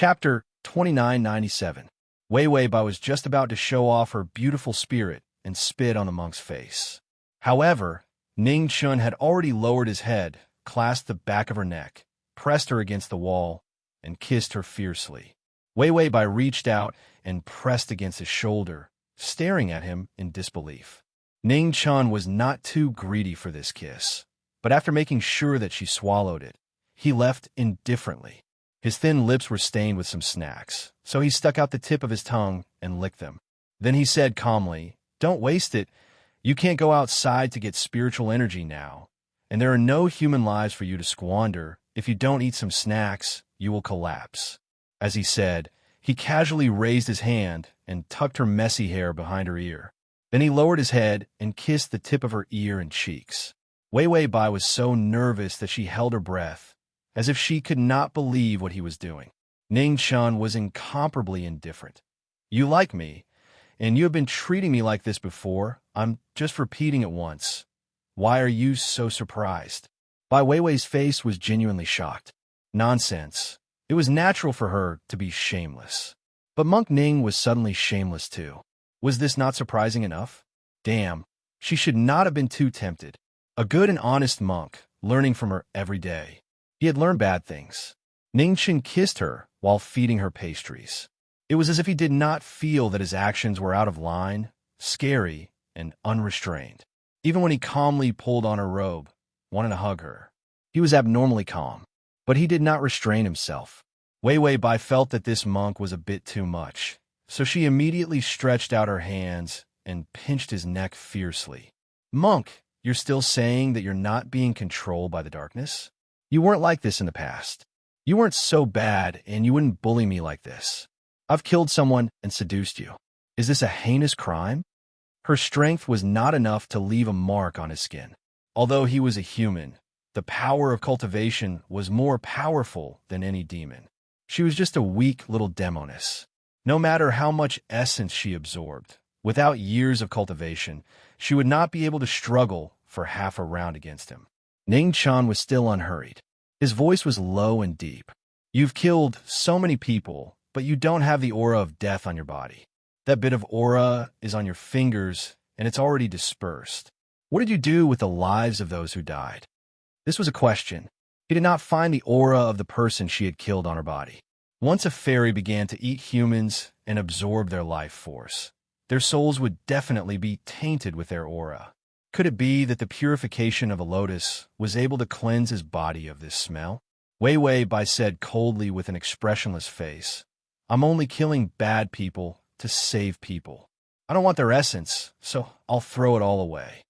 Chapter 2997. Wei Wei Bai was just about to show off her beautiful spirit and spit on the monk's face. However, Ning Chun had already lowered his head, clasped the back of her neck, pressed her against the wall, and kissed her fiercely. Wei Wei Bai reached out and pressed against his shoulder, staring at him in disbelief. Ning Chun was not too greedy for this kiss, but after making sure that she swallowed it, he left indifferently. His thin lips were stained with some snacks, so he stuck out the tip of his tongue and licked them. Then he said calmly, "Don't waste it. You can't go outside to get spiritual energy now, and there are no human lives for you to squander. If you don't eat some snacks, you will collapse." As he said, he casually raised his hand and tucked her messy hair behind her ear. Then he lowered his head and kissed the tip of her ear and cheeks. Wei Wei Bai was so nervous that she held her breath, as if she could not believe what he was doing. Ning Chun was incomparably indifferent. "You like me, and you have been treating me like this before. I'm just repeating it once. Why are you so surprised?" Bai Weiwei's face was genuinely shocked. Nonsense. It was natural for her to be shameless. But Monk Ning was suddenly shameless too. Was this not surprising enough? Damn, she should not have been too tempted. A good and honest monk, learning from her every day. He had learned bad things. Ning Chun kissed her while feeding her pastries. It was as if he did not feel that his actions were out of line, scary, and unrestrained. Even when he calmly pulled on her robe, wanting to hug her, he was abnormally calm. But he did not restrain himself. Wei Wei Bai felt that this monk was a bit too much, so she immediately stretched out her hands and pinched his neck fiercely. "Monk, you're still saying that you're not being controlled by the darkness? You weren't like this in the past. You weren't so bad, and you wouldn't bully me like this. I've killed someone and seduced you. Is this a heinous crime?" Her strength was not enough to leave a mark on his skin. Although he was a human, the power of cultivation was more powerful than any demon. She was just a weak little demoness. No matter how much essence she absorbed, without years of cultivation, she would not be able to struggle for half a round against him. Ning Chun was still unhurried. His voice was low and deep. "You've killed so many people, but you don't have the aura of death on your body. That bit of aura is on your fingers, and it's already dispersed. What did you do with the lives of those who died?" This was a question. He did not find the aura of the person she had killed on her body. Once a fairy began to eat humans and absorb their life force, their souls would definitely be tainted with their aura. Could it be that the purification of a lotus was able to cleanse his body of this smell? Wei Wei Bai said coldly with an expressionless face, "I'm only killing bad people to save people. I don't want their essence, so I'll throw it all away."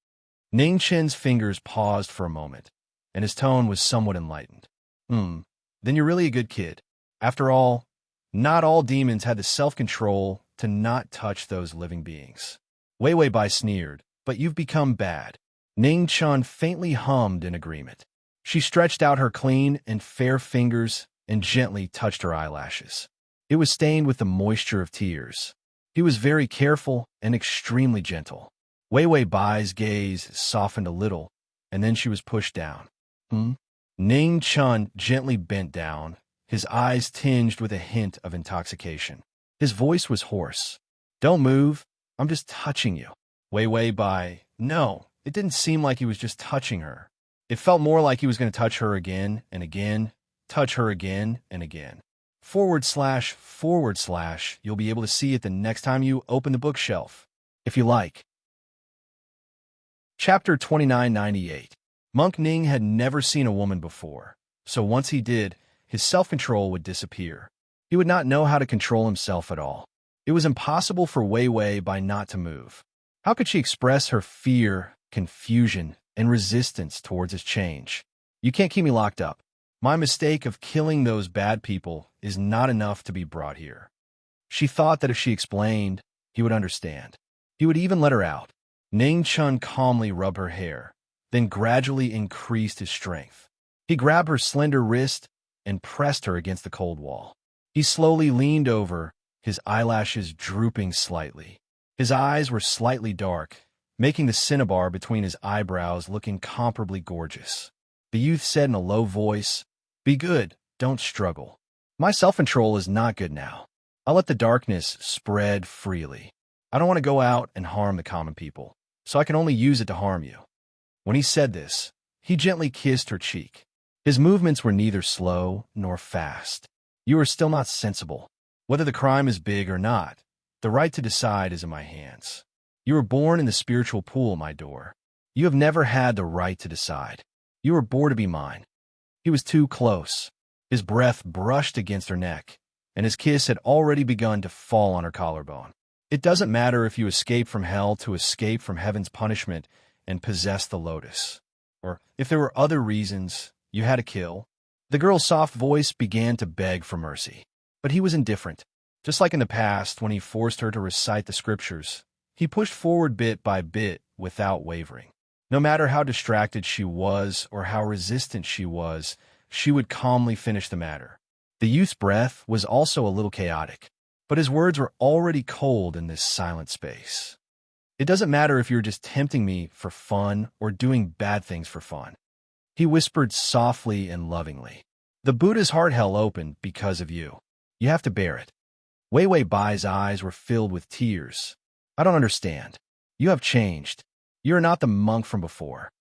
Ning Chen's fingers paused for a moment, and his tone was somewhat enlightened. Then you're really a good kid. After all, not all demons had the self-control to not touch those living beings." Wei Wei Bai sneered, "But you've become bad." Ning Chun faintly hummed in agreement. She stretched out her clean and fair fingers and gently touched her eyelashes. It was stained with the moisture of tears. He was very careful and extremely gentle. Wei Wei Bai's gaze softened a little, and then she was pushed down. Ning Chun gently bent down, his eyes tinged with a hint of intoxication. His voice was hoarse. "Don't move. I'm just touching you." Wei Wei Bai, no, it didn't seem like he was just touching her. It felt more like he was going to touch her again and again, touch her again and again. / you'll be able to see it the next time you open the bookshelf, if you like. Chapter 2998. Monk Ning had never seen a woman before, so once he did, his self-control would disappear. He would not know how to control himself at all. It was impossible for Wei Wei Bai not to move. How could she express her fear, confusion, and resistance towards his change? "You can't keep me locked up. My mistake of killing those bad people is not enough to be brought here." She thought that if she explained, he would understand. He would even let her out. Ning Chun calmly rubbed her hair, then gradually increased his strength. He grabbed her slender wrist and pressed her against the cold wall. He slowly leaned over, his eyelashes drooping slightly. His eyes were slightly dark, making the cinnabar between his eyebrows look incomparably gorgeous. The youth said in a low voice, "Be good, don't struggle." My self-control is not good now. I'll let the darkness spread freely. I don't want to go out and harm the common people, so I can only use it to harm you." When he said this, he gently kissed her cheek. His movements were neither slow nor fast. "You are still not sensible. Whether the crime is big or not, the right to decide is in my hands. You were born in the spiritual pool, my door. You have never had the right to decide. You were born to be mine." He was too close. His breath brushed against her neck, and his kiss had already begun to fall on her collarbone. "It doesn't matter if you escape from hell to escape from heaven's punishment and possess the lotus, or if there were other reasons you had to kill." The girl's soft voice began to beg for mercy. But he was indifferent. Just like in the past when he forced her to recite the scriptures, he pushed forward bit by bit without wavering. No matter how distracted she was or how resistant she would calmly finish the matter. The youth's breath was also a little chaotic, but his words were already cold in this silent space. "It doesn't matter if you're just tempting me for fun or doing bad things for fun," he whispered softly and lovingly. "The Buddha's heart held open because of you. You have to bear it." Wei Wei Bai's eyes were filled with tears. "I don't understand. You have changed. You are not the monk from before."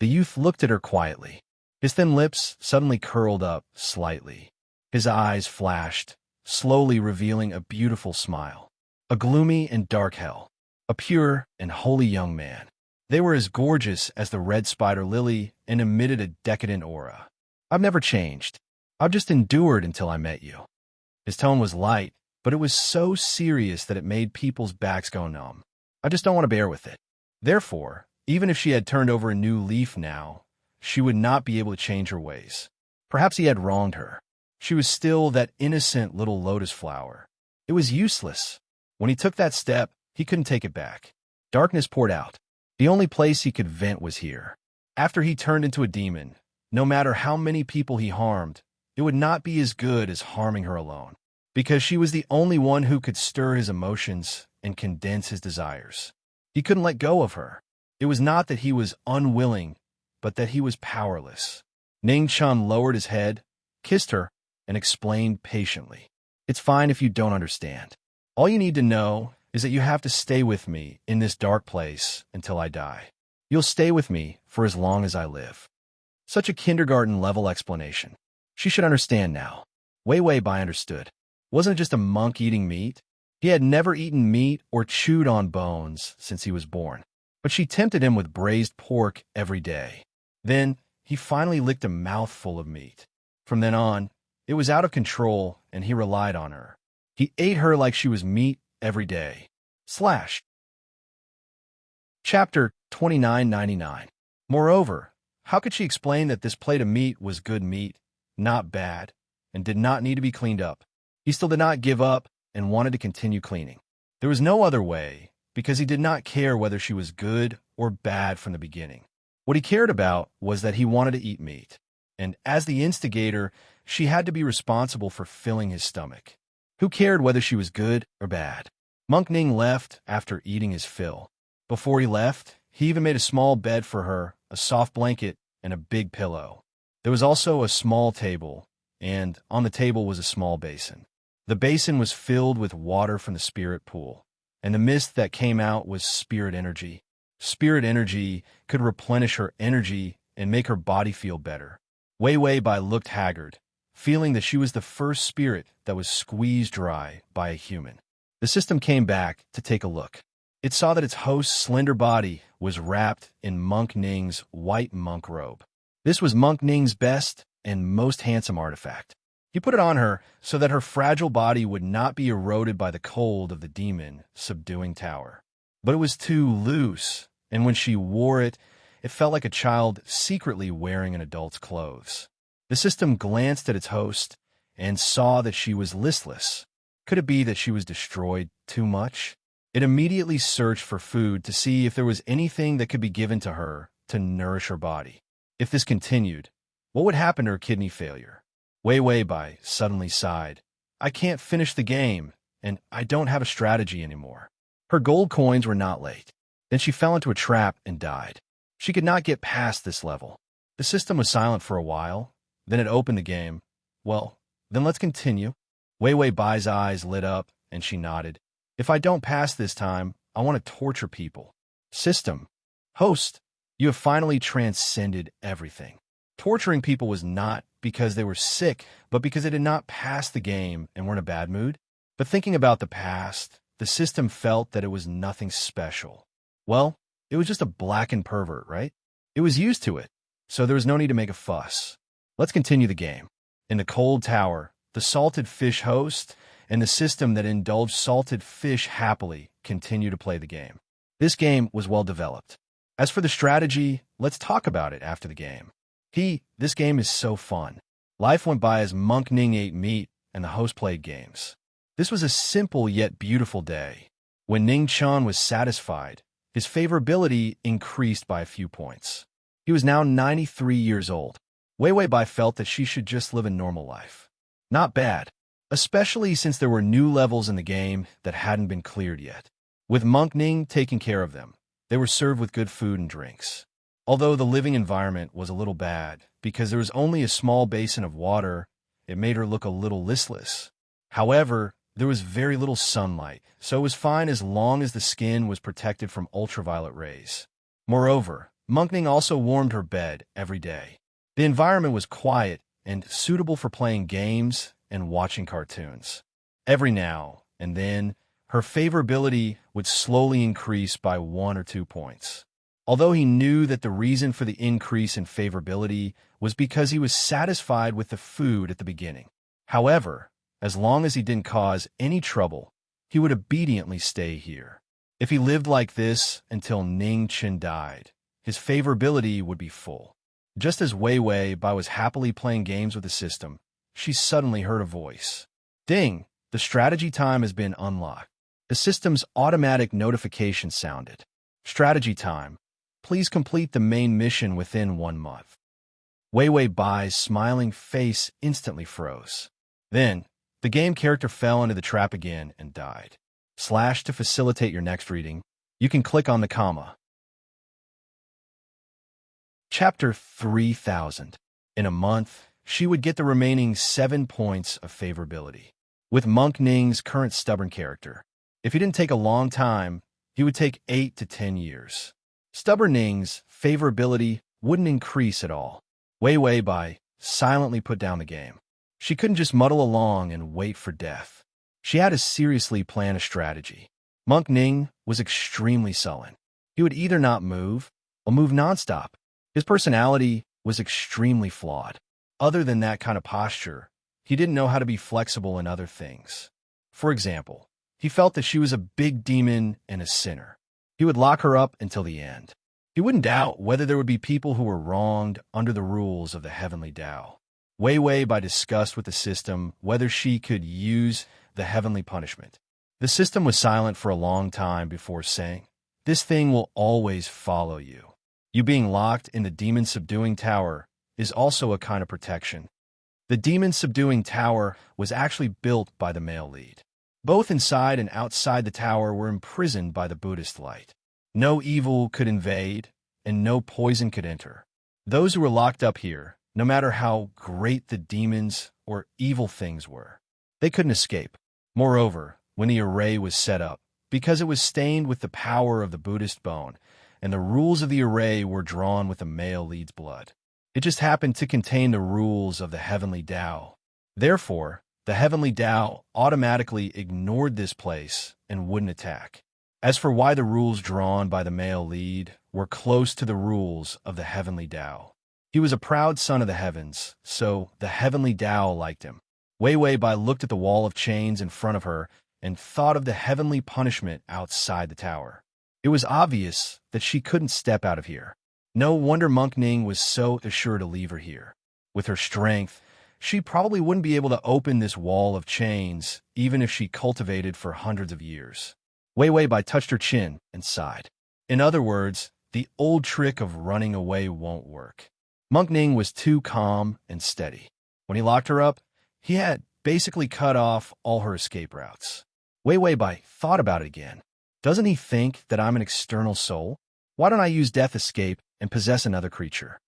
The youth looked at her quietly. His thin lips suddenly curled up slightly. His eyes flashed, slowly revealing a beautiful smile. A gloomy and dark hell. A pure and holy young man. They were as gorgeous as the red spider lily and emitted a decadent aura. "I've never changed. I've just endured until I met you." His tone was light, but it was so serious that it made people's backs go numb. "I just don't want to bear with it." Therefore, even if she had turned over a new leaf now, she would not be able to change her ways. Perhaps he had wronged her. She was still that innocent little lotus flower. It was useless. When he took that step, he couldn't take it back. Darkness poured out. The only place he could vent was here. After he turned into a demon, no matter how many people he harmed, it would not be as good as harming her alone, because she was the only one who could stir his emotions and condense his desires. He couldn't let go of her. It was not that he was unwilling, but that he was powerless. Ning Chun lowered his head, kissed her, and explained patiently. "It's fine if you don't understand. All you need to know is that you have to stay with me in this dark place until I die. You'll stay with me for as long as I live." Such a kindergarten-level explanation. She should understand now. Wei Wei Bai understood. Wasn't it just a monk eating meat? He had never eaten meat or chewed on bones since he was born. But she tempted him with braised pork every day. Then he finally licked a mouthful of meat. From then on, it was out of control and he relied on her. He ate her like she was meat every day. Chapter 2999. Moreover, how could she explain that this plate of meat was good meat, not bad, and did not need to be cleaned up? He still did not give up and wanted to continue cleaning. There was no other way, because he did not care whether she was good or bad from the beginning. What he cared about was that he wanted to eat meat, and as the instigator, she had to be responsible for filling his stomach. Who cared whether she was good or bad? Monk Ning left after eating his fill. Before he left, he even made a small bed for her, a soft blanket, and a big pillow. There was also a small table, and on the table was a small basin. The basin was filled with water from the spirit pool, and the mist that came out was spirit energy. Spirit energy could replenish her energy and make her body feel better. Wei Wei Bai looked haggard, feeling that she was the first spirit that was squeezed dry by a human. The system came back to take a look. It saw that its host's slender body was wrapped in Monk Ning's white monk robe. This was Monk Ning's best and most handsome artifact. He put it on her so that her fragile body would not be eroded by the cold of the demon subduing tower. But it was too loose, and when she wore it, it felt like a child secretly wearing an adult's clothes. The system glanced at its host and saw that she was listless. Could it be that she was destroyed too much? It immediately searched for food to see if there was anything that could be given to her to nourish her body. If this continued, what would happen to her kidney failure? Wei Wei Bai suddenly sighed. "I can't finish the game, and I don't have a strategy anymore." Her gold coins were not late. Then she fell into a trap and died. She could not get past this level. The system was silent for a while. Then it opened the game. "Well, Then let's continue. Wei Wei Bai's eyes lit up, and she nodded. If I don't pass this time, I want to torture people. System. Host. You have finally transcended everything. Torturing people was not because they were sick, but because they did not pass the game and were in a bad mood. But thinking about the past, the system felt that it was nothing special. Well, it was just a blackened pervert, right? It was used to it, so there was no need to make a fuss. Let's continue the game. In the cold tower, the salted fish host and the system that indulged salted fish happily continue to play the game. This game was well developed. As for the strategy, let's talk about it after the game. This game is so fun. Life went by as Monk Ning ate meat and the host played games. This was a simple yet beautiful day. When Ning Chun was satisfied, his favorability increased by a few points. He was now 93 years old. Wei Wei Bai felt that she should just live a normal life. Not bad, especially since there were new levels in the game that hadn't been cleared yet. With Monk Ning taking care of them, they were served with good food and drinks. Although the living environment was a little bad, because there was only a small basin of water, it made her look a little listless. However, there was very little sunlight, so it was fine as long as the skin was protected from ultraviolet rays. Moreover, Monk Ning also warmed her bed every day. The environment was quiet and suitable for playing games and watching cartoons. Every now and then, her favorability would slowly increase by 1 or 2 points. Although he knew that the reason for the increase in favorability was because he was satisfied with the food at the beginning. However, as long as he didn't cause any trouble, he would obediently stay here. If he lived like this until Ning Chen died, his favorability would be full. Just as Wei Wei Bai was happily playing games with the system, she suddenly heard a voice. Ding! The strategy time has been unlocked. The system's automatic notification sounded. Strategy time. Please complete the main mission within 1 month. Wei Wei Bai's smiling face instantly froze. Then, the game character fell into the trap again and died. / to facilitate your next reading, you can click on the comma. Chapter 3000. In a month, she would get the remaining 7 points of favorability. With Monk Ning's current stubborn character, if he didn't take a long time, he would take 8 to 10 years. Stubborn Ning's favorability wouldn't increase at all. Wei Wei Bai silently put down the game. She couldn't just muddle along and wait for death. She had to seriously plan a strategy. Monk Ning was extremely sullen. He would either not move or move nonstop. His personality was extremely flawed. Other than that kind of posture, he didn't know how to be flexible in other things. For example, he felt that she was a big demon and a sinner. He would lock her up until the end. He wouldn't doubt whether there would be people who were wronged under the rules of the heavenly Tao. Wei Wei Bai discussed with the system whether she could use the heavenly punishment. The system was silent for a long time before saying, "This thing will always follow you. You being locked in the demon-subduing tower is also a kind of protection." The demon-subduing tower was actually built by the male lead. Both inside and outside the tower were imprisoned by the Buddhist light. No evil could invade, and no poison could enter. Those who were locked up here, no matter how great the demons or evil things were, they couldn't escape. Moreover, when the array was set up, because it was stained with the power of the Buddhist bone, and the rules of the array were drawn with the male lead's blood, it just happened to contain the rules of the heavenly Tao. Therefore, the heavenly Tao automatically ignored this place and wouldn't attack. As for why the rules drawn by the male lead were close to the rules of the heavenly Tao, he was a proud son of the heavens, so the heavenly Tao liked him. Wei Wei Bai looked at the wall of chains in front of her and thought of the heavenly punishment outside the tower. It was obvious that she couldn't step out of here. No wonder Monk Ning was so assured to leave her here. With her strength, she probably wouldn't be able to open this wall of chains, even if she cultivated for hundreds of years. Wei Wei Bai touched her chin and sighed. In other words, the old trick of running away won't work. Monk Ning was too calm and steady. When he locked her up, he had basically cut off all her escape routes. Wei Wei Bai thought about it again. Doesn't he think that I'm an external soul? Why don't I use death escape and possess another creature?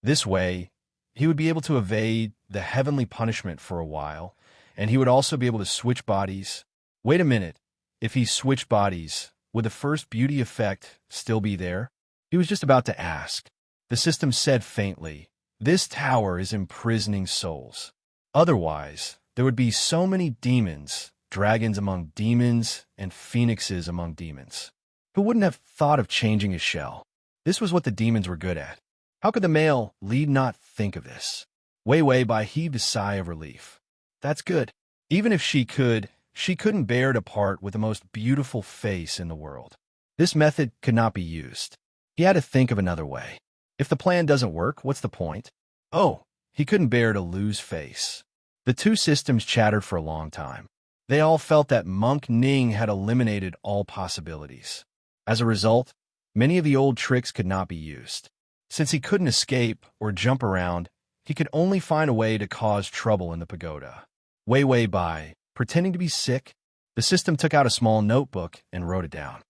This way, he would be able to evade the heavenly punishment for a while, and he would also be able to switch bodies. Wait a minute. If he switched bodies, would the first beauty effect still be there? He was just about to ask. The system said faintly, "This tower is imprisoning souls. Otherwise, there would be so many demons, dragons among demons, and phoenixes among demons. Who wouldn't have thought of changing his shell? This was what the demons were good at. How could the male lead not think of this?" Wei Wei Bai heaved a sigh of relief. That's good. Even if she couldn't bear to part with the most beautiful face in the world. This method could not be used. He had to think of another way. If the plan doesn't work, what's the point? Oh, he couldn't bear to lose face. The two systems chattered for a long time. They all felt that Monk Ning had eliminated all possibilities. As a result, many of the old tricks could not be used. Since he couldn't escape or jump around, he could only find a way to cause trouble in the pagoda. Wei Wei Bai, pretending to be sick, the system took out a small notebook and wrote it down.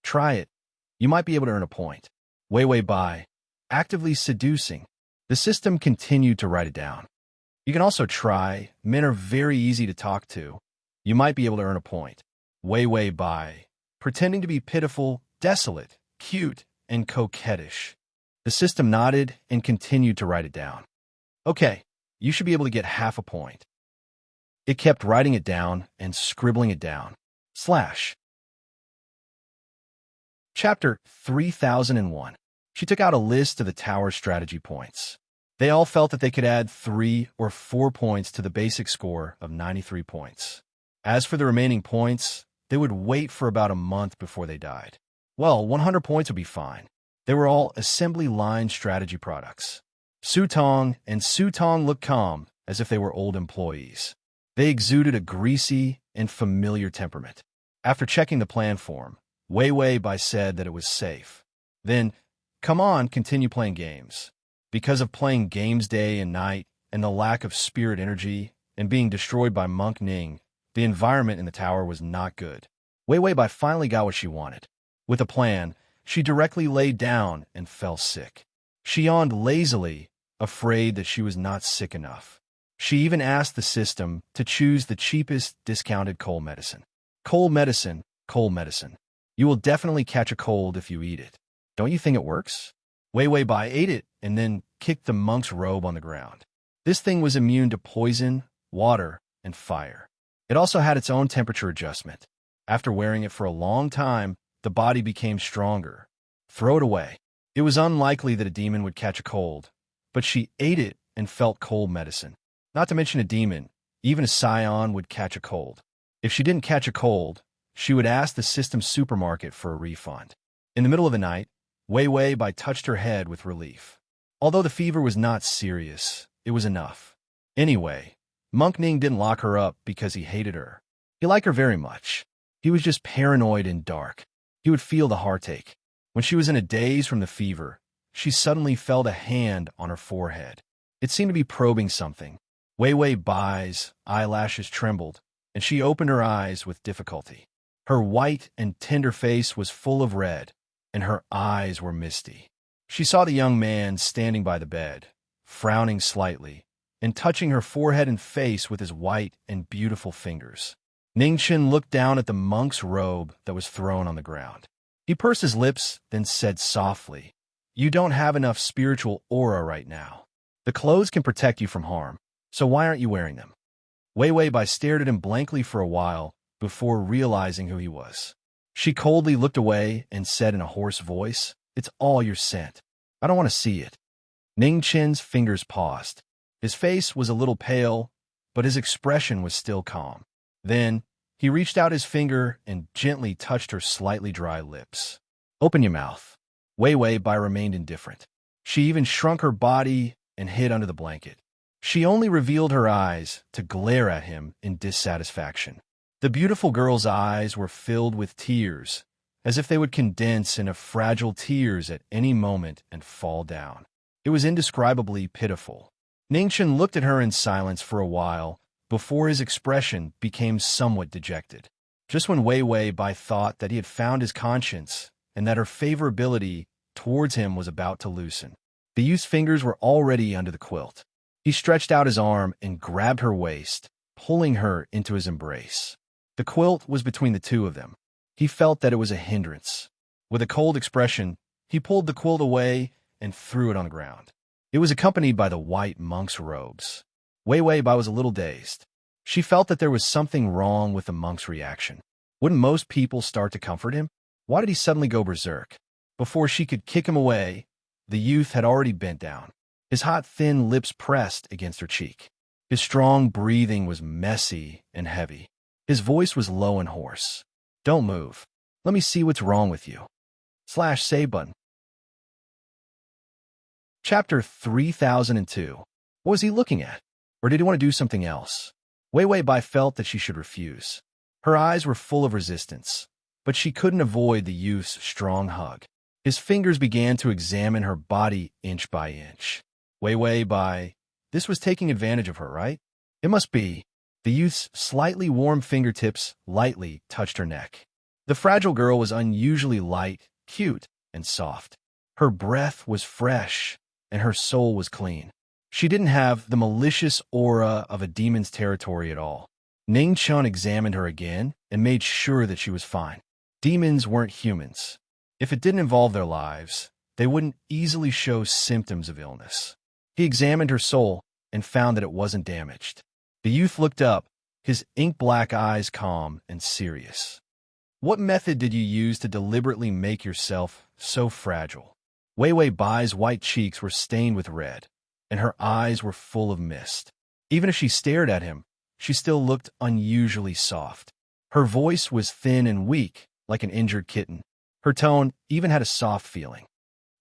Try it. You might be able to earn a point. Wei Wei Bai, actively seducing. The system continued to write it down. You can also try. Men are very easy to talk to. You might be able to earn a point. Wei Wei Bai, pretending to be pitiful, desolate, cute, and coquettish. The system nodded and continued to write it down. Okay, you should be able to get half a point. It kept writing it down and scribbling it down. / Chapter 3001. She took out a list of the tower's strategy points. They all felt that they could add 3 or 4 points to the basic score of 93 points. As for the remaining points, they would wait for about a month before they died. Well, 100 points would be fine. They were all assembly line strategy products. Su Tong and Su Tong looked calm, as if they were old employees. They exuded a greasy and familiar temperament. After checking the plan form, Wei Wei Bai said that it was safe. Then, come on, continue playing games. Because of playing games day and night, and the lack of spirit energy, and being destroyed by Monk Ning, the environment in the tower was not good. Wei Wei Bai finally got what she wanted. With a plan, she directly laid down and fell sick. She yawned lazily, afraid that she was not sick enough. She even asked the system to choose the cheapest discounted cold medicine. Cold medicine, cold medicine. You will definitely catch a cold if you eat it. Don't you think it works? Wei Wei Bai ate it and then kicked the monk's robe on the ground. This thing was immune to poison, water, and fire. It also had its own temperature adjustment. After wearing it for a long time, the body became stronger. Throw it away. It was unlikely that a demon would catch a cold, but she ate it and felt cold medicine. Not to mention a demon, even a scion would catch a cold. If she didn't catch a cold, she would ask the system supermarket for a refund. In the middle of the night, Wei Wei Bai touched her head with relief. Although the fever was not serious, it was enough. Anyway, Monk Ning didn't lock her up because he hated her. He liked her very much. He was just paranoid and dark. He would feel the heartache. When she was in a daze from the fever, she suddenly felt a hand on her forehead. It seemed to be probing something. Wei Wei Bai's eyelashes trembled, and she opened her eyes with difficulty. Her white and tender face was full of red, and her eyes were misty. She saw the young man standing by the bed, frowning slightly, and touching her forehead and face with his white and beautiful fingers. Ningchen looked down at the monk's robe that was thrown on the ground. He pursed his lips, then said softly, "You don't have enough spiritual aura right now. The clothes can protect you from harm, so why aren't you wearing them?" Wei Wei Bai stared at him blankly for a while before realizing who he was. She coldly looked away and said in a hoarse voice, "It's all your scent. I don't want to see it." Ning Chen's fingers paused. His face was a little pale, but his expression was still calm. Then, he reached out his finger and gently touched her slightly dry lips. "Open your mouth." Wei Wei Bai remained indifferent. She even shrunk her body and hid under the blanket. She only revealed her eyes to glare at him in dissatisfaction. The beautiful girl's eyes were filled with tears, as if they would condense into fragile tears at any moment and fall down. It was indescribably pitiful. Ningchen looked at her in silence for a while before his expression became somewhat dejected. Just when Wei Wei Bai thought that he had found his conscience and that her favorability towards him was about to loosen, the youth's fingers were already under the quilt. He stretched out his arm and grabbed her waist, pulling her into his embrace. The quilt was between the two of them. He felt that it was a hindrance. With a cold expression, he pulled the quilt away and threw it on the ground. It was accompanied by the white monk's robes. Wei Bai was a little dazed. She felt that there was something wrong with the monk's reaction. Wouldn't most people start to comfort him? Why did he suddenly go berserk? Before she could kick him away, the youth had already bent down. His hot, thin lips pressed against her cheek. His strong breathing was messy and heavy. His voice was low and hoarse. "Don't move. Let me see what's wrong with you." /save button. Chapter 3002. What was he looking at? Or did he want to do something else? Wei Bai felt that she should refuse. Her eyes were full of resistance, but she couldn't avoid the youth's strong hug. His fingers began to examine her body inch by inch. Wei Bai, this was taking advantage of her, right? It must be. The youth's slightly warm fingertips lightly touched her neck. The fragile girl was unusually light, cute, and soft. Her breath was fresh, and her soul was clean. She didn't have the malicious aura of a demon's territory at all. Ning Chun examined her again and made sure that she was fine. Demons weren't humans. If it didn't involve their lives, they wouldn't easily show symptoms of illness. He examined her soul and found that it wasn't damaged. The youth looked up, his ink-black eyes calm and serious. "What method did you use to deliberately make yourself so fragile?" Wei Bai's white cheeks were stained with red, and her eyes were full of mist. Even as she stared at him, she still looked unusually soft. Her voice was thin and weak, like an injured kitten. Her tone even had a soft feeling.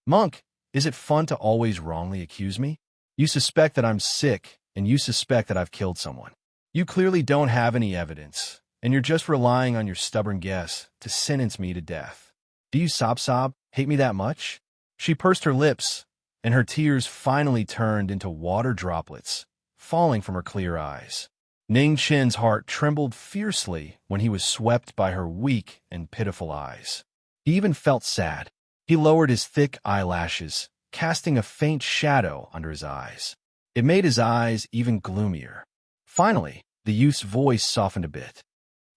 "Monk, is it fun to always wrongly accuse me? You suspect that I'm sick, and you suspect that I've killed someone. You clearly don't have any evidence, and you're just relying on your stubborn guess to sentence me to death. Do you sob hate me that much?" She pursed her lips, and her tears finally turned into water droplets, falling from her clear eyes. Ning Chen's heart trembled fiercely when he was swept by her weak and pitiful eyes. He even felt sad. He lowered his thick eyelashes, casting a faint shadow under his eyes. It made his eyes even gloomier. Finally, the youth's voice softened a bit.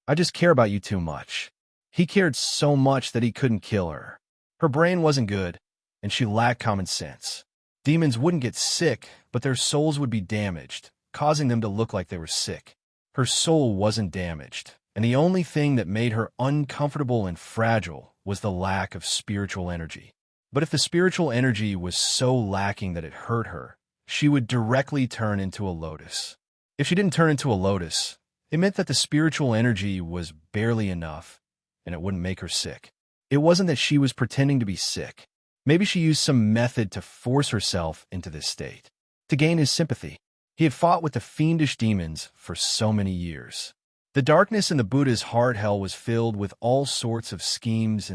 "I just care about you too much." He cared so much that he couldn't kill her. Her brain wasn't good, and she lacked common sense. Demons wouldn't get sick, but their souls would be damaged, causing them to look like they were sick. Her soul wasn't damaged, and the only thing that made her uncomfortable and fragile was the lack of spiritual energy. But if the spiritual energy was so lacking that it hurt her, she would directly turn into a lotus. If she didn't turn into a lotus, it meant that the spiritual energy was barely enough, and it wouldn't make her sick. It wasn't that she was pretending to be sick. Maybe she used some method to force herself into this state, to gain his sympathy. He had fought with the fiendish demons for so many years. The darkness in the Buddha's heart hell was filled with all sorts of schemes.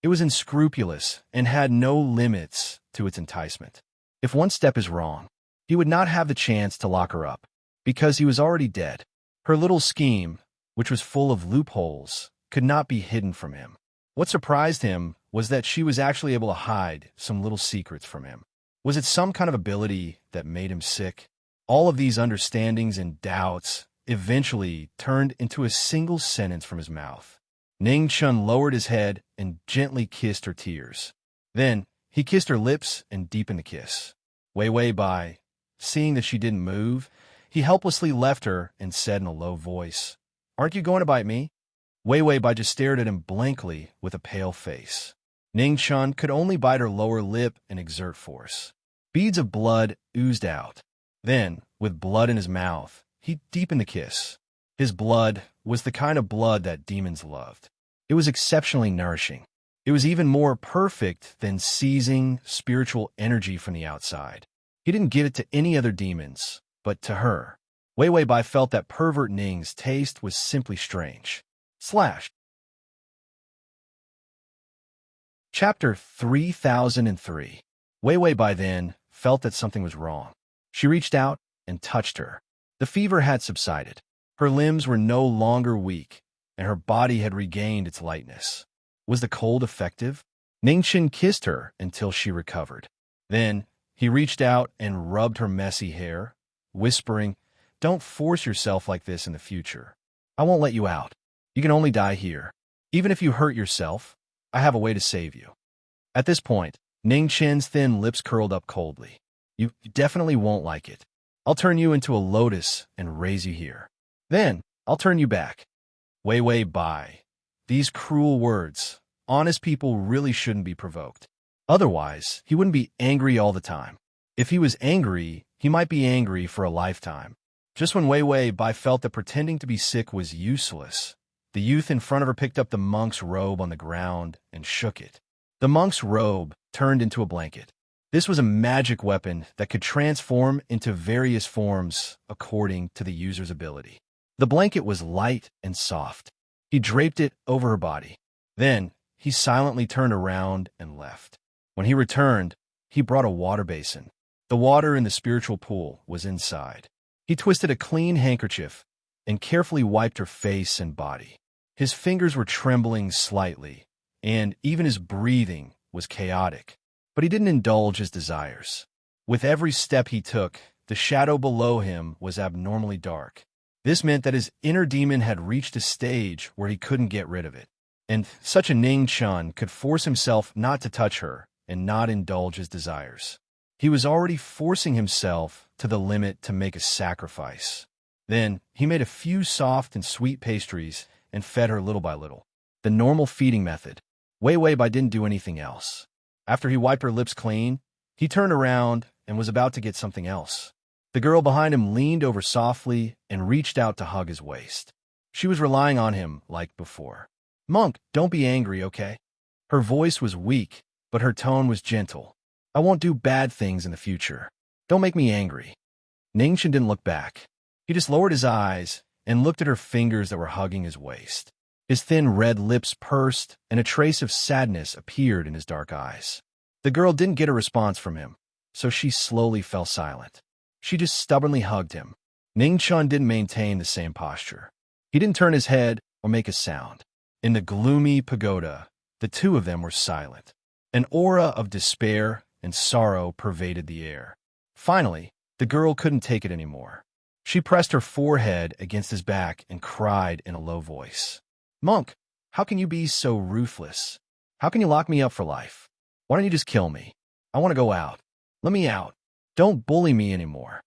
It was unscrupulous and had no limits to its enticement. If one step is wrong, he would not have the chance to lock her up, because he was already dead. Her little scheme, which was full of loopholes, could not be hidden from him. What surprised him was that she was actually able to hide some little secrets from him. Was it some kind of ability that made him sick? All of these understandings and doubts eventually turned into a single sentence from his mouth. Ning Chun lowered his head and gently kissed her tears. Then he kissed her lips and deepened the kiss. Wei Bai, seeing that she didn't move, he helplessly left her and said in a low voice, "Aren't you going to bite me?" Wei Bai just stared at him blankly with a pale face. Ning Chun could only bite her lower lip and exert force. Beads of blood oozed out. Then, with blood in his mouth, he deepened the kiss. His blood was the kind of blood that demons loved. It was exceptionally nourishing. It was even more perfect than seizing spiritual energy from the outside. He didn't give it to any other demons, but to her. Wei Bai felt that pervert Ning's taste was simply strange. Chapter 3003. Wei Bai then felt that something was wrong. She reached out and touched her. The fever had subsided. Her limbs were no longer weak, and her body had regained its lightness. Was the cold effective? Ning Chen kissed her until she recovered. Then He reached out and rubbed her messy hair, whispering, "Don't force yourself like this in the future. I won't let you out. You can only die here. Even if you hurt yourself, I have a way to save you." At this point, Ning Chen's thin lips curled up coldly. You definitely won't like it. I'll turn you into a lotus and raise you here. Then, I'll turn you back. Wei Wei Bai. These cruel words. Honest people really shouldn't be provoked. Otherwise, he wouldn't be angry all the time. If he was angry, he might be angry for a lifetime. Just when Wei Wei Bai felt that pretending to be sick was useless, the youth in front of her picked up the monk's robe on the ground and shook it. The monk's robe turned into a blanket. This was a magic weapon that could transform into various forms according to the user's ability. The blanket was light and soft. He draped it over her body. Then, he silently turned around and left. When he returned, he brought a water basin. The water in the spiritual pool was inside. He twisted a clean handkerchief and carefully wiped her face and body. His fingers were trembling slightly, and even his breathing was chaotic. But he didn't indulge his desires. With every step he took, the shadow below him was abnormally dark. This meant that his inner demon had reached a stage where he couldn't get rid of it. And such a Ning Chun could force himself not to touch her and not indulge his desires. He was already forcing himself to the limit to make a sacrifice. Then, he made a few soft and sweet pastries and fed her little by little. The normal feeding method. Wei Wei Bai didn't do anything else. After he wiped her lips clean, he turned around and was about to get something else. The girl behind him leaned over softly and reached out to hug his waist. She was relying on him like before. "Monk, don't be angry, okay?" Her voice was weak, but her tone was gentle. "I won't do bad things in the future. Don't make me angry." Ningchen didn't look back. He just lowered his eyes and looked at her fingers that were hugging his waist. His thin red lips pursed, and a trace of sadness appeared in his dark eyes. The girl didn't get a response from him, so she slowly fell silent. She just stubbornly hugged him. Ning Chun didn't maintain the same posture. He didn't turn his head or make a sound. In the gloomy pagoda, the two of them were silent. An aura of despair and sorrow pervaded the air. Finally, the girl couldn't take it anymore. She pressed her forehead against his back and cried in a low voice. "Monk, how can you be so ruthless? How can you lock me up for life? Why don't you just kill me? I want to go out. Let me out. Don't bully me anymore."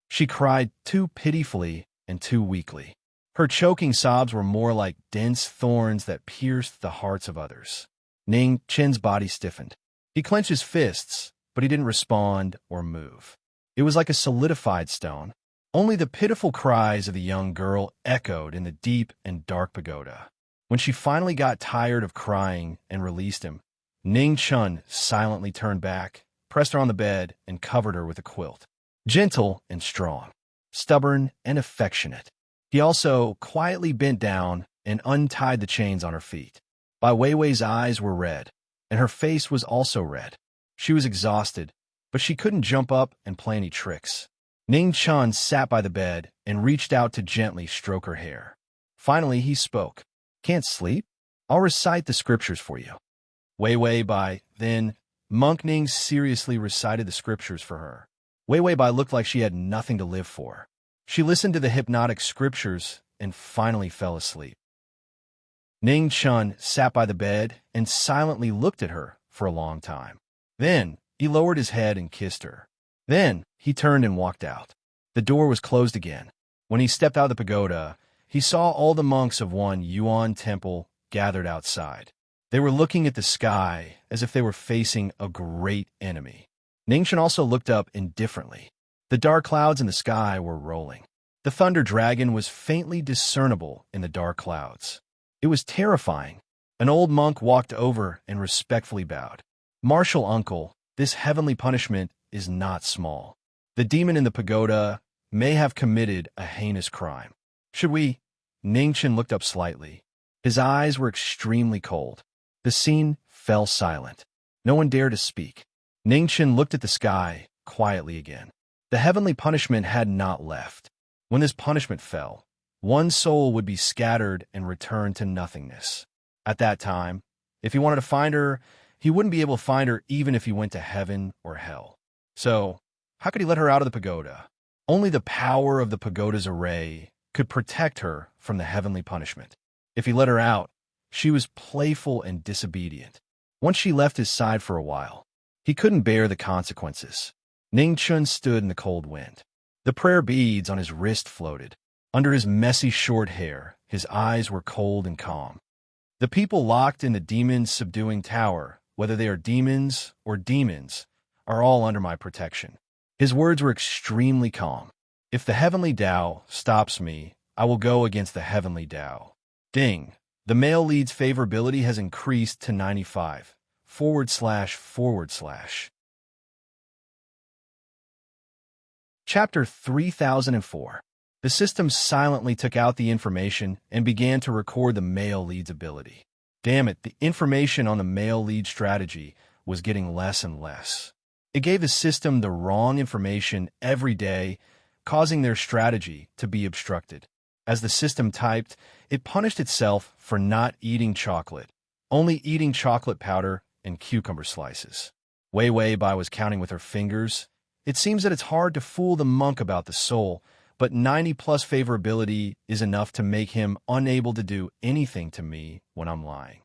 She cried too pitifully and too weakly. Her choking sobs were more like dense thorns that pierced the hearts of others. Ning Chen's body stiffened. He clenched his fists, but he didn't respond or move. It was like a solidified stone. Only the pitiful cries of the young girl echoed in the deep and dark pagoda. When she finally got tired of crying and released him, Ning Chun silently turned back, pressed her on the bed, and covered her with a quilt. Gentle and strong, stubborn and affectionate. He also quietly bent down and untied the chains on her feet. Bai Weiwei's eyes were red, and her face was also red. She was exhausted, but she couldn't jump up and play any tricks. Ning Chun sat by the bed and reached out to gently stroke her hair. Finally, he spoke. "Can't sleep? I'll recite the scriptures for you." Wei Wei Bai, then, Monk Ning seriously recited the scriptures for her. Wei Wei Bai looked like she had nothing to live for. She listened to the hypnotic scriptures and finally fell asleep. Ning Chun sat by the bed and silently looked at her for a long time. Then, he lowered his head and kissed her. Then, he turned and walked out. The door was closed again. When he stepped out of the pagoda, he saw all the monks of one Yuan temple gathered outside. They were looking at the sky as if they were facing a great enemy. Ningchen also looked up indifferently. The dark clouds in the sky were rolling. The thunder dragon was faintly discernible in the dark clouds. It was terrifying. An old monk walked over and respectfully bowed. "Martial uncle, this heavenly punishment is not small. The demon in the pagoda may have committed a heinous crime. Should we?" Ningchen looked up slightly. His eyes were extremely cold. The scene fell silent. No one dared to speak. Ningchen looked at the sky quietly again. The heavenly punishment had not left. When this punishment fell, one soul would be scattered and return to nothingness. At that time, if he wanted to find her, he wouldn't be able to find her even if he went to heaven or hell. So, how could he let her out of the pagoda? Only the power of the pagoda's array could protect her from the heavenly punishment. If he let her out, she was playful and disobedient. Once she left his side for a while, he couldn't bear the consequences. Ning Chun stood in the cold wind. The prayer beads on his wrist floated. Under his messy short hair, his eyes were cold and calm. The people locked in the demon-subduing tower, whether they are demons or demons, are all under my protection. His words were extremely calm. If the heavenly Tao stops me, I will go against the heavenly Tao. Ding. The male lead's favorability has increased to 95. //. Chapter 3004. The system silently took out the information and began to record the male lead's ability. Damn it, the information on the male lead strategy was getting less and less. It gave the system the wrong information every day, causing their strategy to be obstructed. As the system typed, it punished itself for not eating chocolate, only eating chocolate powder and cucumber slices. Wei Wei Bai was counting with her fingers. It seems that it's hard to fool the monk about the soul, but 90-plus favorability is enough to make him unable to do anything to me when I'm lying.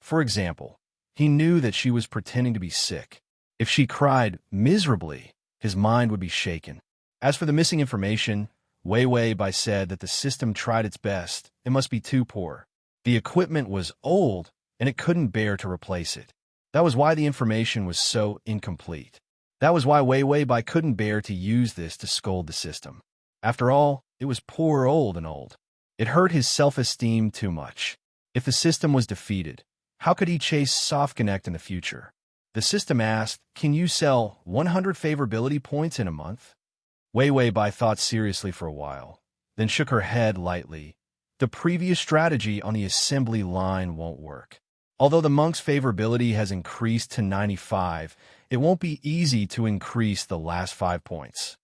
For example, he knew that she was pretending to be sick. If she cried miserably, his mind would be shaken. As for the missing information, Wei Wei Bai said that the system tried its best. It must be too poor. The equipment was old, and it couldn't bear to replace it. That was why the information was so incomplete. That was why Wei Wei Bai couldn't bear to use this to scold the system. After all, it was poor old and old. It hurt his self-esteem too much. If the system was defeated, how could he chase Soft Connect in the future? The system asked, "Can you sell 100 favorability points in a month?" Wei Wei Bai thought seriously for a while, then shook her head lightly. The previous strategy on the assembly line won't work. Although the monk's favorability has increased to 95, it won't be easy to increase the last 5 points.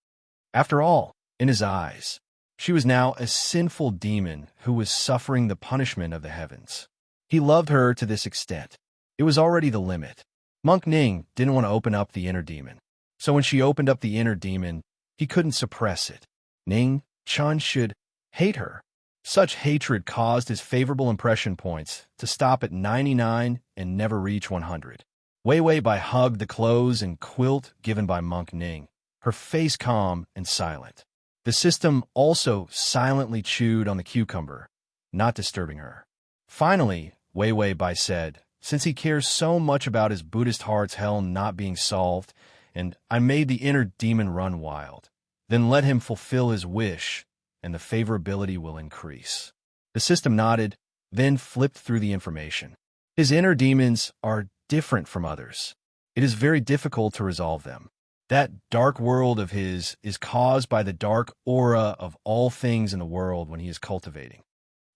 After all, in his eyes, she was now a sinful demon who was suffering the punishment of the heavens. He loved her to this extent. It was already the limit. Monk Ning didn't want to open up the inner demon. So when she opened up the inner demon, he couldn't suppress it. Ning Chun should hate her. Such hatred caused his favorable impression points to stop at 99 and never reach 100. Wei Wei Bai hugged the clothes and quilt given by Monk Ning, her face calm and silent. The system also silently chewed on the cucumber, not disturbing her. Finally, Wei Wei Bai said, "Since he cares so much about his Buddhist heart's hell not being solved, and I made the inner demon run wild, then let him fulfill his wish, and the favorability will increase." The system nodded, then flipped through the information. His inner demons are different from others. It is very difficult to resolve them. That dark world of his is caused by the dark aura of all things in the world when he is cultivating.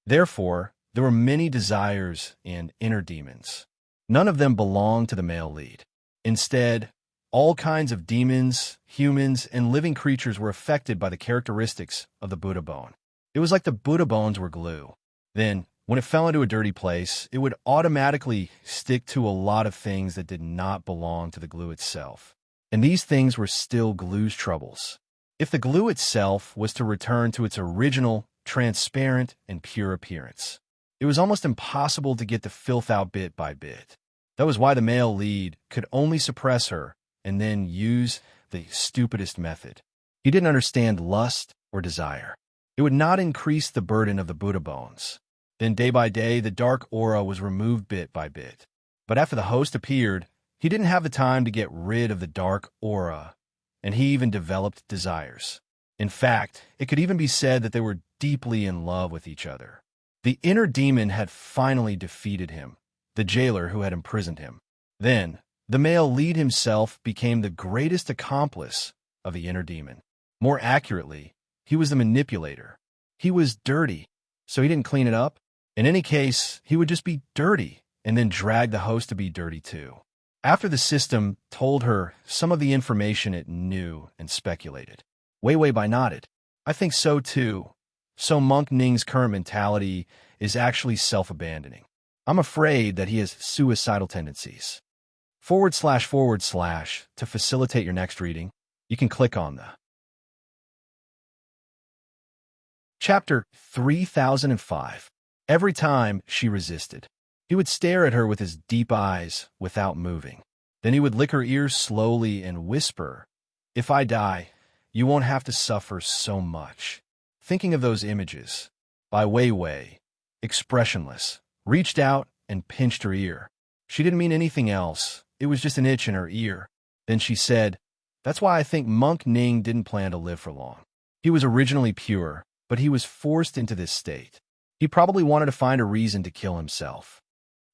Therefore, there were many desires and inner demons. None of them belonged to the male lead. Instead, all kinds of demons, humans, and living creatures were affected by the characteristics of the Buddha bone. It was like the Buddha bones were glue. Then, when it fell into a dirty place, it would automatically stick to a lot of things that did not belong to the glue itself. And these things were still glue's troubles. If the glue itself was to return to its original, transparent, and pure appearance, it was almost impossible to get the filth out bit by bit. That was why the male lead could only suppress her and then use the stupidest method. He didn't understand lust or desire. It would not increase the burden of the Buddha bones. Then day by day, the dark aura was removed bit by bit. But after the host appeared, he didn't have the time to get rid of the dark aura, and he even developed desires. In fact, it could even be said that they were deeply in love with each other. The inner demon had finally defeated him, the jailer who had imprisoned him. Then, the male lead himself became the greatest accomplice of the inner demon. More accurately, he was the manipulator. He was dirty, so he didn't clean it up. In any case, he would just be dirty and then drag the host to be dirty too. After the system told her some of the information it knew and speculated, Wei Wei Bai nodded. "I think so too. So Monk Ning's current mentality is actually self-abandoning. I'm afraid that he has suicidal tendencies." // to facilitate your next reading, you can click on the Chapter 3005. Every time she resisted, he would stare at her with his deep eyes without moving. Then he would lick her ears slowly and whisper, "If I die, you won't have to suffer so much." Thinking of those images, Bai Weiwei, expressionless, reached out and pinched her ear. She didn't mean anything else. It was just an itch in her ear. Then she said, "That's why I think Monk Ning didn't plan to live for long. He was originally pure, but he was forced into this state. He probably wanted to find a reason to kill himself.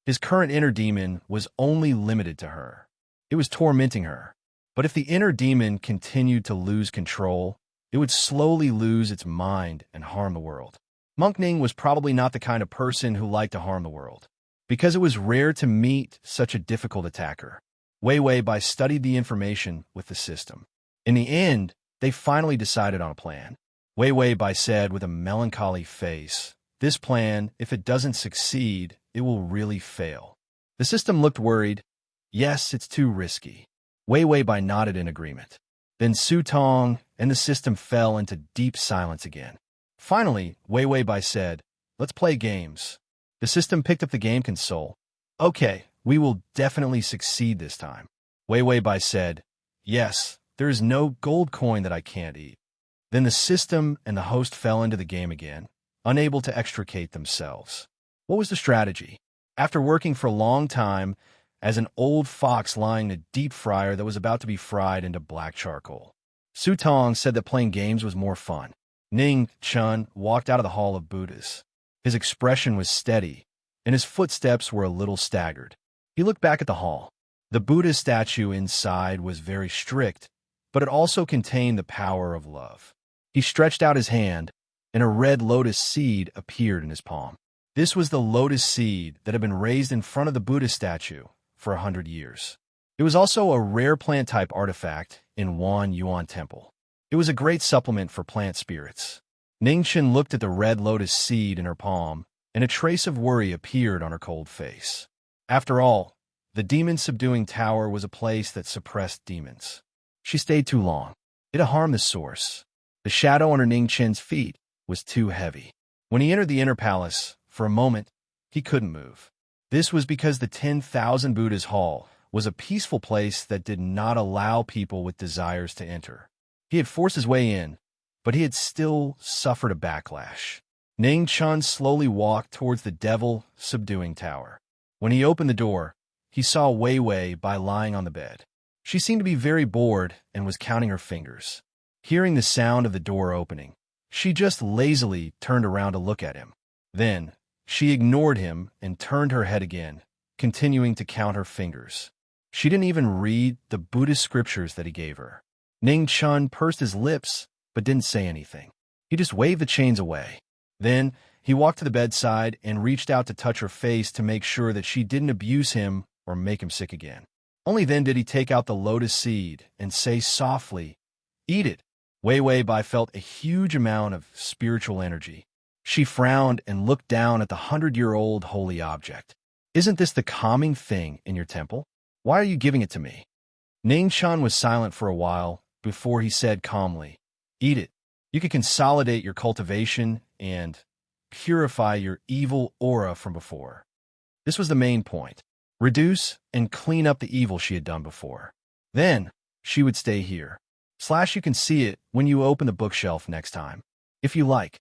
His current inner demon was only limited to her. It was tormenting her. But if the inner demon continued to lose control, it would slowly lose its mind and harm the world. Monk Ning was probably not the kind of person who liked to harm the world, because it was rare to meet such a difficult attacker. Weiwei Bai studied the information with the system. In the end, they finally decided on a plan. Weiwei Bai said with a melancholy face, "This plan, if it doesn't succeed, it will really fail." The system looked worried. "Yes, it's too risky." Weiwei Bai nodded in agreement. Then Su Tong and the system fell into deep silence again. Finally, Weiwei Bai said, "Let's play games." The system picked up the game console. "Okay, we will definitely succeed this time." Weiwei Bai said, "Yes, there is no gold coin that I can't eat." Then the system and the host fell into the game again, unable to extricate themselves. What was the strategy? After working for a long time as an old fox lying in a deep fryer that was about to be fried into black charcoal, Su Tong said that playing games was more fun. Ning Chun walked out of the Hall of Buddhas. His expression was steady, and his footsteps were a little staggered. He looked back at the hall. The Buddha statue inside was very strict, but it also contained the power of love. He stretched out his hand, and a red lotus seed appeared in his palm. This was the lotus seed that had been raised in front of the Buddha statue for 100 years. It was also a rare plant-type artifact in Wan Yuan Temple. It was a great supplement for plant spirits. Ningchen looked at the red lotus seed in her palm, and a trace of worry appeared on her cold face. After all, the demon-subduing tower was a place that suppressed demons. She stayed too long. It had harmed the source. The shadow under Ningchen's feet was too heavy. When he entered the inner palace, for a moment, he couldn't move. This was because the 10,000 Buddhas Hall was a peaceful place that did not allow people with desires to enter. He had forced his way in, but he had still suffered a backlash. Ning Chun slowly walked towards the devil-subduing tower. When he opened the door, he saw Weiwei Bai lying on the bed. She seemed to be very bored and was counting her fingers. Hearing the sound of the door opening, she just lazily turned around to look at him. Then, she ignored him and turned her head again, continuing to count her fingers. She didn't even read the Buddhist scriptures that he gave her. Ning Chun pursed his lips, but didn't say anything. He just waved the chains away. Then, he walked to the bedside and reached out to touch her face to make sure that she didn't abuse him or make him sick again. Only then did he take out the lotus seed and say softly, "Eat it." Weiwei Bai felt a huge amount of spiritual energy. She frowned and looked down at the 100-year-old holy object. "Isn't this the calming thing in your temple? Why are you giving it to me?" Ning Chun was silent for a while before he said calmly, "Eat it. You can consolidate your cultivation and purify your evil aura from before." This was the main point. Reduce and clean up the evil she had done before. Then, she would stay here. / you can see it when you open the bookshelf next time, if you like.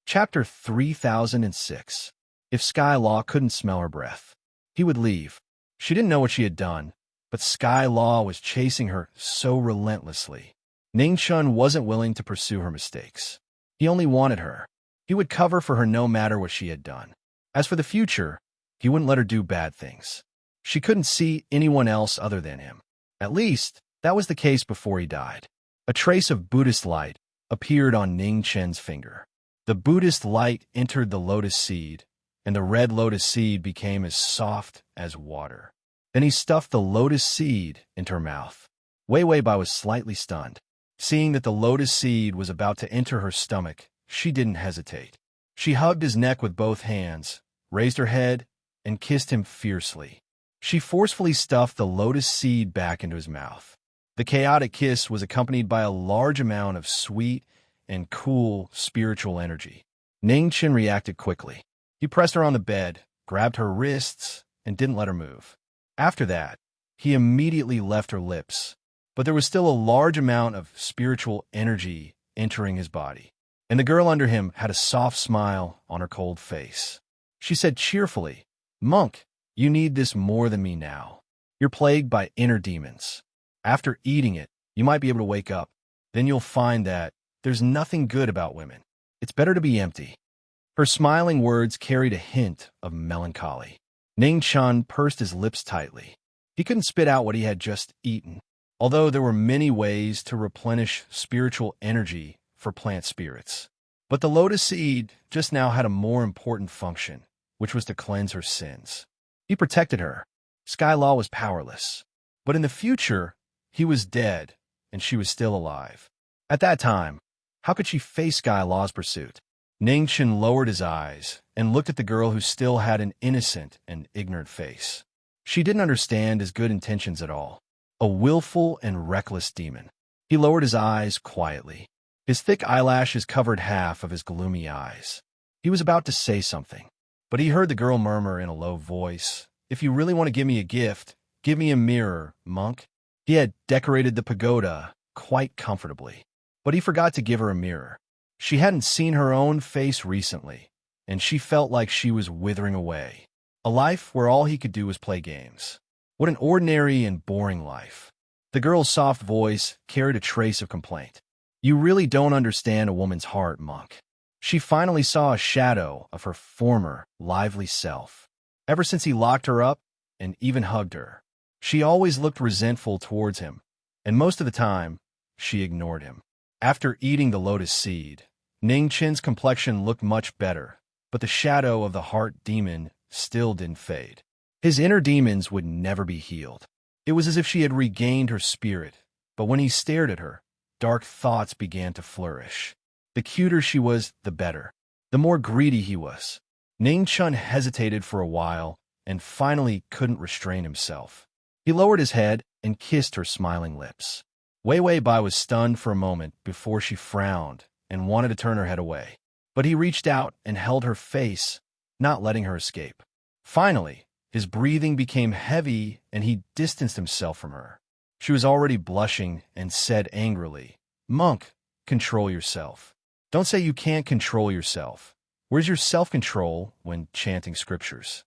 Chapter 3006. If Sky Law couldn't smell her breath, he would leave. She didn't know what she had done, but Sky Law was chasing her so relentlessly. Ning Chun wasn't willing to pursue her mistakes. He only wanted her. He would cover for her no matter what she had done. As for the future, he wouldn't let her do bad things. She couldn't see anyone else other than him. At least, that was the case before he died. A trace of Buddhist light appeared on Ning Chen's finger. The Buddhist light entered the lotus seed, and the red lotus seed became as soft as water. Then he stuffed the lotus seed into her mouth. Weiwei Bai was slightly stunned. Seeing that the lotus seed was about to enter her stomach, she didn't hesitate. She hugged his neck with both hands, raised her head, and kissed him fiercely. She forcefully stuffed the lotus seed back into his mouth. The chaotic kiss was accompanied by a large amount of sweet and cool spiritual energy. Ningchen reacted quickly. He pressed her on the bed, grabbed her wrists, and didn't let her move. After that, he immediately left her lips, but there was still a large amount of spiritual energy entering his body, and the girl under him had a soft smile on her cold face. She said cheerfully, "Monk, you need this more than me now. You're plagued by inner demons. After eating it, you might be able to wake up. Then you'll find that there's nothing good about women. It's better to be empty." Her smiling words carried a hint of melancholy. Ning Chun pursed his lips tightly. He couldn't spit out what he had just eaten, although there were many ways to replenish spiritual energy for plant spirits. But the lotus seed just now had a more important function, which was to cleanse her sins. He protected her. Sky Law was powerless. But in the future, he was dead, and she was still alive. At that time, how could she face Sky Law's pursuit? Ningchen lowered his eyes and looked at the girl who still had an innocent and ignorant face. She didn't understand his good intentions at all. A willful and reckless demon. He lowered his eyes quietly. His thick eyelashes covered half of his gloomy eyes. He was about to say something, but he heard the girl murmur in a low voice, "If you really want to give me a gift, give me a mirror, monk." He had decorated the pagoda quite comfortably, but he forgot to give her a mirror. She hadn't seen her own face recently, and she felt like she was withering away. A life where all he could do was play games. What an ordinary and boring life. The girl's soft voice carried a trace of complaint. "You really don't understand a woman's heart, monk." She finally saw a shadow of her former lively self. Ever since he locked her up and even hugged her, she always looked resentful towards him, and most of the time, she ignored him. After eating the lotus seed, Ning Chen's complexion looked much better, but the shadow of the heart demon still didn't fade. His inner demons would never be healed. It was as if she had regained her spirit, but when he stared at her, dark thoughts began to flourish. The cuter she was, the better. The more greedy he was. Ning Chun hesitated for a while and finally couldn't restrain himself. He lowered his head and kissed her smiling lips. Wei Wei Bai was stunned for a moment before she frowned and wanted to turn her head away. But he reached out and held her face, not letting her escape. Finally, his breathing became heavy and he distanced himself from her. She was already blushing and said angrily, "Monk, control yourself. Don't say you can't control yourself. Where's your self-control when chanting scriptures?"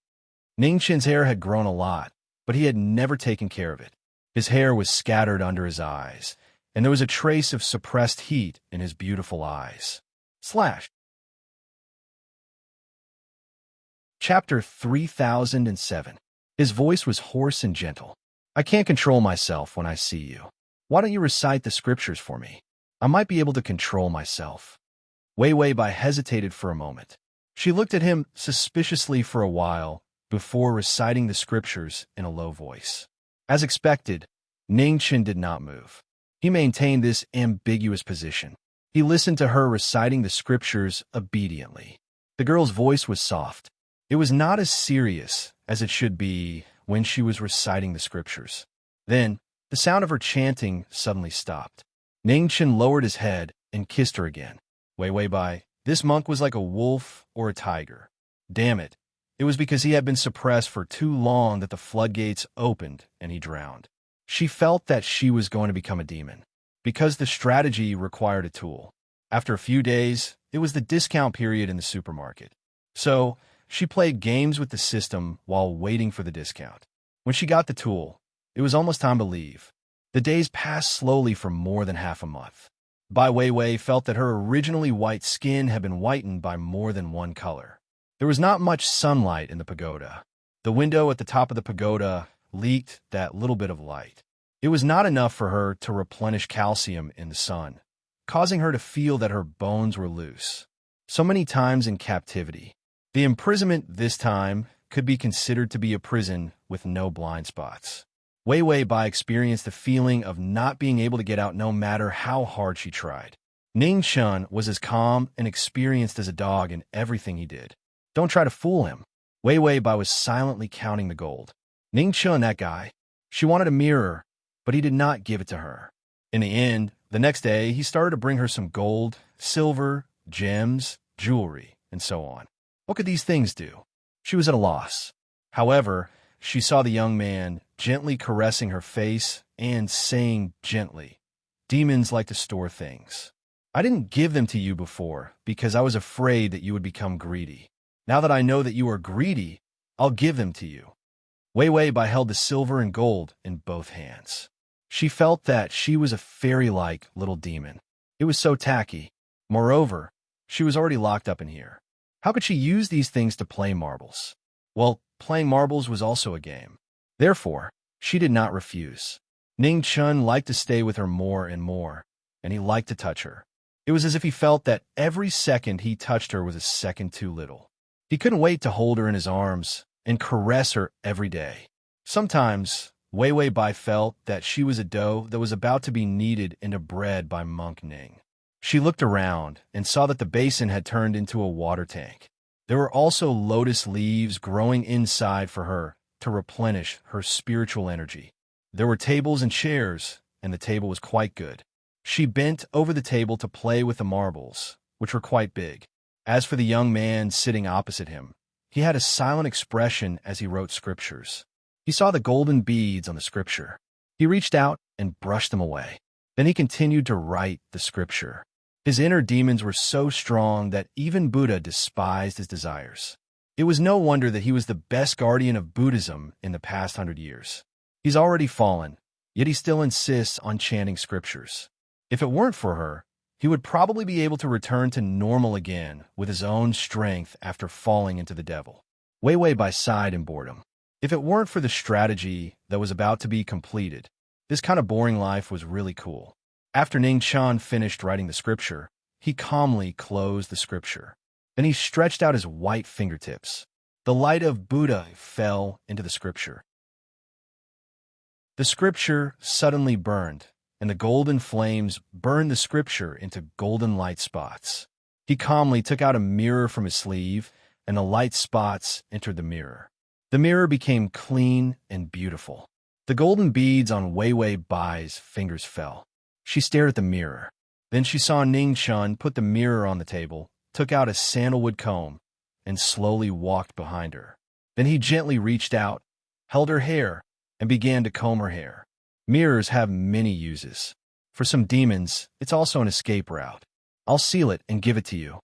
Ning Chen's hair had grown a lot, but he had never taken care of it. His hair was scattered under his eyes, and there was a trace of suppressed heat in his beautiful eyes. Chapter 3007. His voice was hoarse and gentle. "I can't control myself when I see you. Why don't you recite the scriptures for me? I might be able to control myself." Wei Wei Bai hesitated for a moment. She looked at him suspiciously for a while before reciting the scriptures in a low voice. As expected, Ning Chen did not move. He maintained this ambiguous position. He listened to her reciting the scriptures obediently. The girl's voice was soft. It was not as serious as it should be when she was reciting the scriptures. Then, the sound of her chanting suddenly stopped. Ning Chen lowered his head and kissed her again. Wei Wei Bai, this monk was like a wolf or a tiger. Damn it. It was because he had been suppressed for too long that the floodgates opened and he drowned. She felt that she was going to become a demon, because the strategy required a tool. After a few days, it was the discount period in the supermarket. So, she played games with the system while waiting for the discount. When she got the tool, it was almost time to leave. The days passed slowly for more than half a month. Bai Weiwei felt that her originally white skin had been whitened by more than one color. There was not much sunlight in the pagoda. The window at the top of the pagoda leaked that little bit of light. It was not enough for her to replenish calcium in the sun, causing her to feel that her bones were loose. So many times in captivity. The imprisonment this time could be considered to be a prison with no blind spots. Wei Wei Bai experienced the feeling of not being able to get out no matter how hard she tried. Ning Chun was as calm and experienced as a dog in everything he did. Don't try to fool him. Wei Wei Bai was silently counting the gold. Ning Chun, that guy. She wanted a mirror, but he did not give it to her. In the end, the next day, he started to bring her some gold, silver, gems, jewelry, and so on. What could these things do? She was at a loss. However, she saw the young man gently caressing her face and saying gently, "Demons like to store things. I didn't give them to you before because I was afraid that you would become greedy. Now that I know that you are greedy, I'll give them to you." Wei Wei Bai held the silver and gold in both hands. She felt that she was a fairy-like little demon. It was so tacky. Moreover, she was already locked up in here. How could she use these things to play marbles? Well, playing marbles was also a game. Therefore, she did not refuse. Ning Chun liked to stay with her more and more, and he liked to touch her. It was as if he felt that every second he touched her was a second too little. He couldn't wait to hold her in his arms and caress her every day. Sometimes, Wei Wei Bai felt that she was a dough that was about to be kneaded into bread by Monk Ning. She looked around and saw that the basin had turned into a water tank. There were also lotus leaves growing inside for her to replenish her spiritual energy. There were tables and chairs, and the table was quite good. She bent over the table to play with the marbles, which were quite big. As for the young man sitting opposite him, he had a silent expression as he wrote scriptures. He saw the golden beads on the scripture. He reached out and brushed them away. Then he continued to write the scripture. His inner demons were so strong that even Buddha despised his desires. It was no wonder that he was the best guardian of Buddhism in the past 100 years. He's already fallen, yet he still insists on chanting scriptures. If it weren't for her, he would probably be able to return to normal again with his own strength after falling into the devil. Wei Wei Bai sighed in boredom. If it weren't for the strategy that was about to be completed, this kind of boring life was really cool. After Ning Chun finished writing the scripture, he calmly closed the scripture. Then he stretched out his white fingertips. The light of Buddha fell into the scripture. The scripture suddenly burned, and the golden flames burned the scripture into golden light spots. He calmly took out a mirror from his sleeve, and the light spots entered the mirror. The mirror became clean and beautiful. The golden beads on Wei Wei Bai's fingers fell. She stared at the mirror. Then she saw Ning Chun put the mirror on the table, took out a sandalwood comb, and slowly walked behind her. Then he gently reached out, held her hair, and began to comb her hair. Mirrors have many uses. For some demons, it's also an escape route. I'll seal it and give it to you.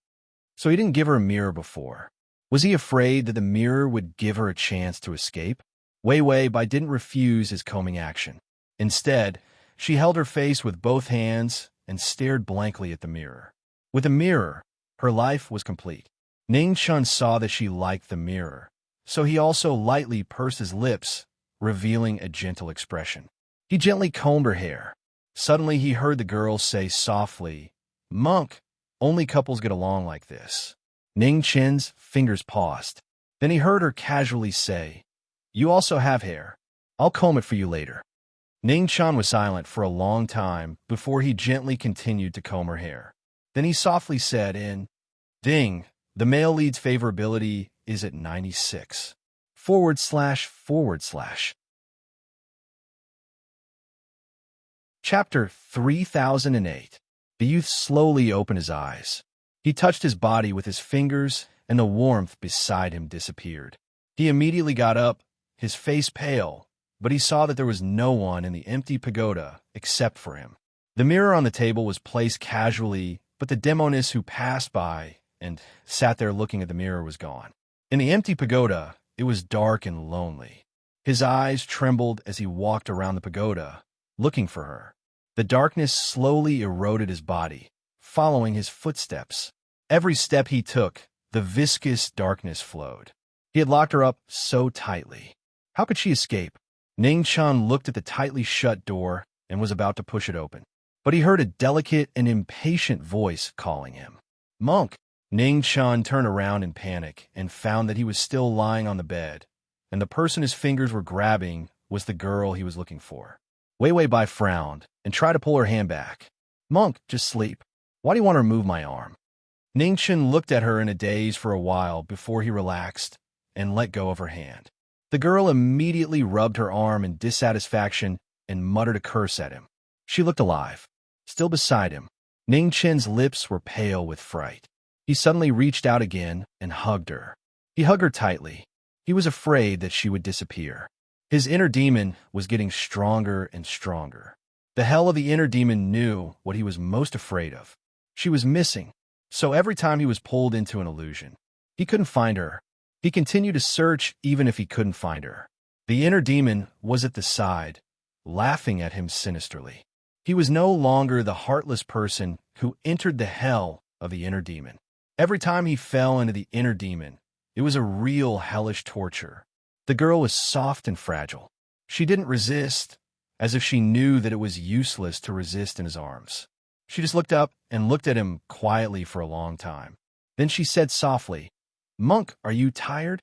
So he didn't give her a mirror before. Was he afraid that the mirror would give her a chance to escape? Wei Wei Bai didn't refuse his combing action. Instead, she held her face with both hands and stared blankly at the mirror. With the mirror, her life was complete. Ning Chun saw that she liked the mirror, so he also lightly pursed his lips, revealing a gentle expression. He gently combed her hair. Suddenly he heard the girl say softly, "Monk, only couples get along like this." Ning Chun's fingers paused. Then he heard her casually say, "You also have hair. I'll comb it for you later." Ning Chun was silent for a long time before he gently continued to comb her hair. Then he softly said in, "Ding, the male lead's favorability is at 96. //. Chapter 3008. The youth slowly opened his eyes. He touched his body with his fingers, and the warmth beside him disappeared. He immediately got up, his face pale, but he saw that there was no one in the empty pagoda except for him. The mirror on the table was placed casually, but the demoness who passed by and sat there looking at the mirror was gone. In the empty pagoda, it was dark and lonely. His eyes trembled as he walked around the pagoda, looking for her. The darkness slowly eroded his body, following his footsteps. Every step he took, the viscous darkness flowed. He had locked her up so tightly. How could she escape? Ning Chun looked at the tightly shut door and was about to push it open. But he heard a delicate and impatient voice calling him. "Monk!" Ning Chun turned around in panic and found that he was still lying on the bed, and the person his fingers were grabbing was the girl he was looking for. Wei Wei Bai frowned and tried to pull her hand back. "Monk, just sleep. Why do you want to remove my arm?" Ning Chun looked at her in a daze for a while before he relaxed and let go of her hand. The girl immediately rubbed her arm in dissatisfaction and muttered a curse at him. She looked alive, still beside him. Ning Chen's lips were pale with fright. He suddenly reached out again and hugged her. He hugged her tightly. He was afraid that she would disappear. His inner demon was getting stronger and stronger. The hell of the inner demon knew what he was most afraid of. She was missing, so every time he was pulled into an illusion, he couldn't find her. He continued to search even if he couldn't find her. The inner demon was at the side, laughing at him sinisterly. He was no longer the heartless person who entered the hell of the inner demon. Every time he fell into the inner demon, it was a real hellish torture. The girl was soft and fragile. She didn't resist, as if she knew that it was useless to resist in his arms. She just looked up and looked at him quietly for a long time. Then she said softly, "Monk, are you tired?"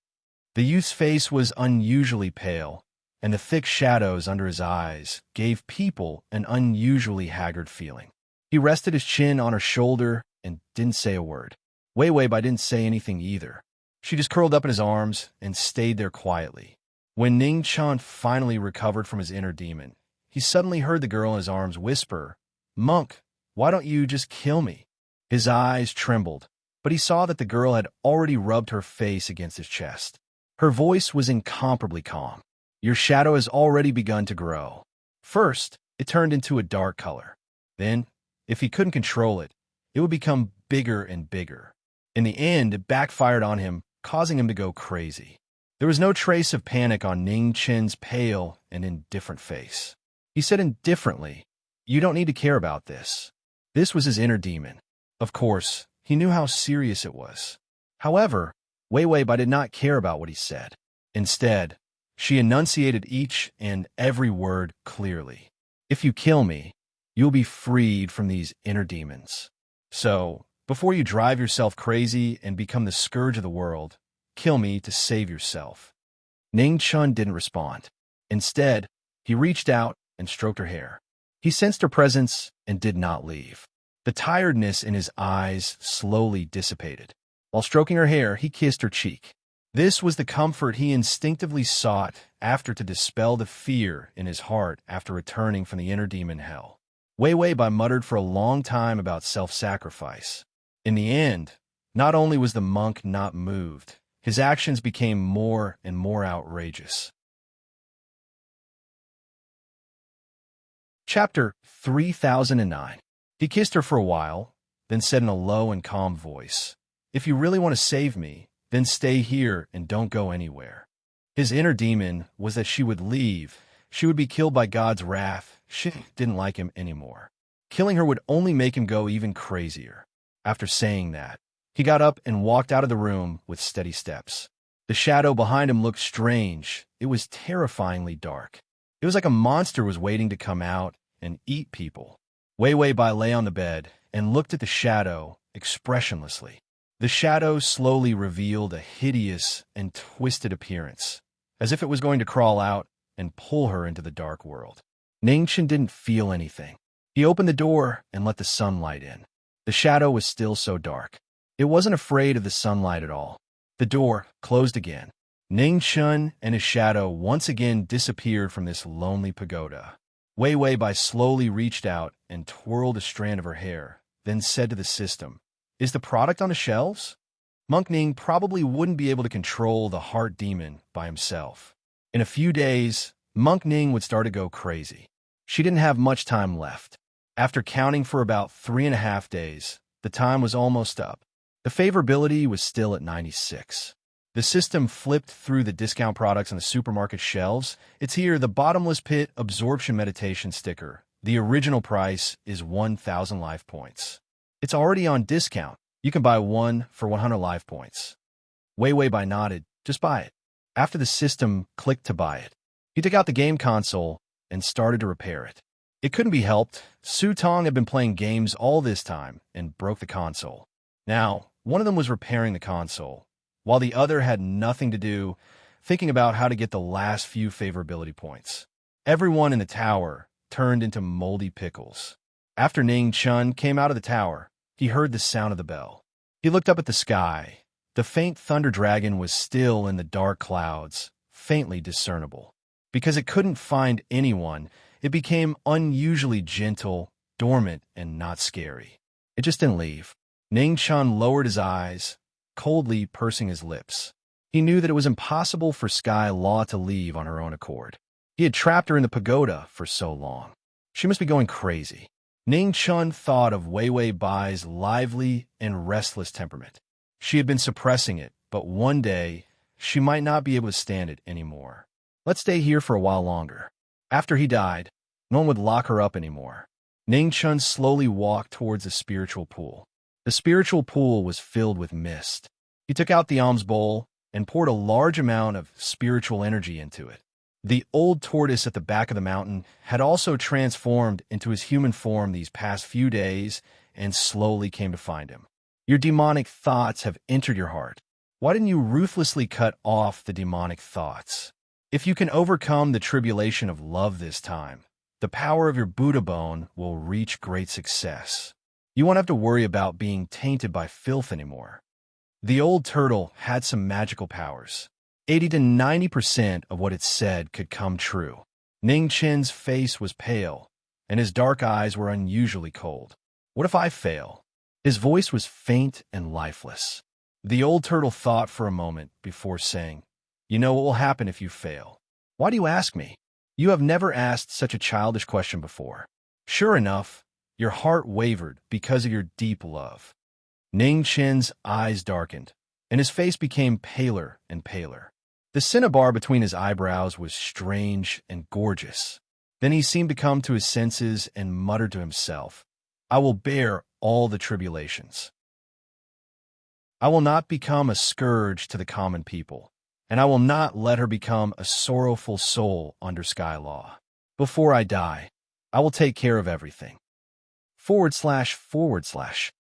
The youth's face was unusually pale, and the thick shadows under his eyes gave people an unusually haggard feeling. He rested his chin on her shoulder and didn't say a word. Wei Weibai didn't say anything either. She just curled up in his arms and stayed there quietly. When Ning Chen finally recovered from his inner demon, he suddenly heard the girl in his arms whisper, "Monk, why don't you just kill me?" His eyes trembled, but he saw that the girl had already rubbed her face against his chest. Her voice was incomparably calm. "Your shadow has already begun to grow. First, it turned into a dark color. Then, if he couldn't control it, it would become bigger and bigger. In the end, it backfired on him, causing him to go crazy." There was no trace of panic on Ning Chen's pale and indifferent face. He said indifferently, "You don't need to care about this." This was his inner demon. Of course, he knew how serious it was. However, Wei Weibai did not care about what he said. Instead, she enunciated each and every word clearly. "If you kill me, you'll be freed from these inner demons. So, before you drive yourself crazy and become the scourge of the world, kill me to save yourself." Ning Chen didn't respond. Instead, he reached out and stroked her hair. He sensed her presence and did not leave. The tiredness in his eyes slowly dissipated. While stroking her hair, he kissed her cheek. This was the comfort he instinctively sought to dispel the fear in his heart after returning from the inner demon hell. Wei Weibai muttered for a long time about self-sacrifice. In the end, not only was the monk not moved, his actions became more and more outrageous. Chapter 3009. He kissed her for a while, then said in a low and calm voice, "If you really want to save me, then stay here and don't go anywhere." His inner demon was that she would leave. She would be killed by God's wrath. She didn't like him anymore. Killing her would only make him go even crazier. After saying that, he got up and walked out of the room with steady steps. The shadow behind him looked strange. It was terrifyingly dark. It was like a monster was waiting to come out and eat people. Wei Weibai lay on the bed and looked at the shadow expressionlessly. The shadow slowly revealed a hideous and twisted appearance, as if it was going to crawl out and pull her into the dark world. Ning Chen didn't feel anything. He opened the door and let the sunlight in. The shadow was still so dark. It wasn't afraid of the sunlight at all. The door closed again. Ning Chen and his shadow once again disappeared from this lonely pagoda. Wei Weibai slowly reached out and twirled a strand of her hair, then said to the system, "Is the product on the shelves?" Monk Ning probably wouldn't be able to control the heart demon by himself. In a few days, Monk Ning would start to go crazy. She didn't have much time left. After counting for about 3.5 days, the time was almost up. The favorability was still at 96. The system flipped through the discount products on the supermarket shelves. It's here, the bottomless pit absorption meditation sticker. The original price is 1,000 life points. It's already on discount. You can buy one for 100 life points. Wei Weibai nodded. Just buy it. After the system clicked to buy it, he took out the game console and started to repair it. It couldn't be helped. Su Tong had been playing games all this time and broke the console. Now, one of them was repairing the console, while the other had nothing to do, thinking about how to get the last few favorability points. Everyone in the tower turned into moldy pickles. After Ning Chen came out of the tower, he heard the sound of the bell. He looked up at the sky. The faint thunder dragon was still in the dark clouds, faintly discernible. Because it couldn't find anyone, it became unusually gentle, dormant, and not scary. It just didn't leave. Ning Chun lowered his eyes, coldly pursing his lips. He knew that it was impossible for Sky Law to leave on her own accord. He had trapped her in the pagoda for so long. She must be going crazy. Ning Chun thought of Wei Wei Bai's lively and restless temperament. She had been suppressing it, but one day, she might not be able to stand it anymore. Let's stay here for a while longer. After he died, no one would lock her up anymore. Ning Chun slowly walked towards the spiritual pool. The spiritual pool was filled with mist. He took out the alms bowl and poured a large amount of spiritual energy into it. The old tortoise at the back of the mountain had also transformed into his human form these past few days and slowly came to find him. Your demonic thoughts have entered your heart. Why didn't you ruthlessly cut off the demonic thoughts? If you can overcome the tribulation of love this time, the power of your Buddha bone will reach great success. You won't have to worry about being tainted by filth anymore. The old turtle had some magical powers. 80 to 90% of what it said could come true. Ning Chen's face was pale, and his dark eyes were unusually cold. What if I fail? His voice was faint and lifeless. The old turtle thought for a moment before saying, "You know what will happen if you fail. Why do you ask me? You have never asked such a childish question before." Sure enough, your heart wavered because of your deep love. Ning Chen's eyes darkened, and his face became paler and paler. The cinnabar between his eyebrows was strange and gorgeous. Then he seemed to come to his senses and muttered to himself, "I will bear all the tribulations. I will not become a scourge to the common people, and I will not let her become a sorrowful soul under Sky Law. Before I die, I will take care of everything." //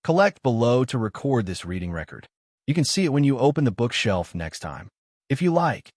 Collect below to record this reading record. You can see it when you open the bookshelf next time, if you like.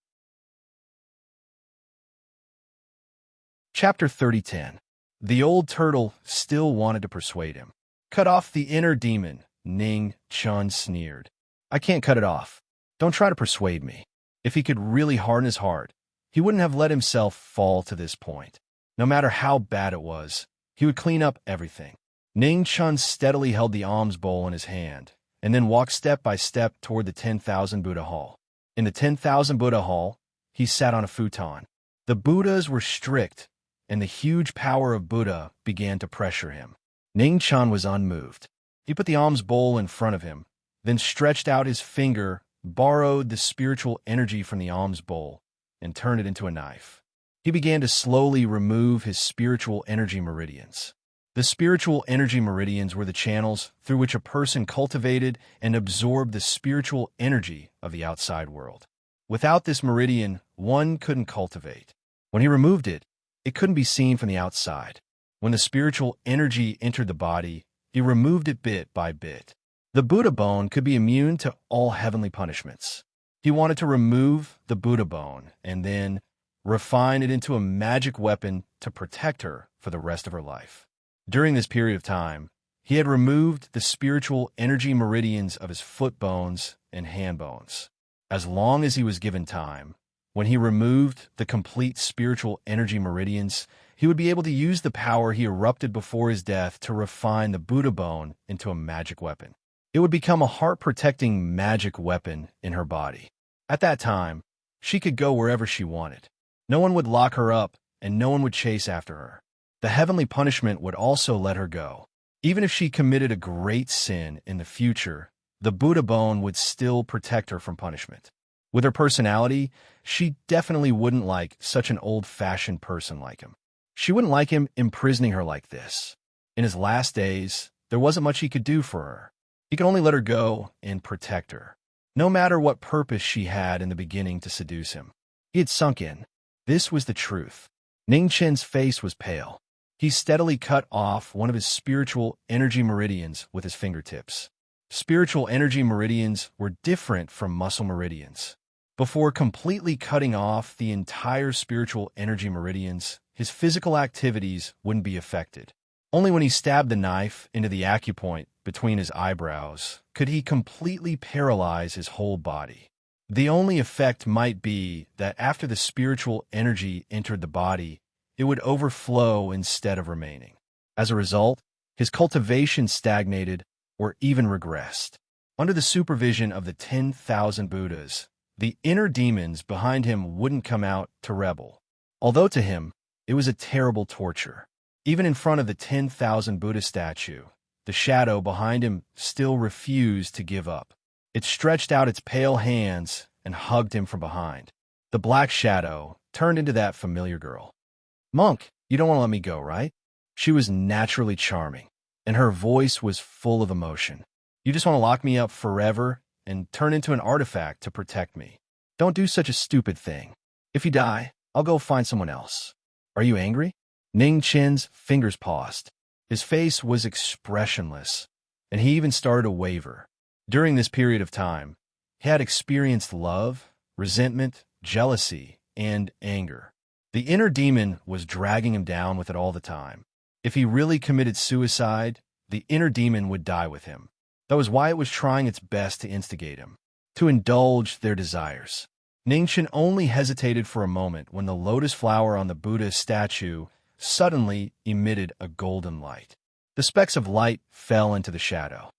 Chapter 3010. The old turtle still wanted to persuade him. "Cut off the inner demon," Ning Chun sneered. "I can't cut it off. Don't try to persuade me." If he could really harden his heart, he wouldn't have let himself fall to this point. No matter how bad it was, he would clean up everything. Ning Chun steadily held the alms bowl in his hand, and then walked step by step toward the 10,000 Buddha Hall. In the 10,000 Buddha Hall, he sat on a futon. The Buddhas were strict, and the huge power of Buddha began to pressure him. Ning Chun was unmoved. He put the alms bowl in front of him, then stretched out his finger, borrowed the spiritual energy from the alms bowl, and turned it into a knife. He began to slowly remove his spiritual energy meridians. The spiritual energy meridians were the channels through which a person cultivated and absorbed the spiritual energy of the outside world. Without this meridian, one couldn't cultivate. When he removed it, it couldn't be seen from the outside. When the spiritual energy entered the body, he removed it bit by bit. The Buddha bone could be immune to all heavenly punishments. He wanted to remove the Buddha bone and then refine it into a magic weapon to protect her for the rest of her life. During this period of time, he had removed the spiritual energy meridians of his foot bones and hand bones. As long as he was given time, when he removed the complete spiritual energy meridians, he would be able to use the power he erupted before his death to refine the Buddha bone into a magic weapon. It would become a heart-protecting magic weapon in her body. At that time, she could go wherever she wanted. No one would lock her up, and no one would chase after her. The heavenly punishment would also let her go. Even if she committed a great sin in the future, the Buddha bone would still protect her from punishment. With her personality, she definitely wouldn't like such an old-fashioned person like him. She wouldn't like him imprisoning her like this. In his last days, there wasn't much he could do for her. He could only let her go and protect her, no matter what purpose she had in the beginning to seduce him. He had sunk in. This was the truth. Ning Chen's face was pale. He steadily cut off one of his spiritual energy meridians with his fingertips. Spiritual energy meridians were different from muscle meridians. Before completely cutting off the entire spiritual energy meridians, his physical activities wouldn't be affected. Only when he stabbed the knife into the acupoint between his eyebrows, could he completely paralyze his whole body. The only effect might be that after the spiritual energy entered the body, it would overflow instead of remaining. As a result, his cultivation stagnated or even regressed. Under the supervision of the 10,000 Buddhas, the inner demons behind him wouldn't come out to rebel. Although to him, it was a terrible torture. Even in front of the 10,000 Buddha statue, the shadow behind him still refused to give up. It stretched out its pale hands and hugged him from behind. The black shadow turned into that familiar girl. "Monk, you don't want to let me go, right?" She was naturally charming, and her voice was full of emotion. "You just want to lock me up forever and turn into an artifact to protect me. Don't do such a stupid thing. If you die, I'll go find someone else. Are you angry?" Ning Chen's fingers paused. His face was expressionless, and he even started to waver. During this period of time, he had experienced love, resentment, jealousy, and anger. The inner demon was dragging him down with it all the time. If he really committed suicide, the inner demon would die with him. That was why it was trying its best to instigate him, to indulge their desires. Ningchen only hesitated for a moment when the lotus flower on the Buddha statue suddenly emitted a golden light. The specks of light fell into the shadow.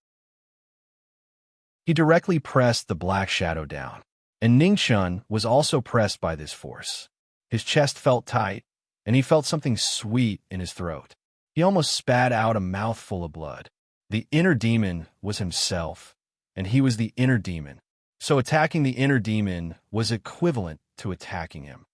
He directly pressed the black shadow down, and Ningchen was also pressed by this force. His chest felt tight, and he felt something sweet in his throat. He almost spat out a mouthful of blood. The inner demon was himself, and he was the inner demon. So attacking the inner demon was equivalent to attacking him.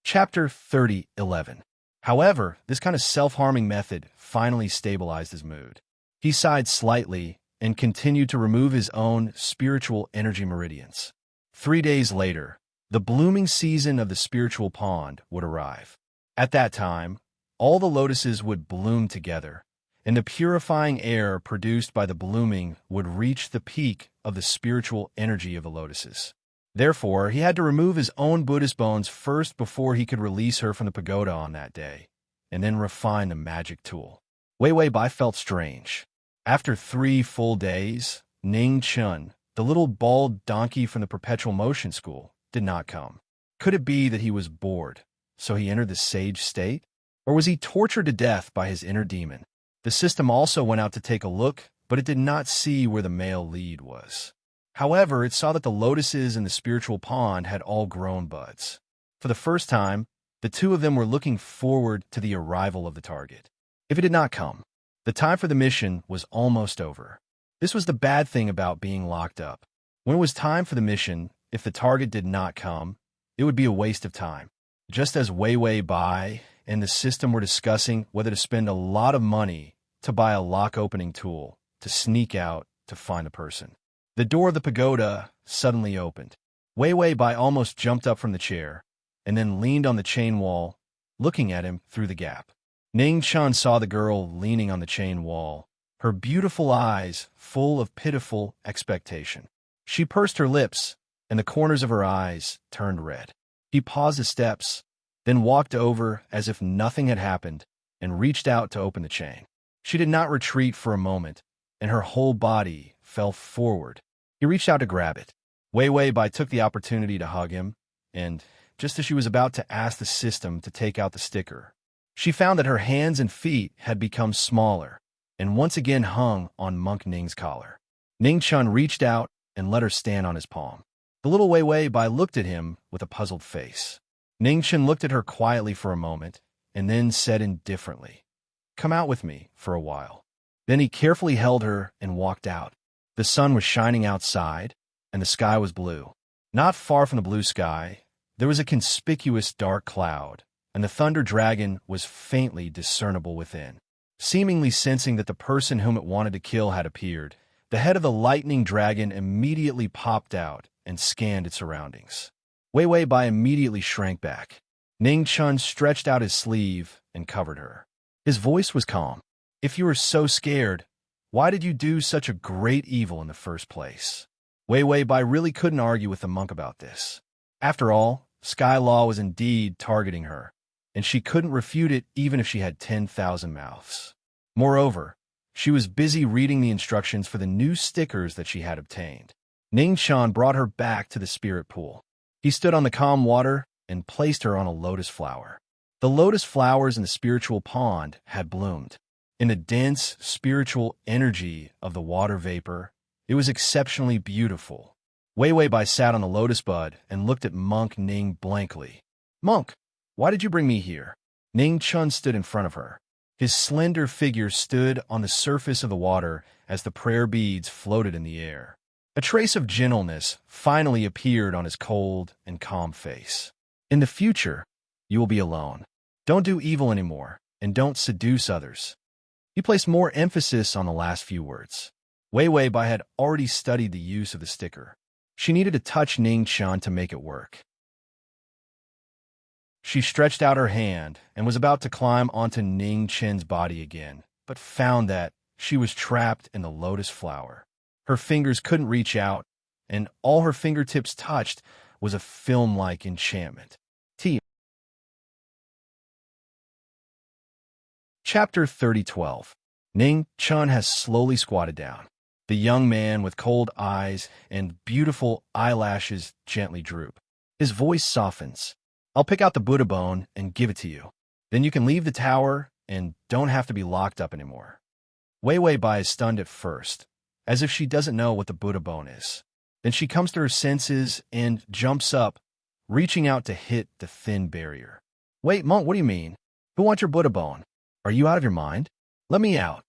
Chapter 30:11. However, this kind of self-harming method finally stabilized his mood. He sighed slightly and continued to remove his own spiritual energy meridians. 3 days later, the blooming season of the spiritual pond would arrive. At that time, all the lotuses would bloom together, and the purifying air produced by the blooming would reach the peak of the spiritual energy of the lotuses. Therefore, he had to remove his own Buddhist bones first before he could release her from the pagoda on that day, and then refine the magic tool. Wei Wei Bai felt strange. After 3 full days, Ning Chun, the little bald donkey from the perpetual motion school, did not come. Could it be that he was bored, so he entered the sage state? Or was he tortured to death by his inner demon? The system also went out to take a look, but it did not see where the male lead was. However, it saw that the lotuses in the spiritual pond had all grown buds. For the first time, the two of them were looking forward to the arrival of the target. If it did not come, the time for the mission was almost over. This was the bad thing about being locked up. When it was time for the mission, if the target did not come, it would be a waste of time. Just as Wei Wei Bai and the system were discussing whether to spend a lot of money to buy a lock-opening tool to sneak out to find the person. The door of the pagoda suddenly opened. Wei Wei Bai almost jumped up from the chair and then leaned on the chain wall, looking at him through the gap. Ning Chun saw the girl leaning on the chain wall, her beautiful eyes full of pitiful expectation. She pursed her lips, and the corners of her eyes turned red. He paused his steps, then walked over as if nothing had happened and reached out to open the chain. She did not retreat for a moment, and her whole body fell forward. He reached out to grab it. Wei Wei Bai took the opportunity to hug him, and just as she was about to ask the system to take out the sticker, she found that her hands and feet had become smaller and once again hung on Monk Ning's collar. Ning Chun reached out and let her stand on his palm. The little Wei Wei Bai looked at him with a puzzled face. Ning Chun looked at her quietly for a moment and then said indifferently, "Come out with me for a while." Then he carefully held her and walked out. The sun was shining outside, and the sky was blue. Not far from the blue sky, there was a conspicuous dark cloud, and the thunder dragon was faintly discernible within. Seemingly sensing that the person whom it wanted to kill had appeared, the head of the lightning dragon immediately popped out and scanned its surroundings. Wei Wei Bai immediately shrank back. Ning Chun stretched out his sleeve and covered her. His voice was calm. "If you were so scared, why did you do such a great evil in the first place?" Wei Wei Bai really couldn't argue with the monk about this. After all, Sky Law was indeed targeting her. and she couldn't refute it even if she had 10,000 mouths. Moreover, she was busy reading the instructions for the new stickers that she had obtained. Ning Shan brought her back to the spirit pool. He stood on the calm water and placed her on a lotus flower. The lotus flowers in the spiritual pond had bloomed. In the dense spiritual energy of the water vapor, it was exceptionally beautiful. Wei Wei Bai sat on the lotus bud and looked at Monk Ning blankly. "Monk, why did you bring me here?" Ning Chun stood in front of her. His slender figure stood on the surface of the water as the prayer beads floated in the air. A trace of gentleness finally appeared on his cold and calm face. "In the future, you will be alone. Don't do evil anymore, and don't seduce others." He placed more emphasis on the last few words. Wei Wei Bai had already studied the use of the sticker. She needed to touch Ning Chun to make it work. She stretched out her hand and was about to climb onto Ning Chen's body again, but found that she was trapped in the lotus flower. Her fingers couldn't reach out, and all her fingertips touched was a film-like enchantment. Chapter 30:12. Ning Chun has slowly squatted down. The young man with cold eyes and beautiful eyelashes gently droop. His voice softens. "I'll pick out the Buddha bone and give it to you. Then you can leave the tower and don't have to be locked up anymore." Wei Wei Bai is stunned at first, as if she doesn't know what the Buddha bone is. Then she comes to her senses and jumps up, reaching out to hit the thin barrier. "Wait, Monk, what do you mean? Who wants your Buddha bone? Are you out of your mind? Let me out."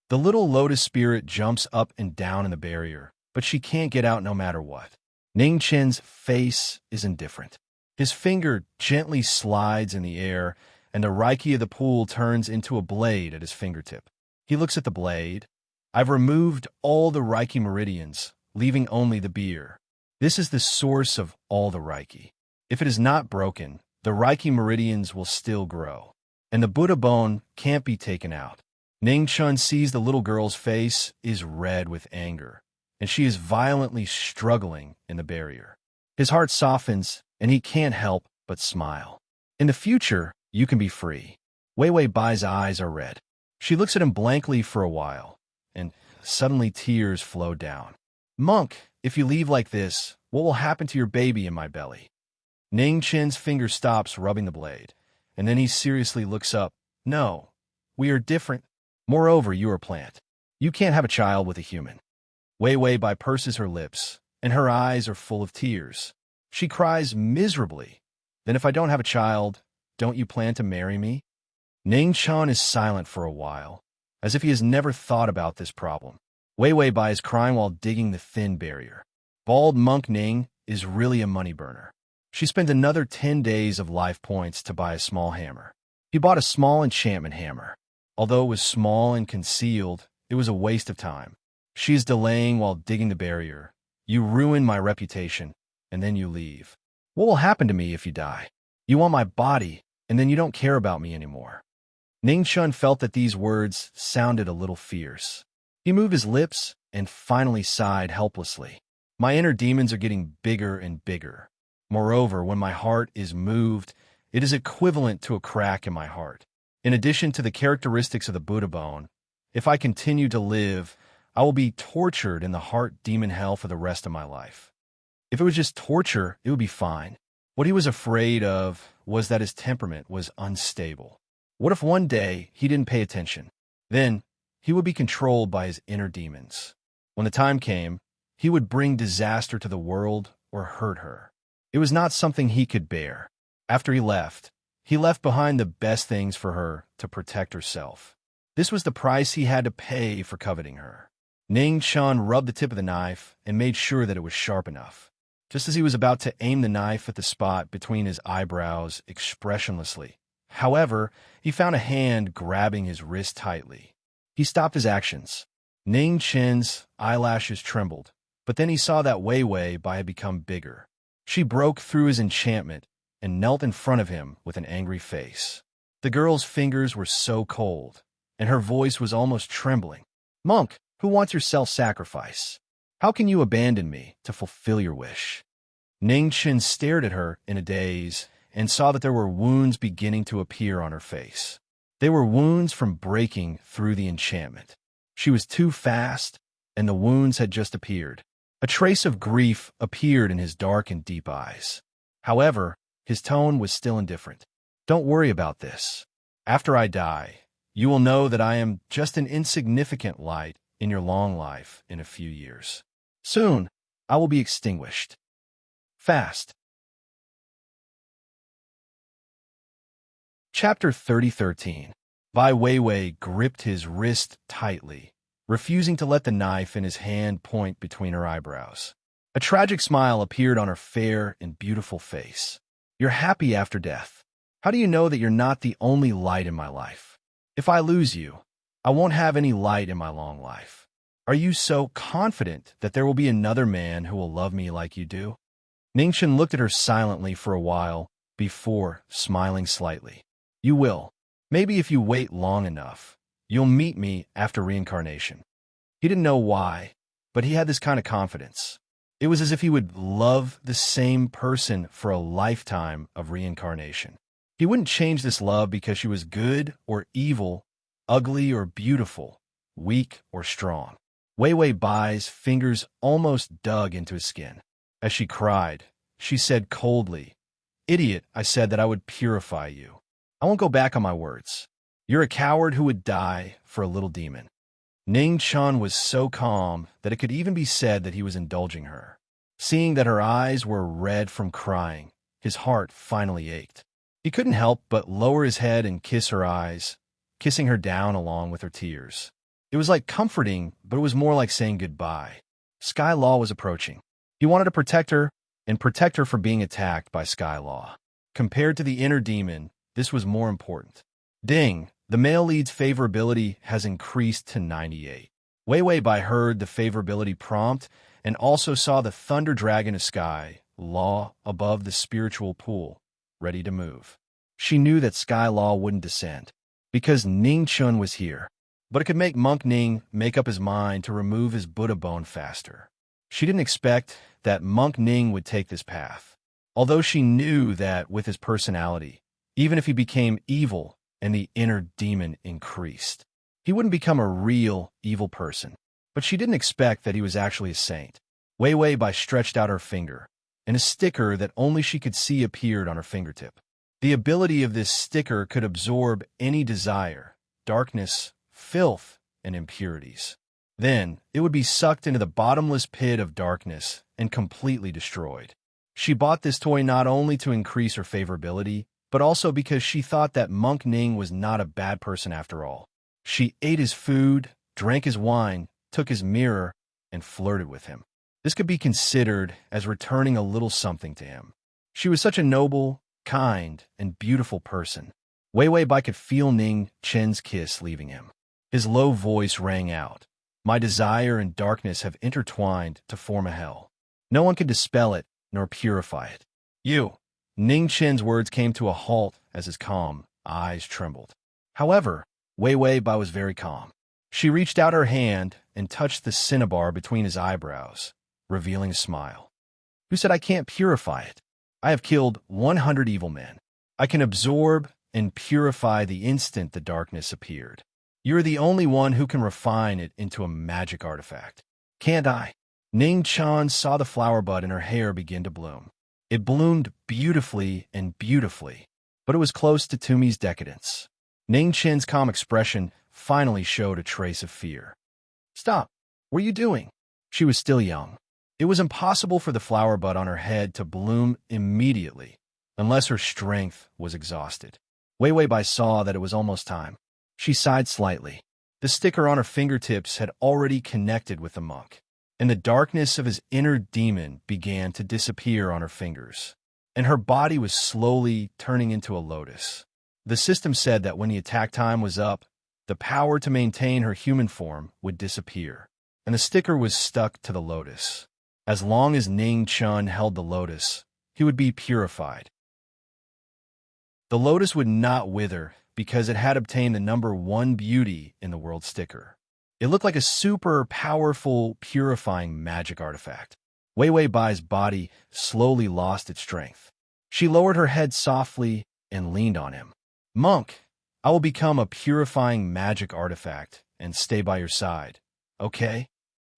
The little lotus spirit jumps up and down in the barrier, but she can't get out no matter what. Ning Chen's face is indifferent. His finger gently slides in the air, and the Reiki of the pool turns into a blade at his fingertip. He looks at the blade. "I've removed all the Reiki meridians, leaving only the beer. This is the source of all the Reiki. If it is not broken, the Reiki meridians will still grow, and the Buddha bone can't be taken out." Ning Chun sees the little girl's face is red with anger, and she is violently struggling in the barrier. His heart softens, and he can't help but smile. "In the future, you can be free." Wei Wei Bai's eyes are red. She looks at him blankly for a while, and suddenly tears flow down. "Monk, if you leave like this, what will happen to your baby in my belly?" Ning Chen's finger stops rubbing the blade, and then he seriously looks up. "No, we are different. Moreover, you are a plant. You can't have a child with a human." Wei Wei Bai purses her lips, and her eyes are full of tears. She cries miserably. "Then if I don't have a child, don't you plan to marry me?" Ning Chun is silent for a while, as if he has never thought about this problem. Wei Wei Bai is crying while digging the thin barrier. Bald Monk Ning is really a money burner. She spent another 10 days of life points to buy a small hammer. He bought a small enchantment hammer. Although it was small and concealed, it was a waste of time. She is delaying while digging the barrier. "You ruin my reputation, and then you leave. What will happen to me if you die? You want my body, and then you don't care about me anymore." Ning Chun felt that these words sounded a little fierce. He moved his lips and finally sighed helplessly. "My inner demons are getting bigger and bigger. Moreover, when my heart is moved, it is equivalent to a crack in my heart. In addition to the characteristics of the Buddha bone, if I continue to live, I will be tortured in the heart demon hell for the rest of my life." If it was just torture, it would be fine. What he was afraid of was that his temperament was unstable. What if one day he didn't pay attention? Then he would be controlled by his inner demons. When the time came, he would bring disaster to the world or hurt her. It was not something he could bear. After he left behind the best things for her to protect herself. This was the price he had to pay for coveting her. Ning Chun rubbed the tip of the knife and made sure that it was sharp enough. Just as he was about to aim the knife at the spot between his eyebrows expressionlessly. However, he found a hand grabbing his wrist tightly. He stopped his actions. Ning Chen's eyelashes trembled, but then he saw that Wei Wei Bai had become bigger. She broke through his enchantment and knelt in front of him with an angry face. The girl's fingers were so cold, and her voice was almost trembling. "Monk, who wants your self-sacrifice? How can you abandon me to fulfill your wish?" Ning Chen stared at her in a daze, and saw that there were wounds beginning to appear on her face. They were wounds from breaking through the enchantment. She was too fast, and the wounds had just appeared. A trace of grief appeared in his dark and deep eyes. However, his tone was still indifferent. Don't worry about this. After I die, you will know that I am just an insignificant light in your long life in a few years. Soon, I will be extinguished. Fast. Chapter 30:13. Bai Weiwei gripped his wrist tightly, refusing to let the knife in his hand point between her eyebrows. A tragic smile appeared on her fair and beautiful face. You're happy after death. How do you know that you're not the only light in my life? If I lose you, I won't have any light in my long life. Are you so confident that there will be another man who will love me like you do? Ningchen looked at her silently for a while before smiling slightly. You will. Maybe if you wait long enough, you'll meet me after reincarnation. He didn't know why, but he had this kind of confidence. It was as if he would love the same person for a lifetime of reincarnation. He wouldn't change this love because she was good or evil, ugly or beautiful, weak or strong. Weiwei Bai's fingers almost dug into his skin. As she cried, she said coldly, Idiot, I said that I would purify you. I won't go back on my words. You're a coward who would die for a little demon. Ning Chun was so calm that it could even be said that he was indulging her. Seeing that her eyes were red from crying, his heart finally ached. He couldn't help but lower his head and kiss her eyes, kissing her down along with her tears. It was like comforting, but it was more like saying goodbye. Sky Law was approaching. He wanted to protect her and protect her from being attacked by Sky Law. Compared to the inner demon, this was more important. Ding, the male lead's favorability has increased to 98. Weiwei Bai heard the favorability prompt and also saw the thunder dragon of Sky Law above the spiritual pool, ready to move. She knew that Sky Law wouldn't descend, because Ning Chun was here, but it could make Monk Ning make up his mind to remove his Buddha bone faster. She didn't expect that Monk Ning would take this path, although she knew that with his personality, even if he became evil and the inner demon increased, he wouldn't become a real evil person. But she didn't expect that he was actually a saint. Weiwei Bai stretched out her finger, and a sticker that only she could see appeared on her fingertip. The ability of this sticker could absorb any desire, darkness, filth, and impurities. Then, it would be sucked into the bottomless pit of darkness and completely destroyed. She bought this toy not only to increase her favorability, but also because she thought that Monk Ning was not a bad person after all. She ate his food, drank his wine, took his mirror, and flirted with him. This could be considered as returning a little something to him. She was such a noble, kind, and beautiful person. Weiwei Bai could feel Ning Chen's kiss leaving him. His low voice rang out. My desire and darkness have intertwined to form a hell. No one can dispel it nor purify it. You. Ning Chen's words came to a halt as his calm eyes trembled. However, Weiwei Bai was very calm. She reached out her hand and touched the cinnabar between his eyebrows, revealing a smile. Who said I can't purify it? I have killed 100 evil men. I can absorb and purify the instant the darkness appeared. You're the only one who can refine it into a magic artifact. Can't I? Ning Chan saw the flower bud in her hair begin to bloom. It bloomed beautifully, but it was close to Tumi's decadence. Ning Chen's calm expression finally showed a trace of fear. Stop. What are you doing? She was still young. It was impossible for the flower bud on her head to bloom immediately, unless her strength was exhausted. Weiwei Bai saw that it was almost time. She sighed slightly. The sticker on her fingertips had already connected with the monk, and the darkness of his inner demon began to disappear on her fingers, and her body was slowly turning into a lotus. The system said that when the attack time was up, the power to maintain her human form would disappear, and the sticker was stuck to the lotus. As long as Ning Chun held the lotus, he would be purified. The lotus would not wither because it had obtained the number 1 beauty in the world sticker. It looked like a super powerful, purifying magic artifact. Weiwei Bai's body slowly lost its strength. She lowered her head softly and leaned on him. Monk, I will become a purifying magic artifact and stay by your side, okay?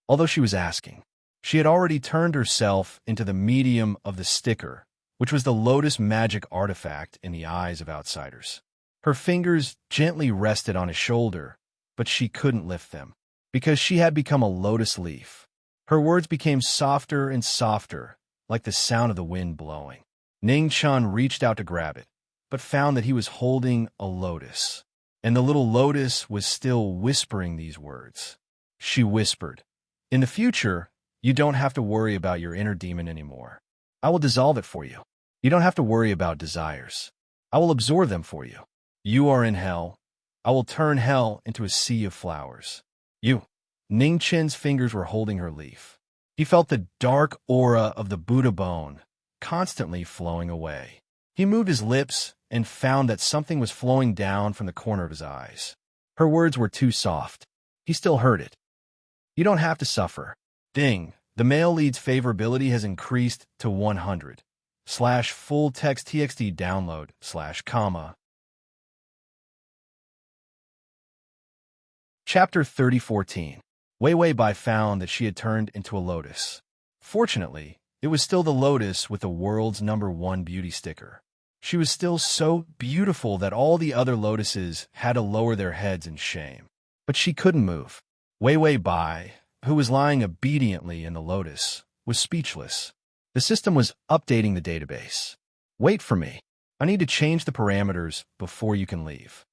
Although she was asking, she had already turned herself into the medium of the sticker, which was the lotus magic artifact in the eyes of outsiders. Her fingers gently rested on his shoulder, but she couldn't lift them, because she had become a lotus leaf. Her words became softer and softer, like the sound of the wind blowing. Ning-chun reached out to grab it, but found that he was holding a lotus, and the little lotus was still whispering these words. She whispered, "In the future, you don't have to worry about your inner demon anymore. I will dissolve it for you. You don't have to worry about desires. I will absorb them for you. You are in hell. I will turn hell into a sea of flowers. You." Ning-chen's fingers were holding her leaf. He felt the dark aura of the Buddha bone constantly flowing away. He moved his lips and found that something was flowing down from the corner of his eyes. Her words were too soft. He still heard it. "You don't have to suffer. Ding, the male lead's favorability has increased to 100. / full text txt download / comma. Chapter 3014. Wei Wei Bai found that she had turned into a lotus. Fortunately, it was still the lotus with the world's #1 beauty sticker. She was still so beautiful that all the other lotuses had to lower their heads in shame. But she couldn't move. Wei Wei Bai, who was lying obediently in the lotus, was speechless. The system was updating the database. "Wait for me. I need to change the parameters before you can leave."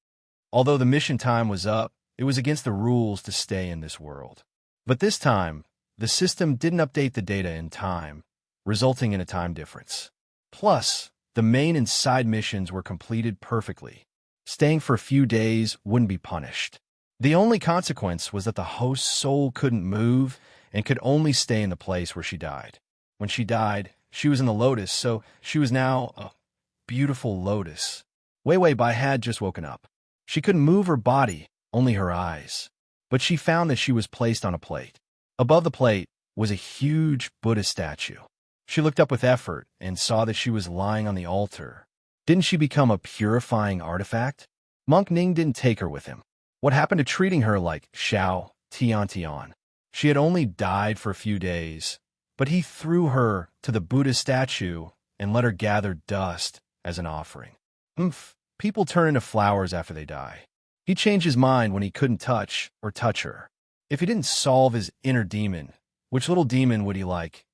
Although the mission time was up, it was against the rules to stay in this world. But this time, the system didn't update the data in time, resulting in a time difference. Plus, the main and side missions were completed perfectly. Staying for a few days wouldn't be punished. The only consequence was that the host's soul couldn't move and could only stay in the place where she died. When she died, she was in the lotus, so she was now a beautiful lotus. Wei Wei Bai had just woken up. She couldn't move her body, only her eyes. But she found that she was placed on a plate. Above the plate was a huge Buddha statue. She looked up with effort and saw that she was lying on the altar. Didn't she become a purifying artifact? Monk Ning didn't take her with him. What happened to treating her like Xiao Tian Tian? She had only died for a few days, but he threw her to the Buddha statue and let her gather dust as an offering. People turn into flowers after they die. He changed his mind when he couldn't touch her. If he didn't solve his inner demon, which little demon would he like?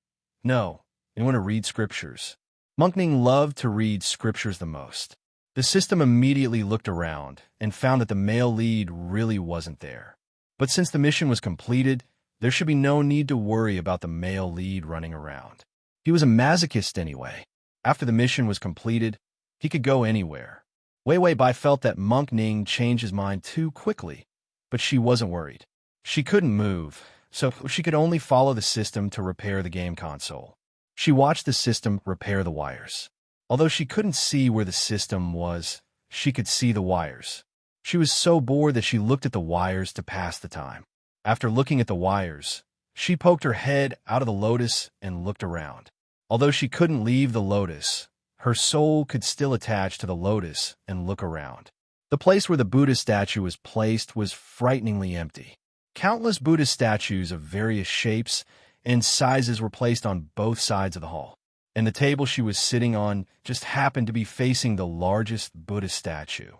No, he wanted to read scriptures. Monk Ning loved to read scriptures the most. The system immediately looked around and found that the male lead really wasn't there. But since the mission was completed, there should be no need to worry about the male lead running around. He was a masochist anyway. After the mission was completed, he could go anywhere. Wei Wei Bai felt that Monk Ning changed his mind too quickly, but she wasn't worried. She couldn't move, so she could only follow the system to repair the game console. She watched the system repair the wires. Although she couldn't see where the system was, she could see the wires. She was so bored that she looked at the wires to pass the time. After looking at the wires, she poked her head out of the lotus and looked around. Although she couldn't leave the lotus, her soul could still attach to the lotus and look around. The place where the Buddha statue was placed was frighteningly empty. Countless Buddha statues of various shapes and sizes were placed on both sides of the hall, and the table she was sitting on just happened to be facing the largest Buddha statue.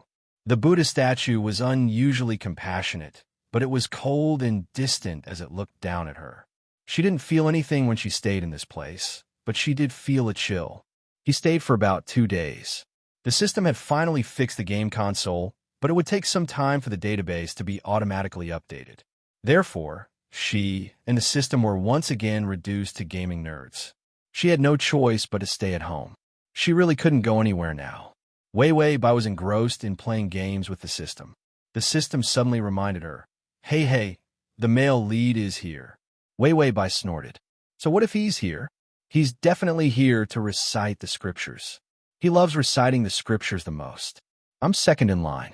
The Buddha statue was unusually compassionate, but it was cold and distant as it looked down at her. She didn't feel anything when she stayed in this place, but she did feel a chill. He stayed for about 2 days. The system had finally fixed the game console, but it would take some time for the database to be automatically updated. Therefore, she and the system were once again reduced to gaming nerds. She had no choice but to stay at home. She really couldn't go anywhere now. Wei Wei Bai was engrossed in playing games with the system. The system suddenly reminded her, Hey, the male lead is here." Wei Wei Bai snorted. "So what if he's here?" "He's definitely here to recite the scriptures. He loves reciting the scriptures the most. I'm second in line."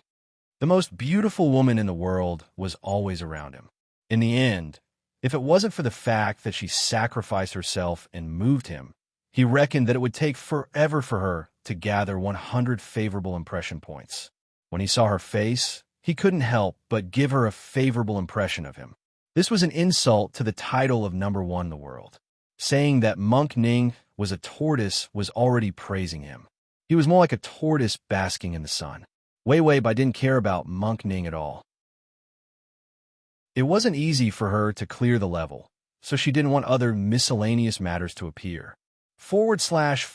The most beautiful woman in the world was always around him. In the end, if it wasn't for the fact that she sacrificed herself and moved him, He reckoned that it would take forever for her to gather 100 favorable impression points. When he saw her face, he couldn't help but give her a favorable impression of him. This was an insult to the title of #1 in the world. Saying that Monk Ning was a tortoise was already praising him. He was more like a tortoise basking in the sun. Wei Wei Bai didn't care about Monk Ning at all. It wasn't easy for her to clear the level, so she didn't want other miscellaneous matters to appear. / For the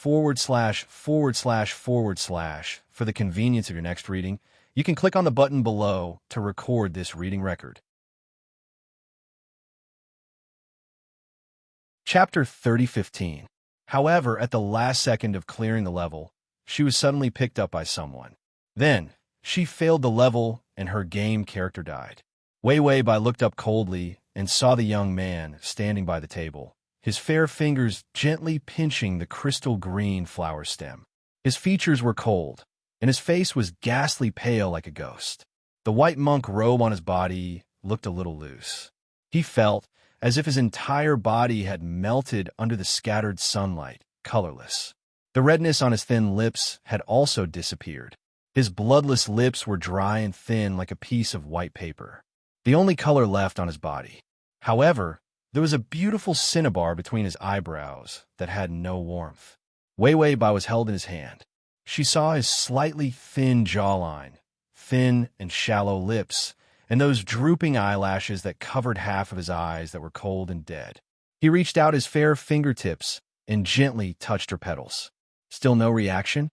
convenience of your next reading, you can click on the button below to record this reading record. Chapter 30:15. However, at the last second of clearing the level, she was suddenly picked up by someone. Then, she failed the level and her game character died. Wei Wei Bai looked up coldly and saw the young man standing by the table, his fair fingers gently pinching the crystal green flower stem. His features were cold, and his face was ghastly pale like a ghost. The white monk robe on his body looked a little loose. He felt as if his entire body had melted under the scattered sunlight, colorless. The redness on his thin lips had also disappeared. His bloodless lips were dry and thin like a piece of white paper, the only color left on his body. However, there was a beautiful cinnabar between his eyebrows that had no warmth. Wei Wei Bai was held in his hand. She saw his slightly thin jawline, thin and shallow lips, and those drooping eyelashes that covered half of his eyes that were cold and dead. He reached out his fair fingertips and gently touched her petals. Still no reaction?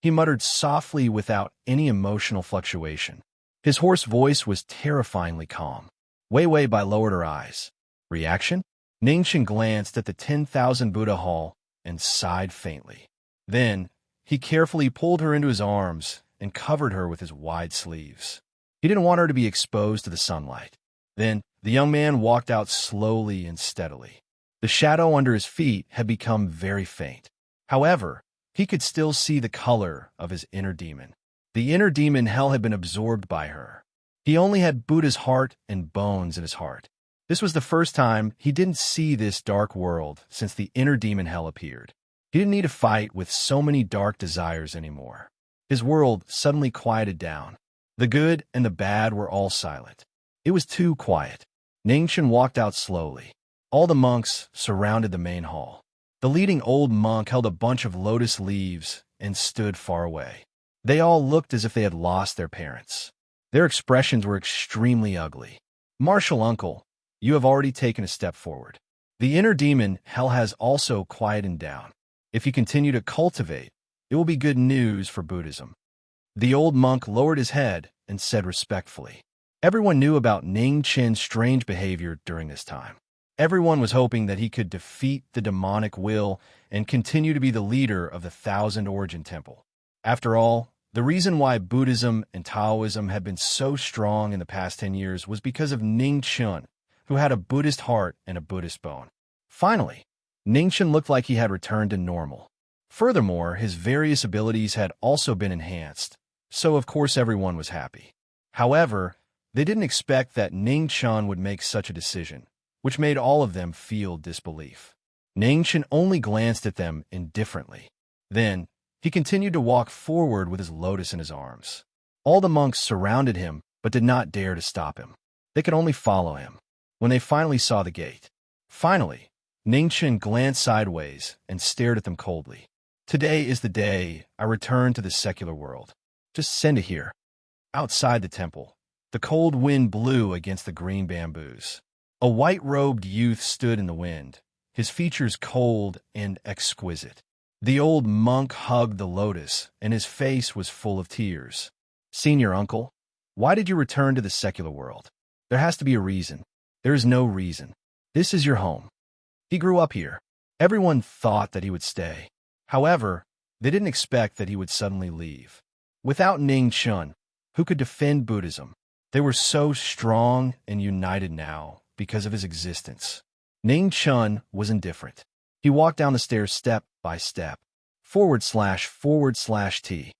He muttered softly without any emotional fluctuation. His hoarse voice was terrifyingly calm. Wei Wei Bai lowered her eyes. Reaction? Ningchen glanced at the 10,000 Buddha hall and sighed faintly. Then, he carefully pulled her into his arms and covered her with his wide sleeves. He didn't want her to be exposed to the sunlight. Then, the young man walked out slowly and steadily. The shadow under his feet had become very faint. However, he could still see the color of his inner demon. The inner demon hell had been absorbed by her. He only had Buddha's heart and bones in his heart. This was the first time he didn't see this dark world since the inner demon hell appeared. He didn't need to fight with so many dark desires anymore. His world suddenly quieted down. The good and the bad were all silent. It was too quiet. Ningchen walked out slowly. All the monks surrounded the main hall. The leading old monk held a bunch of lotus leaves and stood far away. They all looked as if they had lost their parents. Their expressions were extremely ugly. Martial uncle, you have already taken a step forward. The inner demon, hell, has also quieted down. If you continue to cultivate, it will be good news for Buddhism. The old monk lowered his head and said respectfully. Everyone knew about Ning Chen's strange behavior during this time. Everyone was hoping that he could defeat the demonic will and continue to be the leader of the Thousand Origin Temple. After all, the reason why Buddhism and Taoism had been so strong in the past 10 years was because of Ning Chen, who had a Buddhist heart and a Buddhist bone. Finally, Ning Chen looked like he had returned to normal. Furthermore, his various abilities had also been enhanced, so of course everyone was happy. However, they didn't expect that Ning Chen would make such a decision, which made all of them feel disbelief. Ning Chen only glanced at them indifferently. Then, he continued to walk forward with his lotus in his arms. All the monks surrounded him, but did not dare to stop him. They could only follow him. When they finally saw the gate. Finally, Ning Chen glanced sideways and stared at them coldly. Today is the day I return to the secular world. Just send it here. Outside the temple, the cold wind blew against the green bamboos. A white-robed youth stood in the wind, his features cold and exquisite. The old monk hugged the lotus, and his face was full of tears. Senior uncle, why did you return to the secular world? There has to be a reason. There is no reason. This is your home. He grew up here. Everyone thought that he would stay. However, they didn't expect that he would suddenly leave. Without Ning Chen, who could defend Buddhism, they were so strong and united now because of his existence. Ning Chen was indifferent. He walked down the stairs step by step, //T.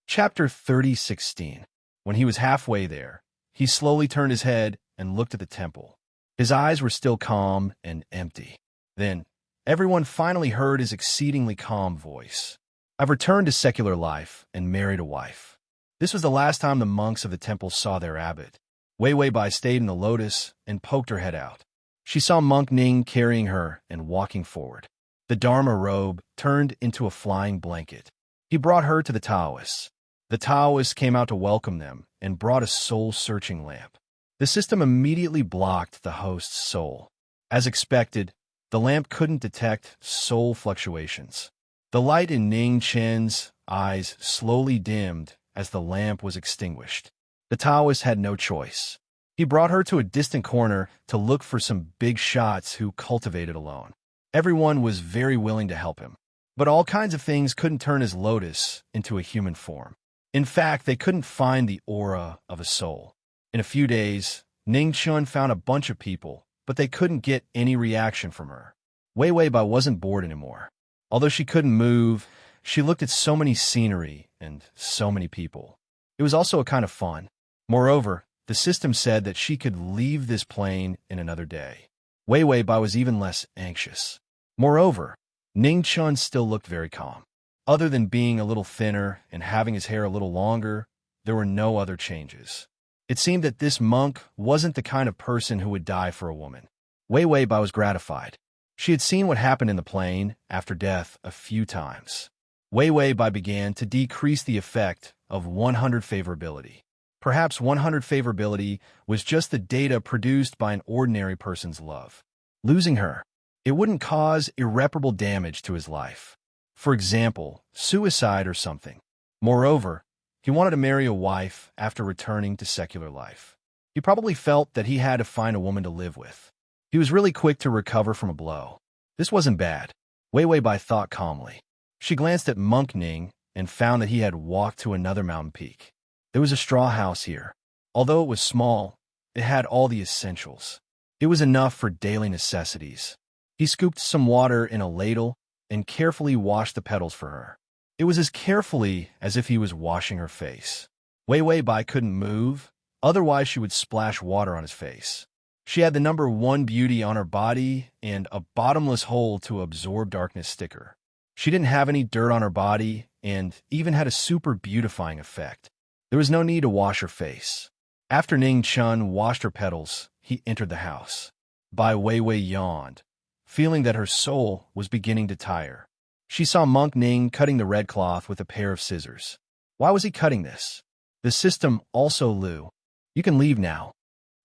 Chapter 30:16. When he was halfway there, he slowly turned his head and looked at the temple. His eyes were still calm and empty. Then, everyone finally heard his exceedingly calm voice. I've returned to secular life and married a wife. This was the last time the monks of the temple saw their abbot. Wei Wei Bai stayed in the lotus and poked her head out. She saw Monk Ning carrying her and walking forward. The Dharma robe turned into a flying blanket. He brought her to the Taoists. The Taoists came out to welcome them and brought a soul-searching lamp. The system immediately blocked the host's soul. As expected, the lamp couldn't detect soul fluctuations. The light in Ning Chen's eyes slowly dimmed as the lamp was extinguished. The Taoist had no choice. He brought her to a distant corner to look for some big shots who cultivated alone. Everyone was very willing to help him, but all kinds of things couldn't turn his lotus into a human form. In fact, they couldn't find the aura of a soul. In a few days, Ning Chun found a bunch of people, but they couldn't get any reaction from her. Wei Wei Bai wasn't bored anymore. Although she couldn't move, she looked at so many scenery and so many people. It was also a kind of fun. Moreover, the system said that she could leave this plane in another day. Wei Wei Bai was even less anxious. Moreover, Ning Chun still looked very calm. Other than being a little thinner and having his hair a little longer, there were no other changes. It seemed that this monk wasn't the kind of person who would die for a woman. Wei Wei Bai was gratified. She had seen what happened in the plane after death a few times. Wei Wei Bai began to decrease the effect of 100 favorability. Perhaps 100 favorability was just the data produced by an ordinary person's love. Losing her, it wouldn't cause irreparable damage to his life. For example, suicide or something. Moreover, he wanted to marry a wife after returning to secular life. He probably felt that he had to find a woman to live with. He was really quick to recover from a blow. This wasn't bad. Wei Wei Bai thought calmly. She glanced at Monk Ning and found that he had walked to another mountain peak. There was a straw house here. Although it was small, it had all the essentials. It was enough for daily necessities. He scooped some water in a ladle and carefully washed the petals for her. It was as carefully as if he was washing her face. Wei Wei Bai couldn't move, otherwise she would splash water on his face. She had the number 1 beauty on her body and a bottomless hole to absorb darkness sticker. She didn't have any dirt on her body and even had a super beautifying effect. There was no need to wash her face. After Ning Chun washed her petals, he entered the house. Bai Wei Wei yawned, feeling that her soul was beginning to tire. She saw Monk Ning cutting the red cloth with a pair of scissors. Why was he cutting this? The system also Lu. You can leave now.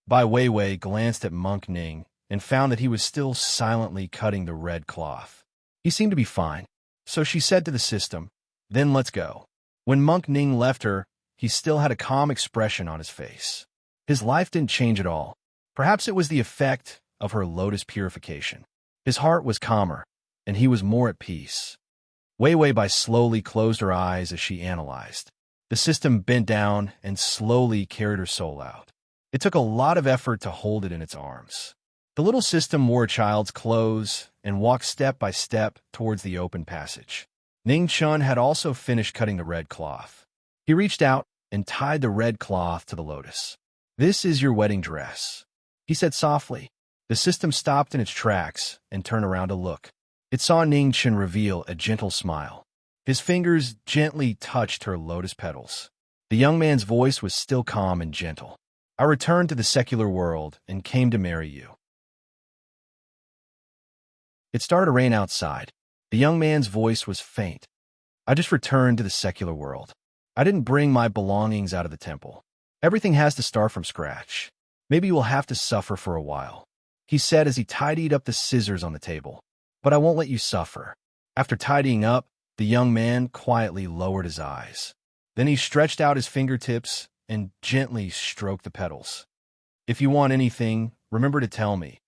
Bai Wei Wei glanced at Monk Ning and found that he was still silently cutting the red cloth. He seemed to be fine, so she said to the system, "Then let's go." When Monk Ning left her, he still had a calm expression on his face. His life didn't change at all. Perhaps it was the effect of her lotus purification. His heart was calmer, and he was more at peace. Wei Wei Bai slowly closed her eyes as she analyzed. The system bent down and slowly carried her soul out. It took a lot of effort to hold it in its arms. The little system wore a child's clothes and walked step by step towards the open passage. Ning Chun had also finished cutting the red cloth. He reached out and tied the red cloth to the lotus. "This is your wedding dress," he said softly. The system stopped in its tracks and turned around to look. It saw Ning Chun reveal a gentle smile. His fingers gently touched her lotus petals. The young man's voice was still calm and gentle. "I returned to the secular world and came to marry you." It started to rain outside. The young man's voice was faint. "I just returned to the secular world. I didn't bring my belongings out of the temple. Everything has to start from scratch. Maybe you will have to suffer for a while," he said as he tidied up the scissors on the table. "But I won't let you suffer." After tidying up, the young man quietly lowered his eyes. Then he stretched out his fingertips and gently stroked the petals. "If you want anything, remember to tell me."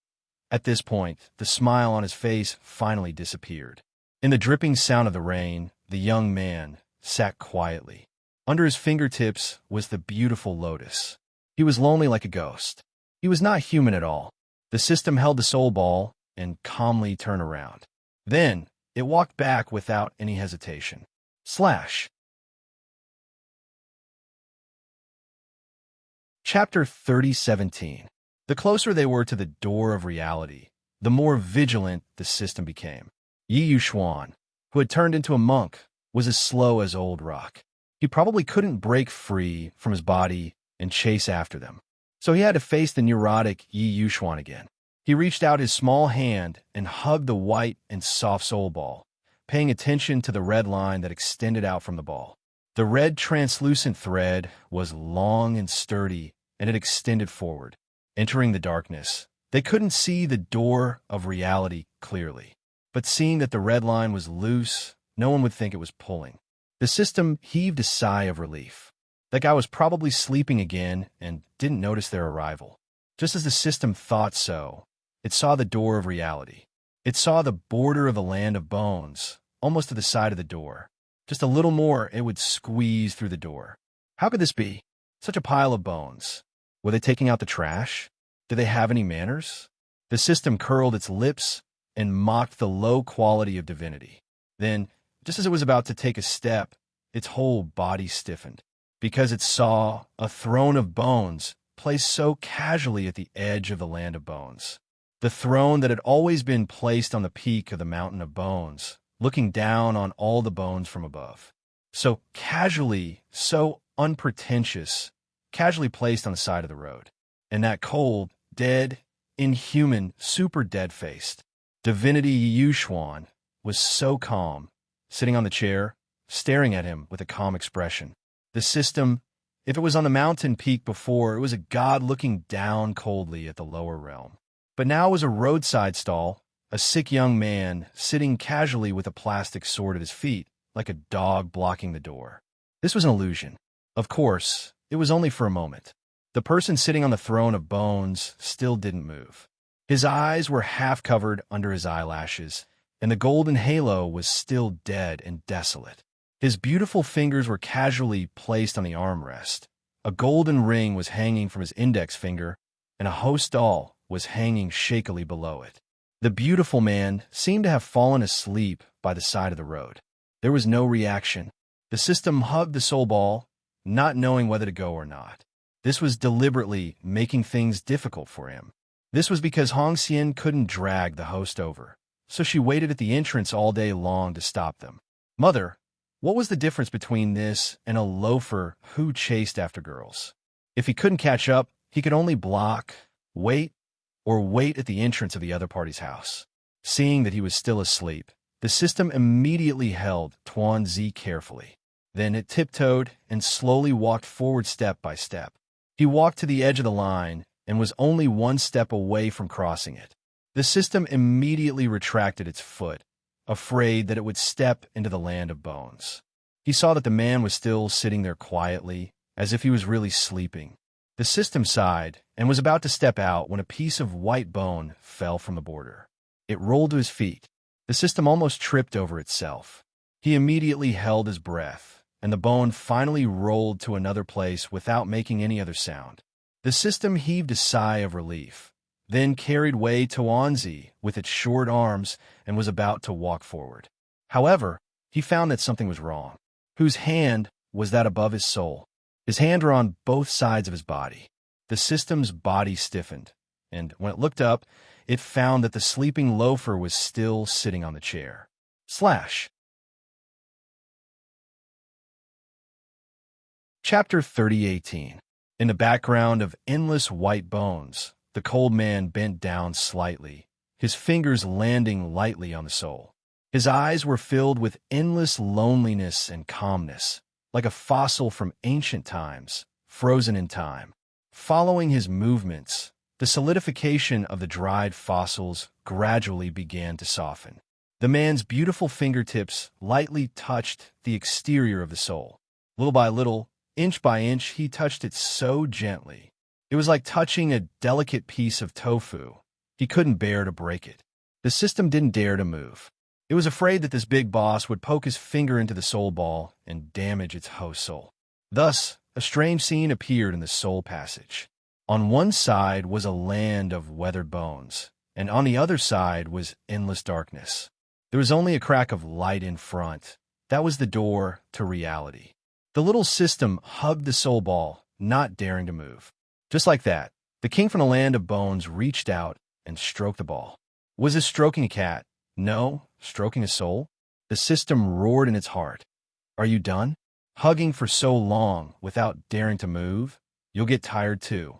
At this point, the smile on his face finally disappeared. In the dripping sound of the rain, the young man sat quietly. Under his fingertips was the beautiful lotus. He was lonely like a ghost. He was not human at all. The system held the soul ball and calmly turned around. Then, it walked back without any hesitation. Slash. Chapter 3017. The closer they were to the door of reality, the more vigilant the system became. Yi Yuxuan, who had turned into a monk, was as slow as old rock. He probably couldn't break free from his body and chase after them. So he had to face the neurotic Yi Yuxuan again. He reached out his small hand and hugged the white and soft soul ball, paying attention to the red line that extended out from the ball. The red translucent thread was long and sturdy, and it extended forward. Entering the darkness, they couldn't see the door of reality clearly. But seeing that the red line was loose, no one would think it was pulling. The system heaved a sigh of relief. That guy was probably sleeping again and didn't notice their arrival. Just as the system thought so, it saw the door of reality. It saw the border of the land of bones, almost to the side of the door. Just a little more, it would squeeze through the door. How could this be? Such a pile of bones. Were they taking out the trash? Did they have any manners? The system curled its lips and mocked the low quality of divinity. Then, just as it was about to take a step, its whole body stiffened, because it saw a throne of bones placed so casually at the edge of the land of bones. The throne that had always been placed on the peak of the mountain of bones, looking down on all the bones from above. So casually, so unpretentious, casually placed on the side of the road. And that cold, dead, inhuman, super dead-faced divinity Yu Xuan was so calm, sitting on the chair, staring at him with a calm expression. The system, if it was on the mountain peak before, it was a god looking down coldly at the lower realm. But now it was a roadside stall, a sick young man sitting casually with a plastic sword at his feet, like a dog blocking the door. This was an illusion. Of course, it was only for a moment. The person sitting on the throne of bones still didn't move. His eyes were half covered under his eyelashes, and the golden halo was still dead and desolate. His beautiful fingers were casually placed on the armrest. A golden ring was hanging from his index finger, and a host doll was hanging shakily below it. The beautiful man seemed to have fallen asleep by the side of the road. There was no reaction. The system hugged the soul ball, not knowing whether to go or not. This was deliberately making things difficult for him. This was because Hong Xian couldn't drag the host over, so she waited at the entrance all day long to stop them. Mother, what was the difference between this and a loafer who chased after girls? If he couldn't catch up, he could only block, wait at the entrance of the other party's house. Seeing that he was still asleep, the system immediately held Tuan Zi carefully. Then it tiptoed and slowly walked forward step by step. He walked to the edge of the line and was only one step away from crossing it. The system immediately retracted its foot, afraid that it would step into the land of bones. He saw that the man was still sitting there quietly, as if he was really sleeping. The system sighed and was about to step out when a piece of white bone fell from the border. It rolled to his feet. The system almost tripped over itself. He immediately held his breath, and the bone finally rolled to another place without making any other sound. The system heaved a sigh of relief, then carried Wei Tuanzi with its short arms and was about to walk forward. However, he found that something was wrong. Whose hand was that above his soul? His hands were on both sides of his body. The system's body stiffened, and when it looked up, it found that the sleeping loafer was still sitting on the chair. Slash. Chapter 3018. In the background of endless white bones, the cold man bent down slightly, his fingers landing lightly on the soul. His eyes were filled with endless loneliness and calmness, like a fossil from ancient times, frozen in time. Following his movements, the solidification of the dried fossils gradually began to soften. The man's beautiful fingertips lightly touched the exterior of the soul. Little by little, inch by inch, he touched it so gently. It was like touching a delicate piece of tofu. He couldn't bear to break it. The system didn't dare to move. It was afraid that this big boss would poke his finger into the soul ball and damage its host soul. Thus, a strange scene appeared in the soul passage. On one side was a land of weathered bones, and on the other side was endless darkness. There was only a crack of light in front. That was the door to reality. The little system hugged the soul ball, not daring to move. Just like that, The king from the land of bones reached out and stroked the ball. Was this stroking a cat? No, stroking a soul? The system roared in its heart. Are you done? Hugging for so long without daring to move? You'll get tired too.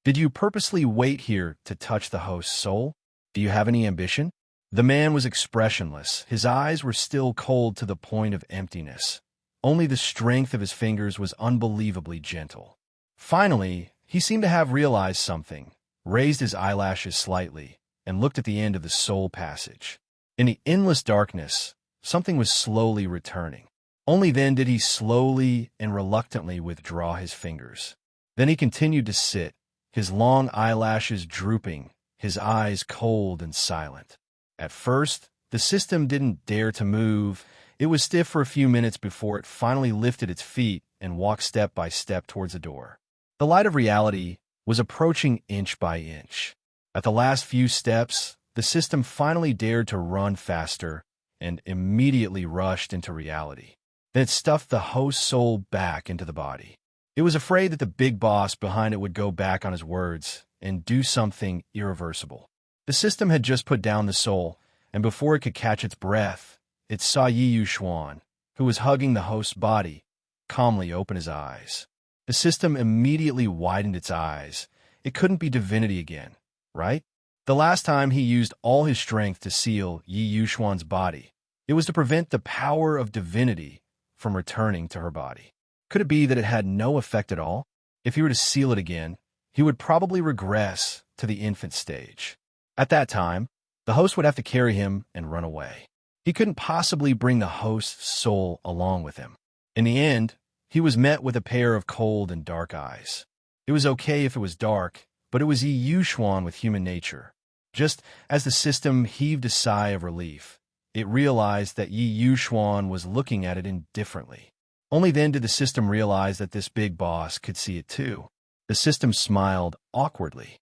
Did you purposely wait here to touch the host's soul? Do you have any ambition? The man was expressionless. His eyes were still cold to the point of emptiness. Only the strength of his fingers was unbelievably gentle. Finally, he seemed to have realized something, raised his eyelashes slightly, and looked at the end of the soul passage. In the endless darkness, something was slowly returning. Only then did he slowly and reluctantly withdraw his fingers. Then he continued to sit, his long eyelashes drooping, his eyes cold and silent. At first, the system didn't dare to move. It was stiff for a few minutes before it finally lifted its feet and walked step by step towards the door. The light of reality was approaching inch by inch. At the last few steps, the system finally dared to run faster and immediately rushed into reality. Then it stuffed the host's soul back into the body. It was afraid that the big boss behind it would go back on his words and do something irreversible. The system had just put down the soul, and before it could catch its breath, it saw Yi Yuxuan, who was hugging the host's body, calmly open his eyes. The system immediately widened its eyes. It couldn't be divinity again, right? The last time he used all his strength to seal Yi Yuxuan's body, it was to prevent the power of divinity from returning to her body. Could it be that it had no effect at all? If he were to seal it again, he would probably regress to the infant stage. At that time, the host would have to carry him and run away. He couldn't possibly bring the host's soul along with him. In the end, he was met with a pair of cold and dark eyes. It was okay if it was dark, but it was Yi Yuxuan with human nature. Just as the system heaved a sigh of relief, it realized that Yi Yuxuan was looking at it indifferently. Only then did the system realize that this big boss could see it too. The system smiled awkwardly.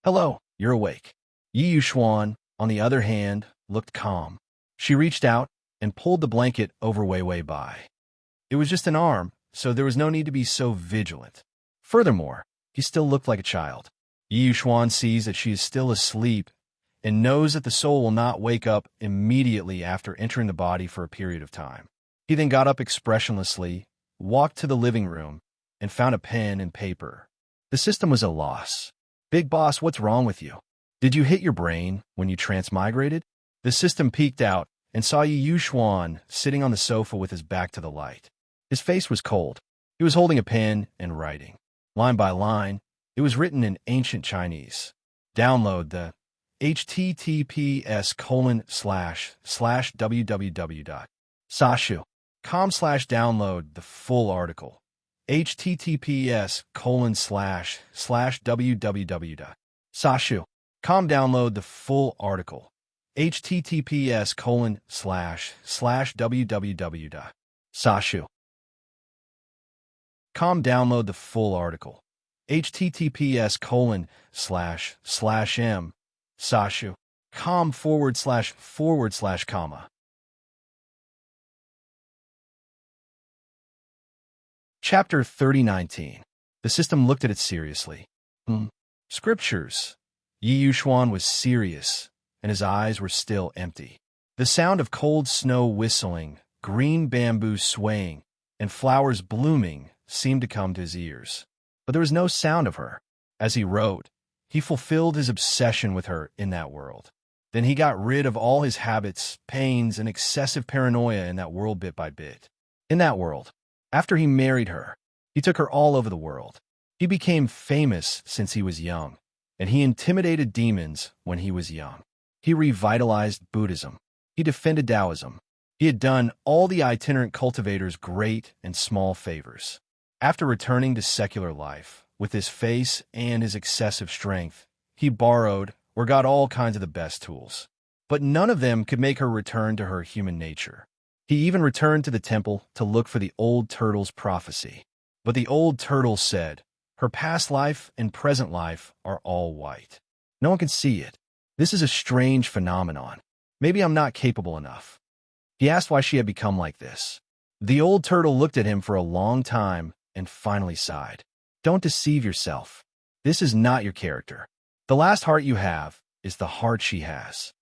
Hello, you're awake. Yi Yuxuan, on the other hand, looked calm. She reached out and pulled the blanket over Wei Wei Bai. It was just an arm, so there was no need to be so vigilant. Furthermore, he still looked like a child. Yi Yuxuan sees that she is still asleep and knows that the soul will not wake up immediately after entering the body for a period of time. He then got up expressionlessly, walked to the living room, and found a pen and paper. The system was a loss. Big boss, what's wrong with you? Did you hit your brain when you transmigrated? The system peeked out and saw Yi Yuxuan sitting on the sofa with his back to the light. His face was cold. He was holding a pen and writing. Line by line, it was written in ancient Chinese. Download the https://www.sashu.com/download the full article. https://www.sashu.com download the full article. https://www.sashu.com download the full article. https://m/sashu.com//comma. Chapter 3019. The system looked at it seriously. Scriptures. Yi Yuxuan was serious, and his eyes were still empty. The sound of cold snow whistling, green bamboo swaying, and flowers blooming seemed to come to his ears. But there was no sound of her. As he wrote, he fulfilled his obsession with her in that world. Then he got rid of all his habits, pains, and excessive paranoia in that world bit by bit. In that world, after he married her, he took her all over the world. He became famous since he was young, and he intimidated demons when he was young. He revitalized Buddhism. He defended Taoism. He had done all the itinerant cultivators great and small favors. After returning to secular life, with his face and his excessive strength, he borrowed or got all kinds of the best tools. But none of them could make her return to her human nature. He even returned to the temple to look for the old turtle's prophecy. But the old turtle said, her past life and present life are all white. No one can see it. This is a strange phenomenon. Maybe I'm not capable enough. He asked why she had become like this. The old turtle looked at him for a long time and finally sighed. Don't deceive yourself. This is not your character. The last heart you have is the heart she has.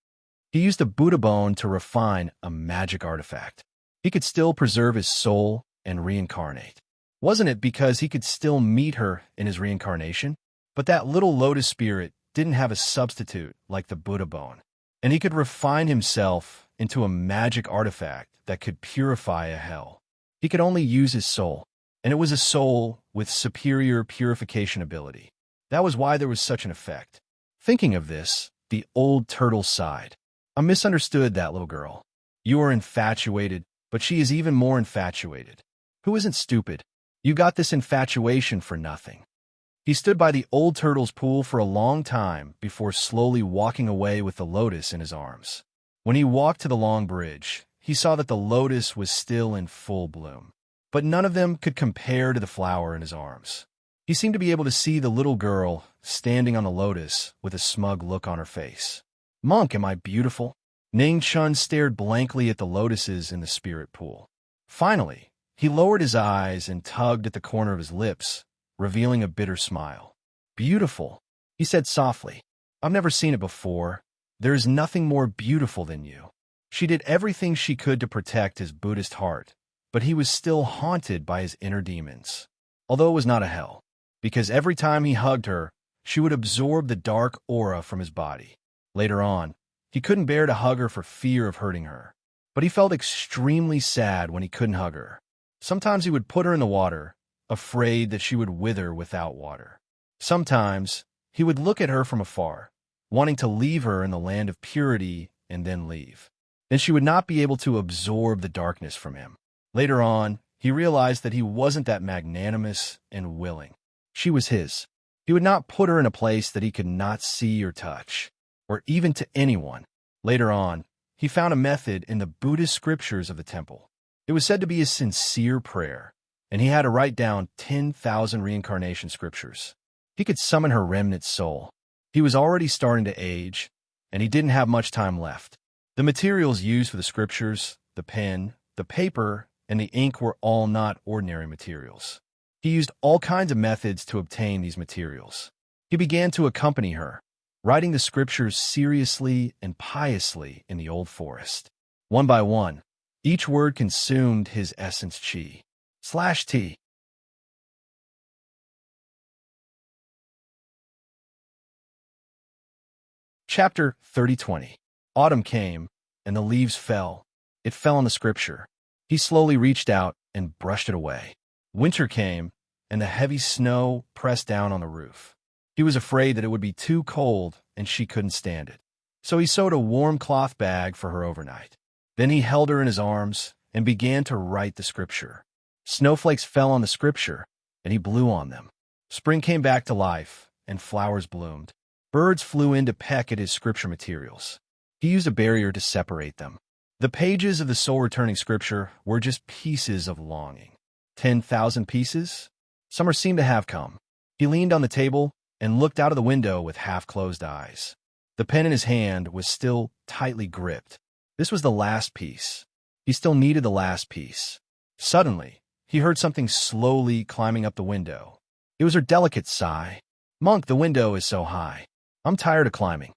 He used a Buddha bone to refine a magic artifact. He could still preserve his soul and reincarnate. Wasn't it because he could still meet her in his reincarnation? But that little lotus spirit didn't have a substitute like the Buddha bone, and he could refine himself into a magic artifact that could purify a hell. He could only use his soul, and it was a soul with superior purification ability. That was why there was such an effect. Thinking of this, the old turtle sighed. I misunderstood that little girl. You are infatuated, but she is even more infatuated. Who isn't stupid? You got this infatuation for nothing. He stood by the old turtle's pool for a long time before slowly walking away with the lotus in his arms. When he walked to the long bridge, he saw that the lotus was still in full bloom. But none of them could compare to the flower in his arms. He seemed to be able to see the little girl standing on the lotus with a smug look on her face. Monk, am I beautiful? Ning Chun stared blankly at the lotuses in the spirit pool. Finally, he lowered his eyes and tugged at the corner of his lips, revealing a bitter smile. Beautiful, he said softly. I've never seen it before. There is nothing more beautiful than you. She did everything she could to protect his Buddhist heart, but he was still haunted by his inner demons. Although it was not a hell, because every time he hugged her, she would absorb the dark aura from his body. Later on, he couldn't bear to hug her for fear of hurting her, but he felt extremely sad when he couldn't hug her. Sometimes he would put her in the water, afraid that she would wither without water. Sometimes he would look at her from afar, wanting to leave her in the land of purity and then leave. Then she would not be able to absorb the darkness from him. Later on, he realized that he wasn't that magnanimous and willing. She was his. He would not put her in a place that he could not see or touch, or even to anyone. Later on, he found a method in the Buddhist scriptures of the temple. It was said to be a sincere prayer, and he had to write down 10,000 reincarnation scriptures. He could summon her remnant soul. He was already starting to age, and he didn't have much time left. The materials used for the scriptures, the pen, the paper, and the ink were all not ordinary materials. He used all kinds of methods to obtain these materials. He began to accompany her, writing the scriptures seriously and piously in the old forest. One by one, each word consumed his essence chi/T. Chapter 30:20. Autumn came, and the leaves fell. It fell on the scripture. He slowly reached out and brushed it away. Winter came, and the heavy snow pressed down on the roof. He was afraid that it would be too cold and she couldn't stand it. So he sewed a warm cloth bag for her overnight. Then he held her in his arms and began to write the scripture. Snowflakes fell on the scripture, and he blew on them. Spring came back to life, and flowers bloomed. Birds flew in to peck at his scripture materials. He used a barrier to separate them. The pages of the soul-returning scripture were just pieces of longing. 10,000 pieces? Summer seemed to have come. He leaned on the table and looked out of the window with half-closed eyes. The pen in his hand was still tightly gripped. This was the last piece. He still needed the last piece. Suddenly, he heard something slowly climbing up the window. It was her delicate sigh. Monk, the window is so high. I'm tired of climbing.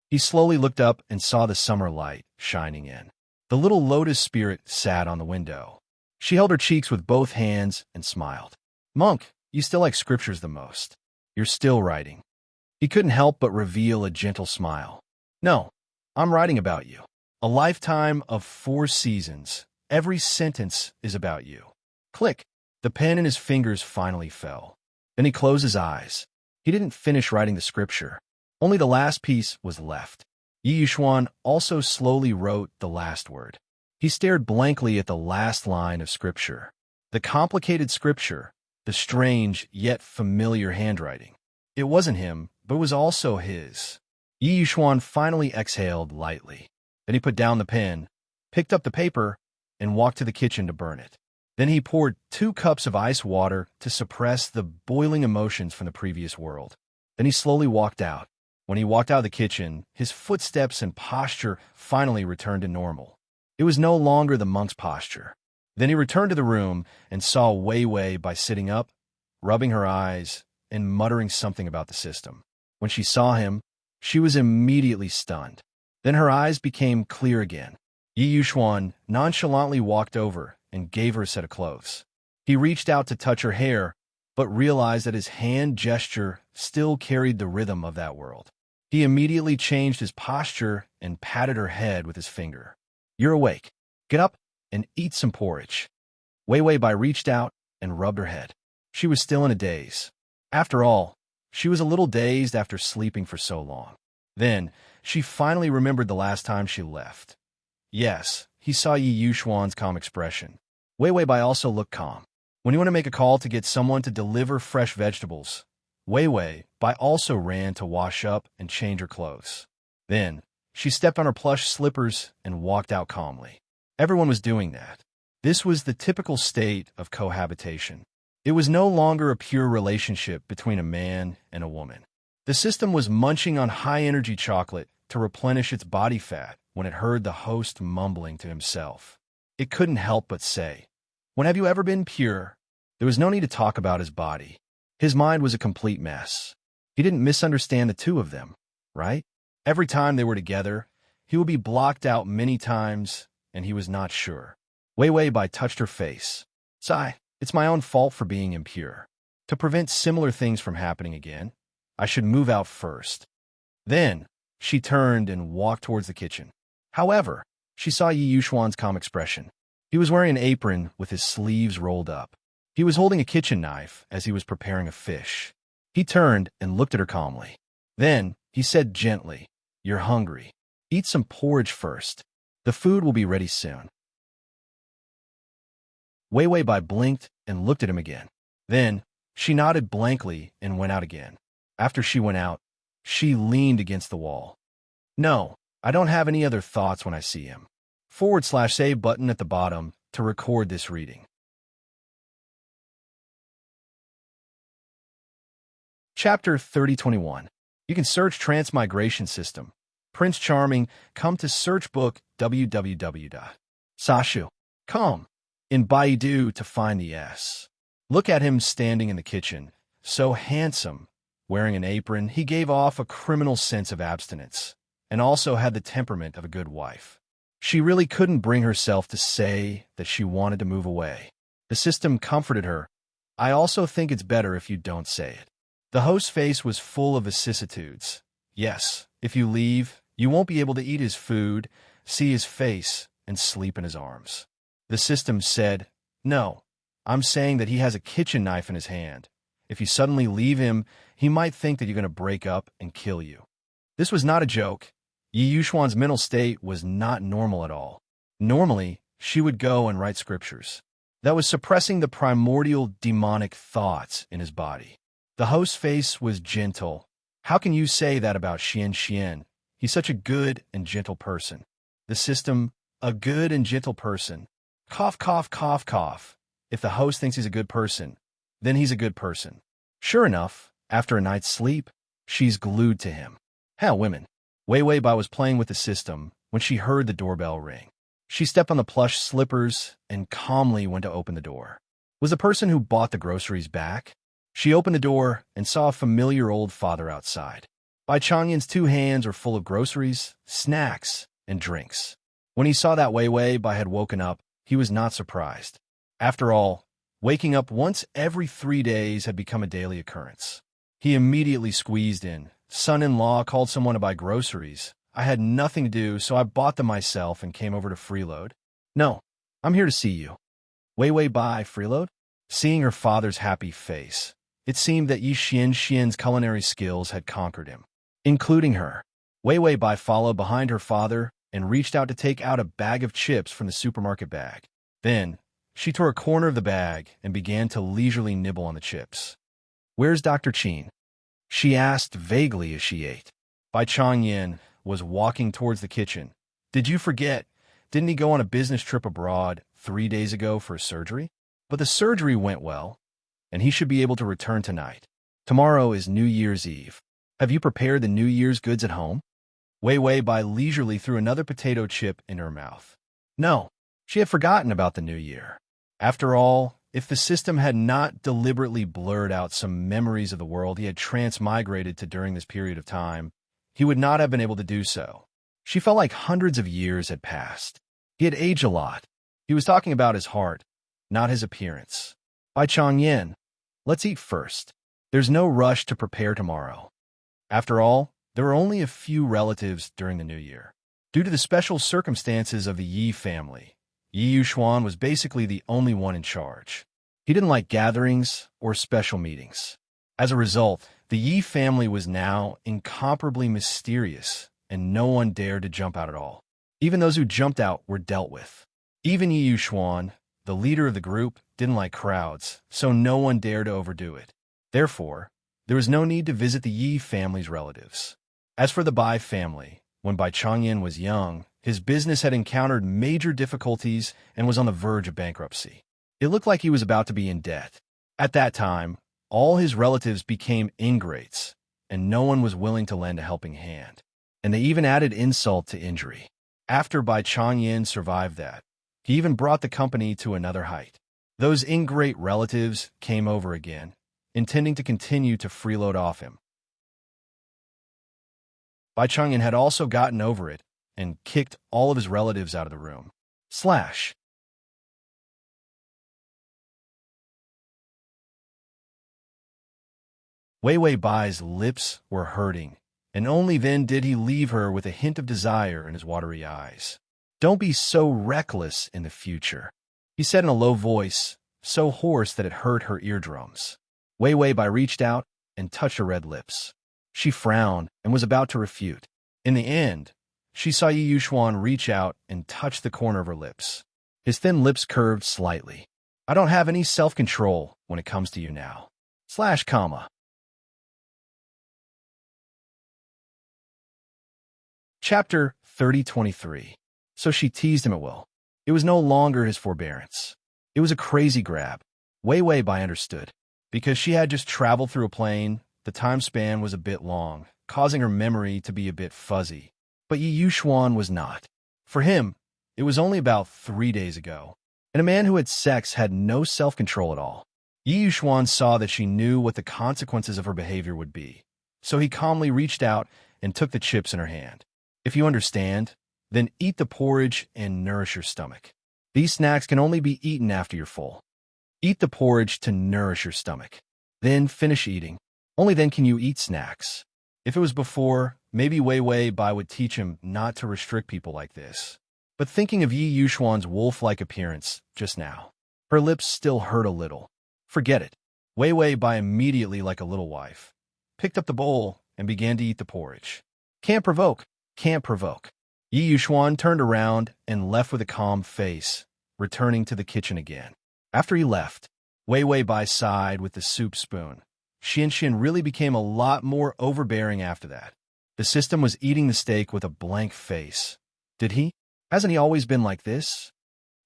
He slowly looked up and saw the summer light shining in. The little lotus spirit sat on the window. She held her cheeks with both hands and smiled. Monk, you still like scriptures the most. You're still writing. He couldn't help but reveal a gentle smile. No, I'm writing about you. A lifetime of 4 seasons. Every sentence is about you. Click. The pen in his fingers finally fell. Then he closed his eyes. He didn't finish writing the scripture. Only the last piece was left. Yi Yuxuan also slowly wrote the last word. He stared blankly at the last line of scripture. The complicated scripture, the strange yet familiar handwriting. It wasn't him, but it was also his. Yi Yuxuan finally exhaled lightly. Then he put down the pen, picked up the paper, and walked to the kitchen to burn it. Then he poured 2 cups of ice water to suppress the boiling emotions from the previous world. Then he slowly walked out. When he walked out of the kitchen, his footsteps and posture finally returned to normal. It was no longer the monk's posture. Then he returned to the room and saw Wei Wei by sitting up, rubbing her eyes, and muttering something about the system. When she saw him, she was immediately stunned. Then her eyes became clear again. Yi Yuxuan nonchalantly walked over and gave her a set of clothes. He reached out to touch her hair, but realized that his hand gesture still carried the rhythm of that world. He immediately changed his posture and patted her head with his finger. "You're awake. Get up and eat some porridge." Wei Wei Bai reached out and rubbed her head. She was still in a daze. After all, she was a little dazed after sleeping for so long. Then, she finally remembered the last time she left. Yes, he saw Yi Yuxuan's calm expression. Wei Wei Bai also looked calm. When you want to make a call to get someone to deliver fresh vegetables, Wei Wei Bai also ran to wash up and change her clothes. Then, she stepped on her plush slippers and walked out calmly. Everyone was doing that. This was the typical state of cohabitation. It was no longer a pure relationship between a man and a woman. The system was munching on high-energy chocolate to replenish its body fat when it heard the host mumbling to himself. It couldn't help but say, "When have you ever been pure?" There was no need to talk about his body. His mind was a complete mess. He didn't misunderstand the two of them, right? Every time they were together, he would be blocked out many times, and he was not sure. Wei Wei Bai touched her face. "Sigh, it's my own fault for being impure. To prevent similar things from happening again, I should move out first." Then, she turned and walked towards the kitchen. However, she saw Yi Yuxuan's calm expression. He was wearing an apron with his sleeves rolled up. He was holding a kitchen knife as he was preparing a fish. He turned and looked at her calmly. Then, he said gently, "You're hungry. Eat some porridge first. The food will be ready soon." Wei Wei Bai blinked and looked at him again. Then, she nodded blankly and went out again. After she went out, she leaned against the wall. "No, I don't have any other thoughts when I see him." /save button at the bottom to record this reading. Chapter 3021. You can search Transmigration System. Prince Charming, come to search book www.sashu.com in Baidu to find the S. Look at him standing in the kitchen, so handsome. Wearing an apron, he gave off a criminal sense of abstinence, and also had the temperament of a good wife. She really couldn't bring herself to say that she wanted to move away. The system comforted her. "I also think it's better if you don't say it." The host's face was full of vicissitudes. Yes, if you leave, you won't be able to eat his food, see his face, and sleep in his arms. The system said, "No, I'm saying that he has a kitchen knife in his hand. If you suddenly leave him, he might think that you're going to break up and kill you." This was not a joke. Yi Yuxuan's mental state was not normal at all. Normally, she would go and write scriptures. That was suppressing the primordial demonic thoughts in his body. The host's face was gentle. "How can you say that about Xian? He's such a good and gentle person." The system, "A good and gentle person." Cough, cough, cough, cough. If the host thinks he's a good person, then he's a good person. Sure enough, after a night's sleep, she's glued to him. Hell, women. Wei Wei Bai was playing with the system when she heard the doorbell ring. She stepped on the plush slippers and calmly went to open the door. Was the person who bought the groceries back? She opened the door and saw a familiar old father outside. Bai Changyan's 2 hands were full of groceries, snacks, and drinks. When he saw that Wei Wei Bai had woken up, he was not surprised. After all, waking up once every 3 days had become a daily occurrence. He immediately squeezed in. "Son-in-law called someone to buy groceries. I had nothing to do, so I bought them myself and came over to freeload." "No, I'm here to see you." Wei Wei Bai freeload? Seeing her father's happy face, it seemed that Yi Xian's culinary skills had conquered him, including her. Wei Wei Bai followed behind her father and reached out to take out a bag of chips from the supermarket bag. Then, she tore a corner of the bag and began to leisurely nibble on the chips. "Where's Dr. Qin?" she asked vaguely as she ate. Bai Changyan was walking towards the kitchen. "Did you forget? Didn't he go on a business trip abroad 3 days ago for a surgery? But the surgery went well, and he should be able to return tonight. Tomorrow is New Year's Eve. Have you prepared the New Year's goods at home?" Wei Wei Bai leisurely threw another potato chip in her mouth. No, she had forgotten about the New Year. After all, If the system had not deliberately blurred out some memories of the world he had transmigrated to during this period of time, he would not have been able to do so. She felt like hundreds of years had passed. He had aged a lot. He was talking about his heart, not his appearance. By Changyin, let's eat first. There's no rush to prepare tomorrow. After all, there were only a few relatives during the new year. Due to the special circumstances of the Yi family, Yi Yuxuan was basically the only one in charge. He didn't like gatherings or special meetings. As a result, the Yi family was now incomparably mysterious, and no one dared to jump out at all. Even those who jumped out were dealt with. Even Yi Yuxuan, the leader of the group, didn't like crowds, so no one dared to overdo it. Therefore, there was no need to visit the Yi family's relatives. As for the Bai family, when Bai Changyin was young, his business had encountered major difficulties and was on the verge of bankruptcy. It looked like he was about to be in debt. At that time, all his relatives became ingrates, and no one was willing to lend a helping hand. And they even added insult to injury. After Bai Changyin survived that, he even brought the company to another height. Those ingrate relatives came over again, intending to continue to freeload off him. Bai Changyin had also gotten over it and kicked all of his relatives out of the room. Wei Wei Bai's lips were hurting, and only then did he leave her with a hint of desire in his watery eyes. Don't be so reckless in the future, he said in a low voice, so hoarse that it hurt her eardrums. Wei Wei Bai reached out and touched her red lips. She frowned and was about to refute. In the end, she saw Yi Yuxuan reach out and touch the corner of her lips. His thin lips curved slightly. I don't have any self-control when it comes to you now. Chapter 30:23. So she teased him at will. It was no longer his forbearance. It was a crazy grab. Wei Wei Bai understood. Because she had just traveled through a plane, the time span was a bit long, causing her memory to be a bit fuzzy. But Yi Yuxuan was not. For him, it was only about 3 days ago, and a man who had sex had no self-control at all. Yi Yuxuan saw that she knew what the consequences of her behavior would be, so he calmly reached out and took the chips in her hand. If you understand, then eat the porridge and nourish your stomach. These snacks can only be eaten after you're full. Eat the porridge to nourish your stomach. Then finish eating. Only then can you eat snacks. If it was before, maybe Wei Wei Bai would teach him not to restrict people like this. But thinking of Yi Yuxuan's wolf-like appearance just now, her lips still hurt a little. Forget it. Wei Wei Bai immediately, like a little wife, picked up the bowl and began to eat the porridge. Can't provoke. Can't provoke. Yi Yuxuan turned around and left with a calm face, returning to the kitchen again. After he left, Wei Wei Bai sighed with the soup spoon. Xian really became a lot more overbearing after that. The system was eating the steak with a blank face. Did he? Hasn't he always been like this?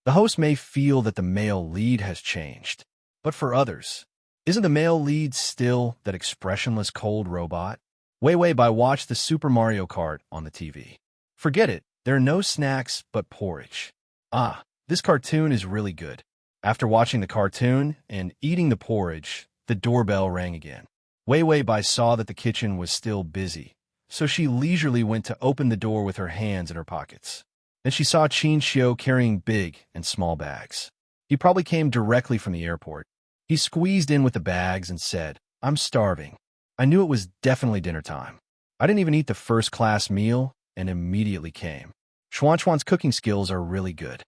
The host may feel that the male lead has changed, but for others, isn't the male lead still that expressionless cold robot? Wei Wei Bai watched the Super Mario Kart on the TV. Forget it, there are no snacks but porridge. Ah, this cartoon is really good. After watching the cartoon and eating the porridge, the doorbell rang again. Wei Wei Bai saw that the kitchen was still busy, so she leisurely went to open the door with her hands in her pockets. Then she saw Qin Xiu carrying big and small bags. He probably came directly from the airport. He squeezed in with the bags and said, I'm starving. I knew it was definitely dinner time. I didn't even eat the first-class meal and immediately came. Xuan's cooking skills are really good.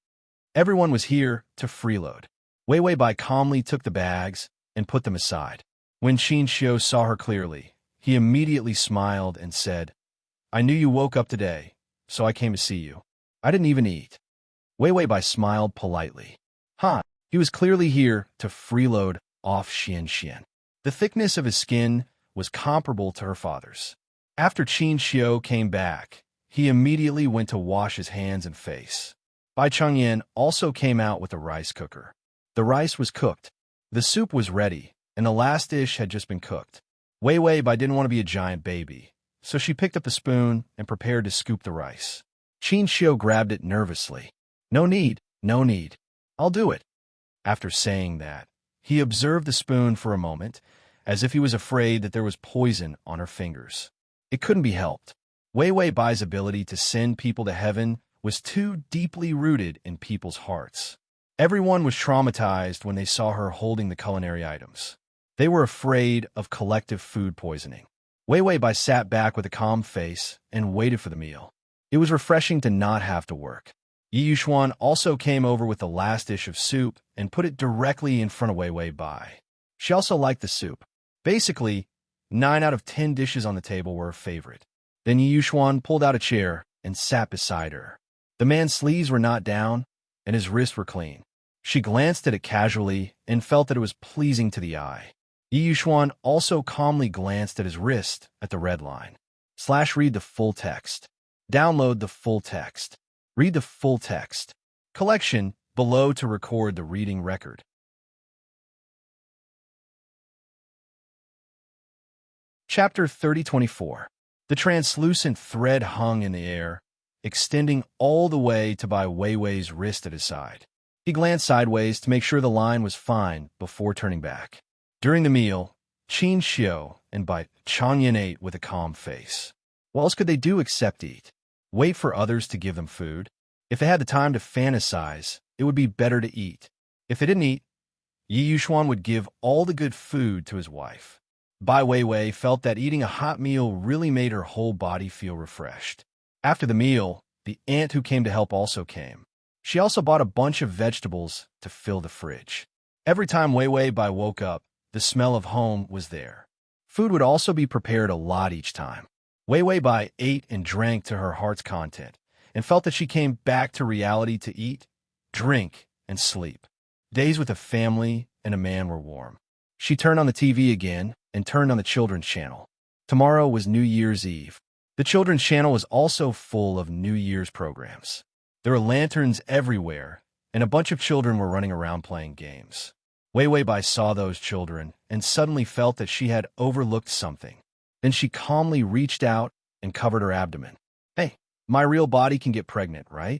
Everyone was here to freeload. Wei Wei Bai calmly took the bags and put them aside. When Qin Xiu saw her clearly, he immediately smiled and said, I knew you woke up today, so I came to see you. I didn't even eat. Wei Wei Bai smiled politely. He was clearly here to freeload off Xian. The thickness of his skin was comparable to her father's. After Qin Xiu came back, he immediately went to wash his hands and face. Bai Changyin also came out with a rice cooker. The rice was cooked. The soup was ready, and the last dish had just been cooked. Wei Wei Bai didn't want to be a giant baby, so she picked up the spoon and prepared to scoop the rice. Qin Xiu grabbed it nervously. No need. I'll do it. After saying that, he observed the spoon for a moment, as if he was afraid that there was poison on her fingers. It couldn't be helped. Wei Wei Bai's ability to send people to heaven was too deeply rooted in people's hearts. Everyone was traumatized when they saw her holding the culinary items. They were afraid of collective food poisoning. Wei Wei Bai sat back with a calm face and waited for the meal. It was refreshing to not have to work. Yi Yuxuan also came over with the last dish of soup and put it directly in front of Wei Wei Bai. She also liked the soup. Basically, 9 out of 10 dishes on the table were her favorite. Then Yi Yuxuan pulled out a chair and sat beside her. The man's sleeves were not down, and his wrists were clean. She glanced at it casually and felt that it was pleasing to the eye. Yi Yuxuan also calmly glanced at his wrist at the red line. /read the full text. Download the full text. Read the full text. Collection below to record the reading record. Chapter 3024. The translucent thread hung in the air, extending all the way to by Wei Wei's wrist at his side. He glanced sideways to make sure the line was fine before turning back. During the meal, Qin Xiu and Bai Changyan ate with a calm face. What else could they do except eat? Wait for others to give them food? If they had the time to fantasize, it would be better to eat. If they didn't eat, Yi Yuxuan would give all the good food to his wife. Bai Weiwei felt that eating a hot meal really made her whole body feel refreshed. After the meal, the aunt who came to help also came. She also bought a bunch of vegetables to fill the fridge. Every time Weiwei Bai woke up, the smell of home was there. Food would also be prepared a lot each time. Weiwei Bai ate and drank to her heart's content, and felt that she came back to reality to eat, drink, and sleep. Days with a family and a man were warm. She turned on the TV again and turned on the children's channel. Tomorrow was New Year's Eve. The children's channel was also full of New Year's programs. There were lanterns everywhere, and a bunch of children were running around playing games. Weiwei Bai saw those children and suddenly felt that she had overlooked something. Then she calmly reached out and covered her abdomen. Hey, my real body can get pregnant, right?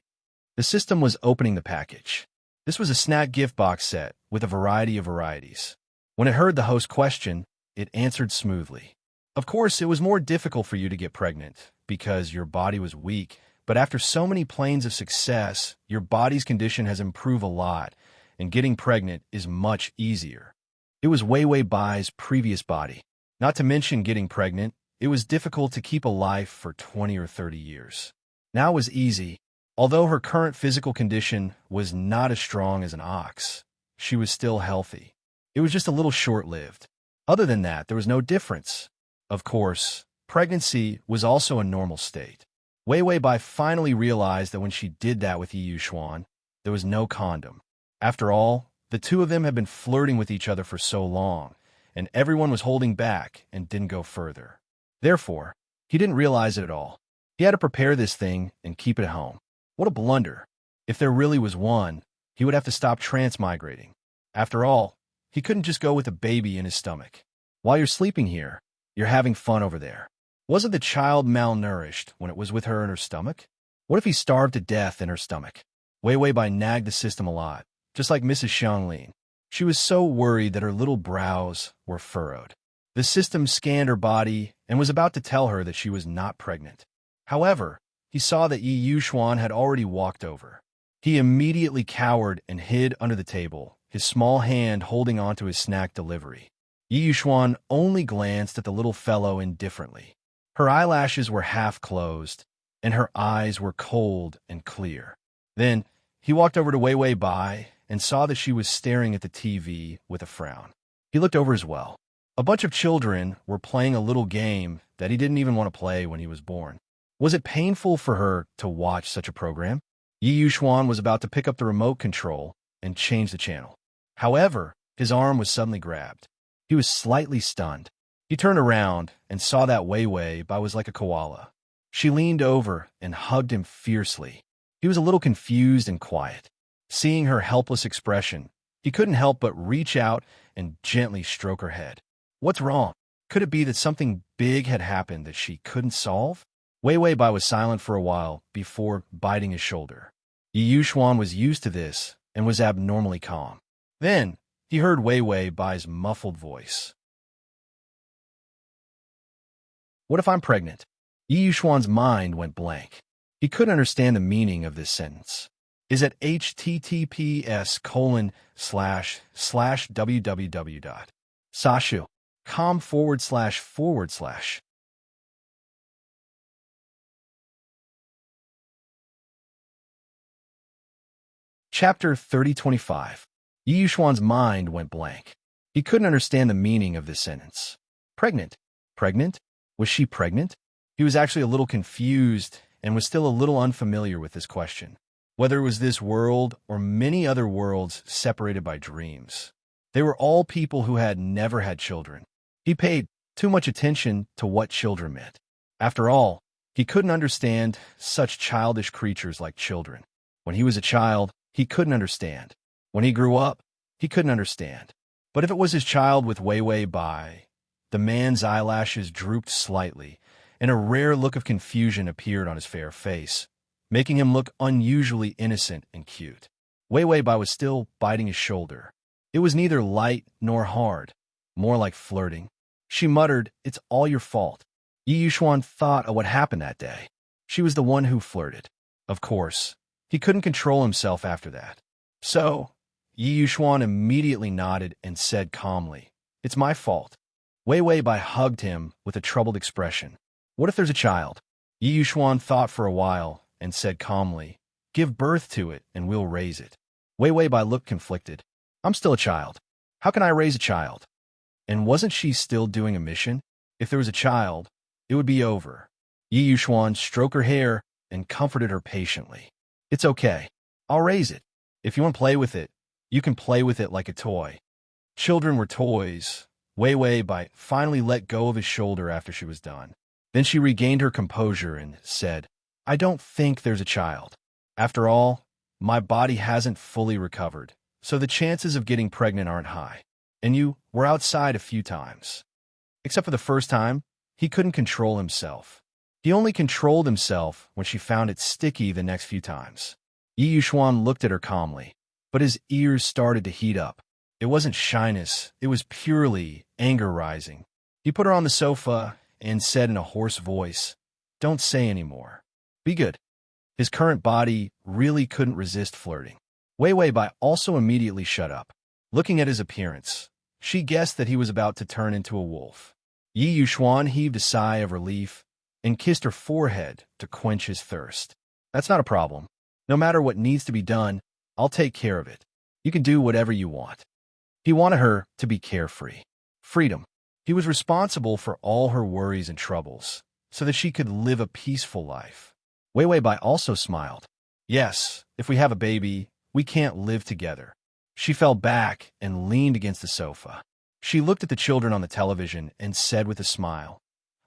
The system was opening the package. This was a snack gift box set with a variety of varieties. When it heard the host question, it answered smoothly. Of course, it was more difficult for you to get pregnant because your body was weak, but after so many planes of success, your body's condition has improved a lot, and getting pregnant is much easier. It was Weiwei Bai's previous body. Not to mention getting pregnant, it was difficult to keep a life for 20 or 30 years. Now it was easy. Although her current physical condition was not as strong as an ox, she was still healthy. It was just a little short-lived. Other than that, there was no difference. Of course, pregnancy was also a normal state. Weiwei Bai finally realized that when she did that with Yi Yuxuan, there was no condom. After all, the two of them had been flirting with each other for so long, and everyone was holding back and didn't go further. Therefore, he didn't realize it at all. He had to prepare this thing and keep it at home. What a blunder. If there really was one, he would have to stop transmigrating. After all, he couldn't just go with a baby in his stomach. While you're sleeping here, you're having fun over there. Wasn't the child malnourished when it was with her in her stomach? What if he starved to death in her stomach? Weiwei Bai nagged the system a lot, just like Mrs. Xianglin. She was so worried that her little brows were furrowed. The system scanned her body and was about to tell her that she was not pregnant. However, he saw that Yi Yuxuan had already walked over. He immediately cowered and hid under the table, his small hand holding onto his snack delivery. Yi Yuxuan only glanced at the little fellow indifferently. Her eyelashes were half closed, and her eyes were cold and clear. Then, he walked over to Weiwei Bai and saw that she was staring at the TV with a frown. He looked over as well. A bunch of children were playing a little game that he didn't even want to play when he was born. Was it painful for her to watch such a program? Yi Yuxuan was about to pick up the remote control and change the channel. However, his arm was suddenly grabbed. He was slightly stunned. He turned around and saw that Weiwei Bai was like a koala. She leaned over and hugged him fiercely. He was a little confused and quiet. Seeing her helpless expression, he couldn't help but reach out and gently stroke her head. What's wrong? Could it be that something big had happened that she couldn't solve? Weiwei Bai was silent for a while before biting his shoulder. Yi Yuxuan was used to this and was abnormally calm. Then, he heard Wei Wei Bai's muffled voice. What if I'm pregnant? Yi Yuxuan's mind went blank. He couldn't understand the meaning of this sentence. Is it https://www.sashu.com//. Chapter 3025. Yi Yuxuan's mind went blank. He couldn't understand the meaning of this sentence. Pregnant? Pregnant? Was she pregnant? He was actually a little confused and was still a little unfamiliar with this question. Whether it was this world or many other worlds separated by dreams. They were all people who had never had children. He paid too much attention to what children meant. After all, he couldn't understand such childish creatures like children. When he was a child, he couldn't understand. When he grew up, he couldn't understand. But if it was his child with Wei Wei Bai, the man's eyelashes drooped slightly, and a rare look of confusion appeared on his fair face, making him look unusually innocent and cute. Wei Wei Bai was still biting his shoulder. It was neither light nor hard, more like flirting. She muttered, "It's all your fault." Yi Yuxuan thought of what happened that day. She was the one who flirted. Of course, he couldn't control himself after that. So, Yi Yuxuan immediately nodded and said calmly, "It's my fault." Wei Wei Bai hugged him with a troubled expression. "What if there's a child?" Yi Yuxuan thought for a while and said calmly, "Give birth to it and we'll raise it." Wei Wei Bai looked conflicted. "I'm still a child. How can I raise a child?" And wasn't she still doing a mission? If there was a child, it would be over. Yi Yuxuan stroked her hair and comforted her patiently. "It's okay. I'll raise it. If you want to play with it, you can play with it like a toy." Children were toys. Wei Wei Bai finally let go of his shoulder after she was done. Then she regained her composure and said, "I don't think there's a child. After all, my body hasn't fully recovered, so the chances of getting pregnant aren't high. And you were outside a few times." Except for the first time, he couldn't control himself. He only controlled himself when she found it sticky the next few times. Yi Yuxuan looked at her calmly, but his ears started to heat up. It wasn't shyness, it was purely anger rising. He put her on the sofa and said in a hoarse voice, "Don't say any more. Be good." His current body really couldn't resist flirting. Wei Wei Bai also immediately shut up. Looking at his appearance, she guessed that he was about to turn into a wolf. Yi Yuxuan heaved a sigh of relief and kissed her forehead to quench his thirst. "That's not a problem. No matter what needs to be done, I'll take care of it. You can do whatever you want." He wanted her to be carefree. Freedom. He was responsible for all her worries and troubles, so that she could live a peaceful life. Wei Wei Bai also smiled. "Yes, if we have a baby, we can't live together." She fell back and leaned against the sofa. She looked at the children on the television and said with a smile,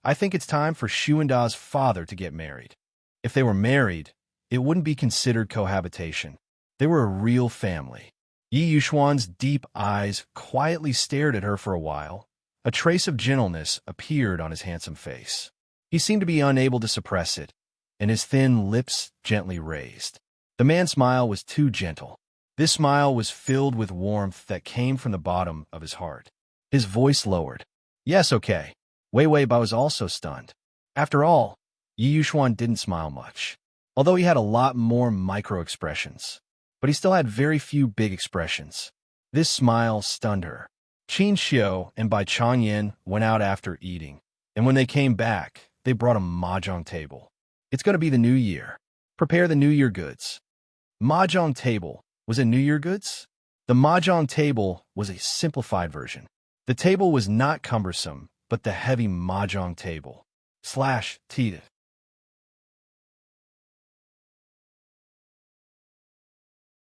"I think it's time for Shu and Da's father to get married." If they were married, it wouldn't be considered cohabitation. They were a real family. Yi Yuxuan's deep eyes quietly stared at her for a while. A trace of gentleness appeared on his handsome face. He seemed to be unable to suppress it, and his thin lips gently raised. The man's smile was too gentle. This smile was filled with warmth that came from the bottom of his heart. His voice lowered. "Yes, okay." Wei Wei Bai was also stunned. After all, Yi Yuxuan didn't smile much, although he had a lot more micro-expressions. But he still had very few big expressions. This smile stunned her. Qin Xiu and Bai Changyan went out after eating, and when they came back, they brought a mahjong table. It's going to be the new year. Prepare the New Year goods. Mahjong table. Was it New Year goods? The mahjong table was a simplified version. The table was not cumbersome, but the heavy mahjong table. /T.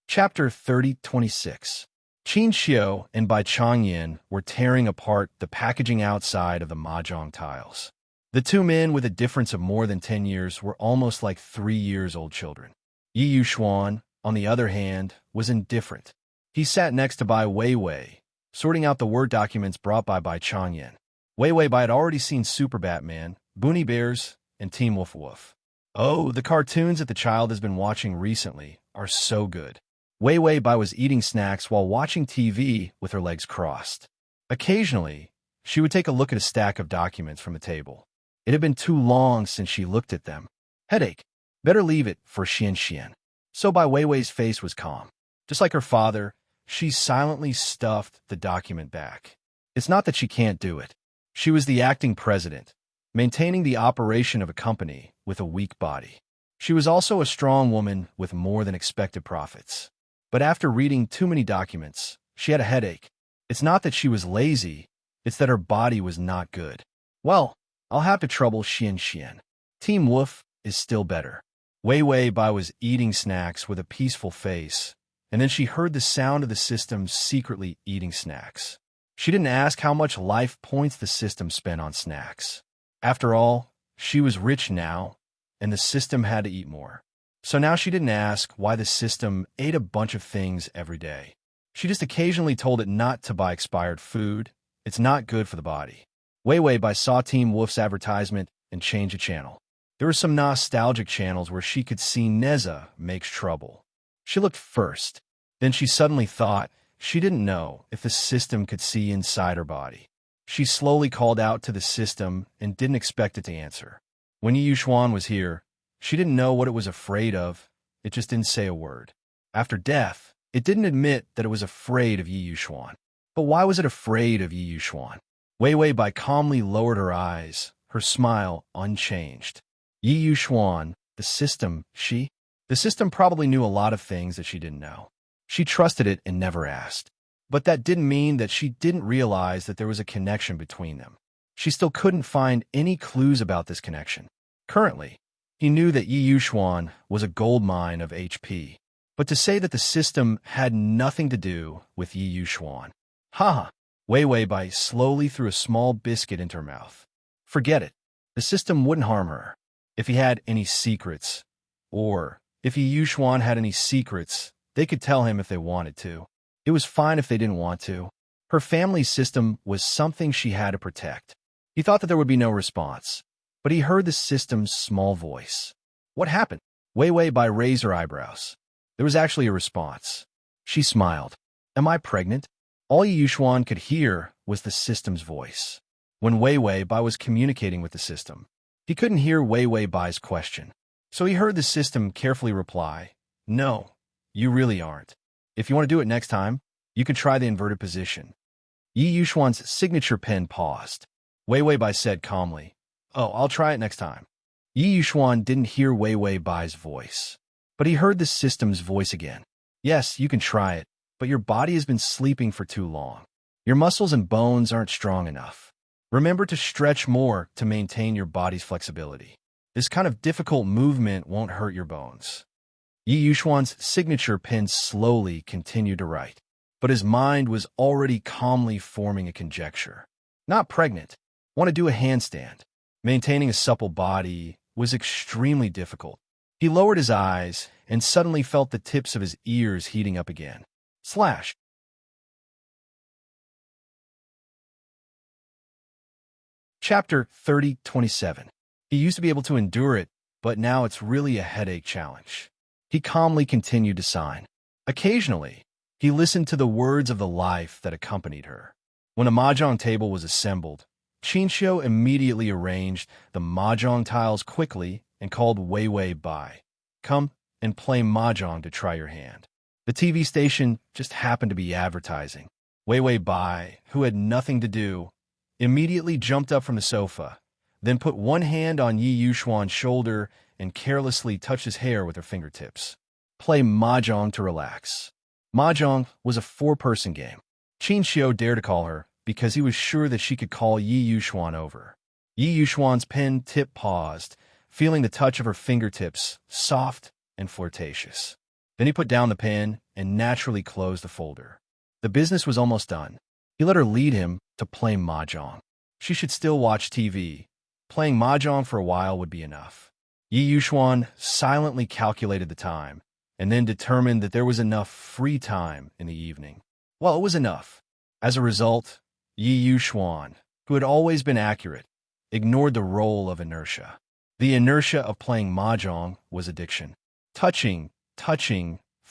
Chapter 3026. Qin Xiu and Bai Changyan were tearing apart the packaging outside of the mahjong tiles. The two men, with a difference of more than 10 years, were almost like 3-year-old children. Yi Yuxuan, on the other hand, was indifferent. He sat next to Bai Weiwei, sorting out the Word documents brought by Bai Changyan. Weiwei Bai had already seen Super Batman, Boonie Bears, and Team Woof Woof. Oh, the cartoons that the child has been watching recently are so good. Wei Wei Bai was eating snacks while watching TV with her legs crossed. Occasionally, she would take a look at a stack of documents from the table. It had been too long since she looked at them. Headache. Better leave it for Xian Xian. So Bai Weiwei's face was calm. Just like her father, she silently stuffed the document back. It's not that she can't do it. She was the acting president, maintaining the operation of a company with a weak body. She was also a strong woman with more than expected profits. But after reading too many documents, she had a headache. It's not that she was lazy, it's that her body was not good. Well, I'll have to trouble Xian Xian. Team Wolf is still better. Wei Wei Bai was eating snacks with a peaceful face, and then she heard the sound of the system secretly eating snacks. She didn't ask how much life points the system spent on snacks. After all, she was rich now, and the system had to eat more. So now she didn't ask why the system ate a bunch of things every day. She just occasionally told it not to buy expired food. It's not good for the body. Wei Wei Bai saw Team Wolf's advertisement and changed the channel. There were some nostalgic channels where she could see Neza makes trouble. She looked first. Then she suddenly thought she didn't know if the system could see inside her body. She slowly called out to the system and didn't expect it to answer. When Yi Yuxuan was here, she didn't know what it was afraid of. It just didn't say a word. After death, it didn't admit that it was afraid of Yi Yuxuan. But why was it afraid of Yi Yuxuan? Wei Wei Bai calmly lowered her eyes, her smile unchanged. Yi Yuxuan, the system, The system probably knew a lot of things that she didn't know. She trusted it and never asked. But that didn't mean that she didn't realize that there was a connection between them. She still couldn't find any clues about this connection. Currently, he knew that Yi Yuxuan was a gold mine of HP. But to say that the system had nothing to do with Yi Yuxuan. Haha. Wei Wei Bai slowly threw a small biscuit into her mouth. Forget it. The system wouldn't harm her. If he had any secrets, or if Yi Yuxuan had any secrets, they could tell him if they wanted to. It was fine if they didn't want to. Her family's system was something she had to protect. He thought that there would be no response, but he heard the system's small voice. What happened? Wei Wei Bai raised her eyebrows. There was actually a response. She smiled. Am I pregnant? All Yi Yuxuan could hear was the system's voice. When Wei Wei Bai was communicating with the system, he couldn't hear Wei Wei Bai's question. So he heard the system carefully reply, No, you really aren't. If you want to do it next time, you can try the inverted position. Yi Yuxuan's signature pen paused. Wei Wei Bai said calmly, Oh, I'll try it next time. Yi Yuxuan didn't hear Wei Wei Bai's voice, but he heard the system's voice again. Yes, you can try it, but your body has been sleeping for too long. Your muscles and bones aren't strong enough. Remember to stretch more to maintain your body's flexibility. This kind of difficult movement won't hurt your bones. Yi Yuxuan's signature pen slowly continued to write, but his mind was already calmly forming a conjecture. Not pregnant. Want to do a handstand. Maintaining a supple body was extremely difficult. He lowered his eyes and suddenly felt the tips of his ears heating up again. Slash. Chapter 30:27. He used to be able to endure it, but now it's really a headache challenge. He calmly continued to sign. Occasionally, he listened to the words of the life that accompanied her. When a mahjong table was assembled, Qinxiu immediately arranged the mahjong tiles quickly and called Wei Wei Bai. Come and play mahjong to try your hand. The TV station just happened to be advertising. Wei Wei Bai, who had nothing to do, immediately jumped up from the sofa, then put one hand on Yi Yuxuan's shoulder and carelessly touched his hair with her fingertips. Play mahjong to relax. Mahjong was a four-person game. Qinxiu dared to call her because he was sure that she could call Yi Yuxuan over. Yi Yuxuan's pen tip paused, feeling the touch of her fingertips, soft and flirtatious. Then he put down the pen and naturally closed the folder. The business was almost done. He let her lead him to play mahjong. She should still watch TV. Playing mahjong for a while would be enough. Yi Yuxuan silently calculated the time and then determined that there was enough free time in the evening. Well, it was enough. As a result, Yi Yuxuan, who had always been accurate, ignored the role of inertia. The inertia of playing mahjong was addiction. Touching,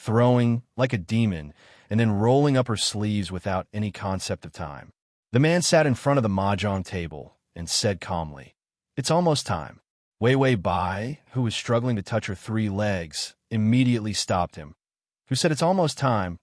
throwing like a demon, and then rolling up her sleeves without any concept of time. The man sat in front of the mahjong table and said calmly, "It's almost time." Wei Wei Bai, who was struggling to touch her 3 legs, immediately stopped him, who said, "It's almost time.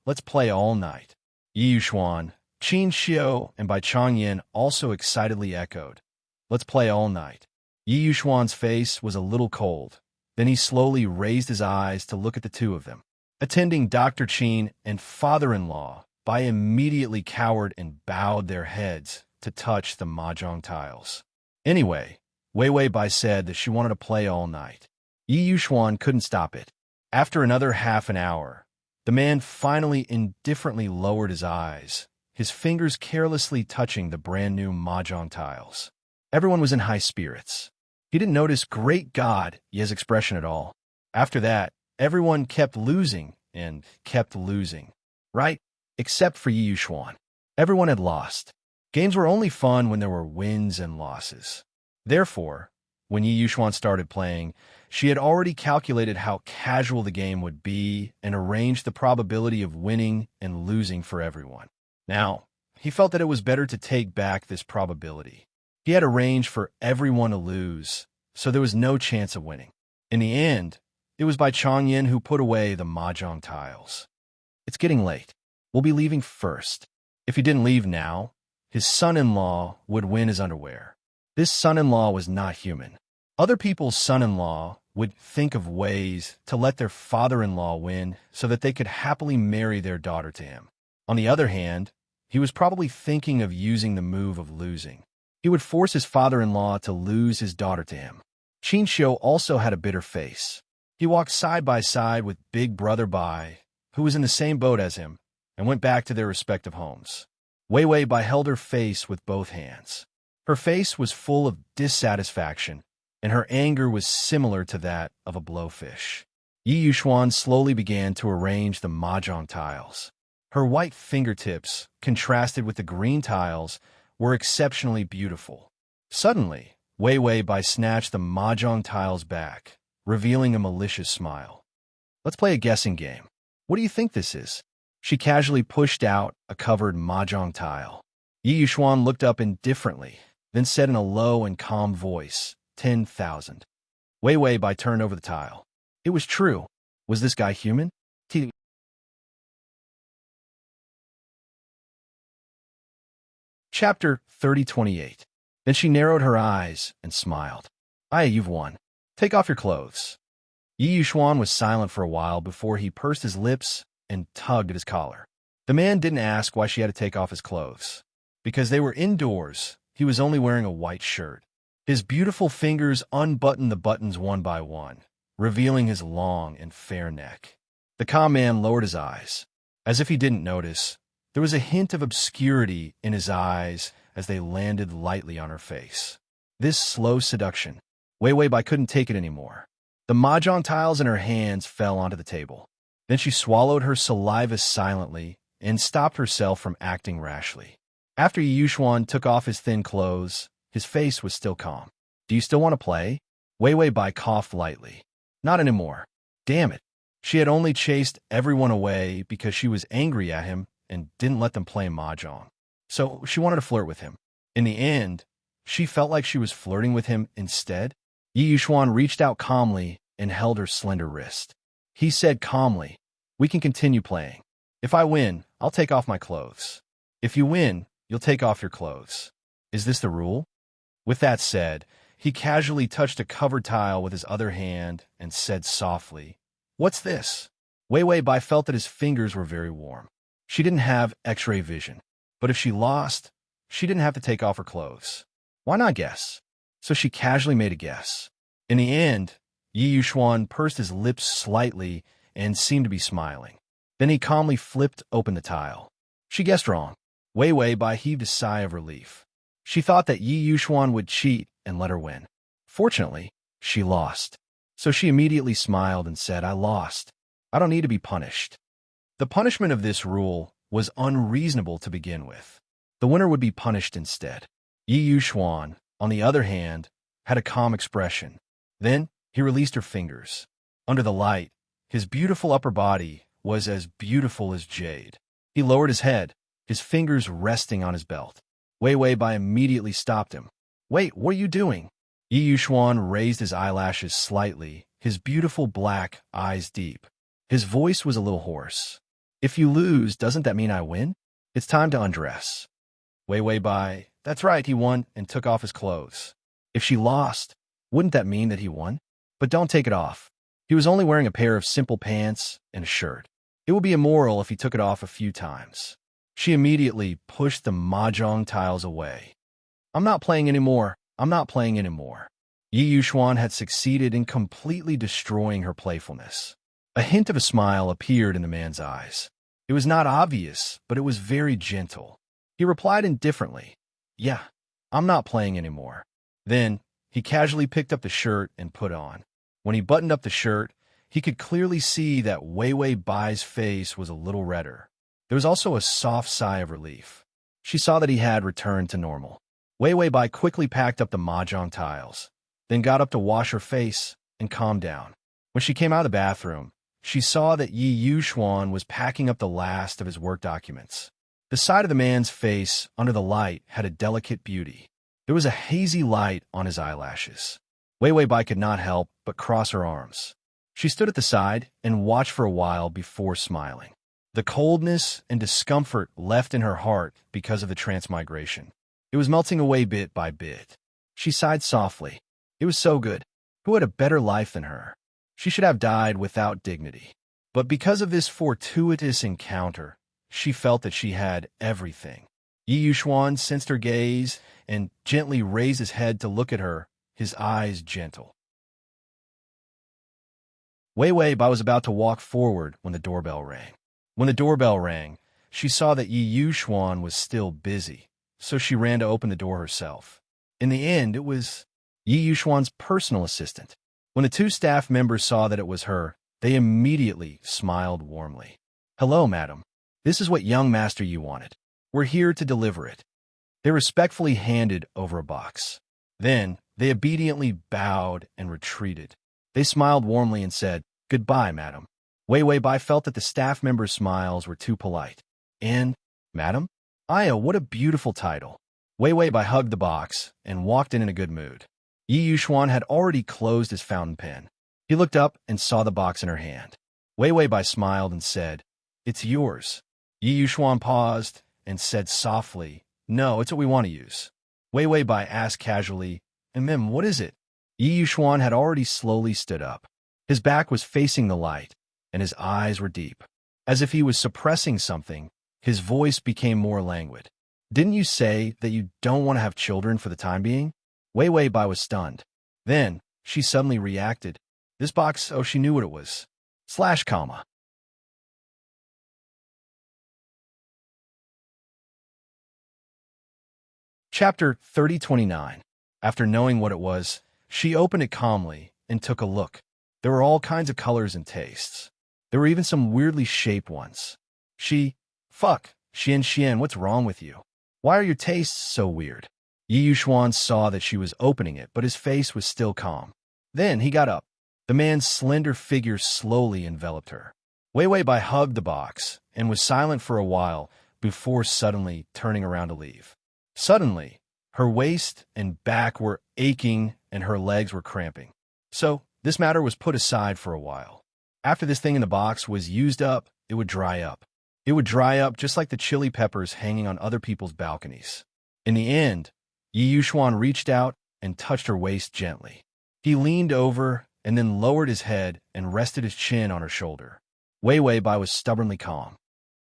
Let's play all night." Yi Yuxuan, Qin Xiu, and Bai Changyan also excitedly echoed, "Let's play all night." Yi Yuxuan's face was a little cold. Then he slowly raised his eyes to look at the two of them. Attending Dr. Qin and father-in-law, Bai immediately cowered and bowed their heads to touch the mahjong tiles. Anyway, Wei Wei Bai said that she wanted to play all night. Yi Yuxuan couldn't stop it. After another half an hour, the man finally indifferently lowered his eyes, his fingers carelessly touching the brand-new mahjong tiles. Everyone was in high spirits. He didn't notice Great God Ye's expression at all. After that, everyone kept losing and kept losing. Right? Except for Yi Yuxuan. Everyone had lost. Games were only fun when there were wins and losses. Therefore, when Yi Yuxuan started playing, she had already calculated how casual the game would be and arranged the probability of winning and losing for everyone. Now, he felt that it was better to take back this probability. He had arranged for everyone to lose, so there was no chance of winning. In the end, it was Bai Changyan who put away the mahjong tiles. "It's getting late. We'll be leaving first." If he didn't leave now, his son-in-law would win his underwear. This son-in-law was not human. Other people's son-in-law would think of ways to let their father-in-law win so that they could happily marry their daughter to him. On the other hand, he was probably thinking of using the move of losing. He would force his father-in-law to lose his daughter to him. Qin Xiu also had a bitter face. He walked side by side with Big Brother Bai, who was in the same boat as him, and went back to their respective homes. Wei Wei Bai held her face with both hands. Her face was full of dissatisfaction, and her anger was similar to that of a blowfish. Yi Yuxuan slowly began to arrange the mahjong tiles. Her white fingertips, contrasted with the green tiles, were exceptionally beautiful. Suddenly, Wei Wei Bai snatched the mahjong tiles back, revealing a malicious smile. "Let's play a guessing game. What do you think this is?" She casually pushed out a covered mahjong tile. Yi Yuxuan looked up indifferently, then said in a low and calm voice, 10,000. Wei Wei Bai turned over the tile. It was true. Was this guy human? Chapter 3028. Then she narrowed her eyes and smiled. "Aye, you've won. Take off your clothes." Yi Yuxuan was silent for a while before he pursed his lips and tugged at his collar. The man didn't ask why she had to take off his clothes. Because they were indoors, he was only wearing a white shirt. His beautiful fingers unbuttoned the buttons one by one, revealing his long and fair neck. The calm man lowered his eyes. As if he didn't notice, there was a hint of obscurity in his eyes as they landed lightly on her face. This slow seduction. Wei Wei Bai couldn't take it anymore. The mahjong tiles in her hands fell onto the table. Then she swallowed her saliva silently and stopped herself from acting rashly. After Yi Yuxuan took off his thin clothes, his face was still calm. "Do you still want to play?" Wei Wei Bai coughed lightly. "Not anymore. Damn it." She had only chased everyone away because she was angry at him and didn't let them play mahjong. So she wanted to flirt with him. In the end, she felt like she was flirting with him instead. Yi Yuxuan reached out calmly and held her slender wrist. He said calmly, "We can continue playing. If I win, I'll take off my clothes. If you win, you'll take off your clothes. Is this the rule?" With that said, he casually touched a covered tile with his other hand and said softly, "What's this?" Wei Wei Bai felt that his fingers were very warm. She didn't have X-ray vision, but if she lost, she didn't have to take off her clothes. Why not guess? So she casually made a guess. In the end, Yi Yuxuan pursed his lips slightly and seemed to be smiling. Then he calmly flipped open the tile. She guessed wrong. Wei Wei Bai heaved a sigh of relief. She thought that Yi Yuxuan would cheat and let her win. Fortunately, she lost. So she immediately smiled and said, "I lost. I don't need to be punished." The punishment of this rule was unreasonable to begin with. The winner would be punished instead. Yi Yuxuan, on the other hand, had a calm expression. Then he released her fingers. Under the light, His beautiful upper body was as beautiful as jade. He lowered his head, his fingers resting on his belt. Wei Wei Bai immediately stopped him. "Wait, what are you doing?" Yi Yuxuan raised his eyelashes slightly, his beautiful black eyes deep. His voice was a little hoarse. "If you lose, doesn't that mean I win? It's time to undress." Wei Wei Bai, "That's right, he won," and took off his clothes. If she lost, wouldn't that mean that he won? But don't take it off. He was only wearing a pair of simple pants and a shirt. It would be immoral if he took it off a few times. She immediately pushed the mahjong tiles away. "I'm not playing anymore. I'm not playing anymore." Yi Yuxuan had succeeded in completely destroying her playfulness. A hint of a smile appeared in the man's eyes. It was not obvious, but it was very gentle. He replied indifferently, "Yeah, I'm not playing anymore." Then, he casually picked up the shirt and put on. When he buttoned up the shirt, he could clearly see that Wei Wei Bai's face was a little redder. There was also a soft sigh of relief. She saw that he had returned to normal. Wei Wei Bai quickly packed up the mahjong tiles, then got up to wash her face and calm down. When she came out of the bathroom, she saw that Yi Yuxuan was packing up the last of his work documents. The side of the man's face under the light had a delicate beauty. There was a hazy light on his eyelashes. Wei Wei Bai could not help but cross her arms. She stood at the side and watched for a while before smiling. The coldness and discomfort left in her heart because of the transmigration. It was melting away bit by bit. She sighed softly. It was so good. Who had a better life than her? She should have died without dignity. But because of this fortuitous encounter, she felt that she had everything. Yi Yuxuan sensed her gaze and gently raised his head to look at her, his eyes gentle. Wei Wei Bai was about to walk forward when the doorbell rang. When the doorbell rang, she saw that Yi Yuxuan was still busy, so she ran to open the door herself. In the end, it was Yi Yuxuan's personal assistant. When the two staff members saw that it was her, they immediately smiled warmly. "Hello, madam. This is what young master you wanted. We're here to deliver it." They respectfully handed over a box. Then, they obediently bowed and retreated. They smiled warmly and said, "Goodbye, madam." Wei Wei Bai felt that the staff members' smiles were too polite. And, "Madam? Aya, what a beautiful title." Wei Wei Bai hugged the box and walked in a good mood. Yi Yuxuan had already closed his fountain pen. He looked up and saw the box in her hand. Wei Wei Bai smiled and said, "It's yours." Yi Yuxuan paused and said softly, "No, it's what we want to use." Wei Wei Bai asked casually, "Mem, what is it?" Yi Yuxuan had already slowly stood up. His back was facing the light, and his eyes were deep. As if he was suppressing something, his voice became more languid. "Didn't you say that you don't want to have children for the time being?" Wei Wei Bai was stunned. Then, she suddenly reacted. This box, oh, she knew what it was. Slash comma. Chapter 3029. After knowing what it was, she opened it calmly and took a look. There were all kinds of colors and tastes. There were even some weirdly shaped ones. Fuck, Xian, what's wrong with you? Why are your tastes so weird? Yi Yuxuan saw that she was opening it, but his face was still calm. Then he got up. The man's slender figure slowly enveloped her. Wei Wei Bai hugged the box and was silent for a while before suddenly turning around to leave. Suddenly, her waist and back were aching and her legs were cramping. So, this matter was put aside for a while. After this thing in the box was used up, it would dry up. It would dry up just like the chili peppers hanging on other people's balconies. In the end, Yi Yuxuan reached out and touched her waist gently. He leaned over and then lowered his head and rested his chin on her shoulder. Wei Wei Bai was stubbornly calm.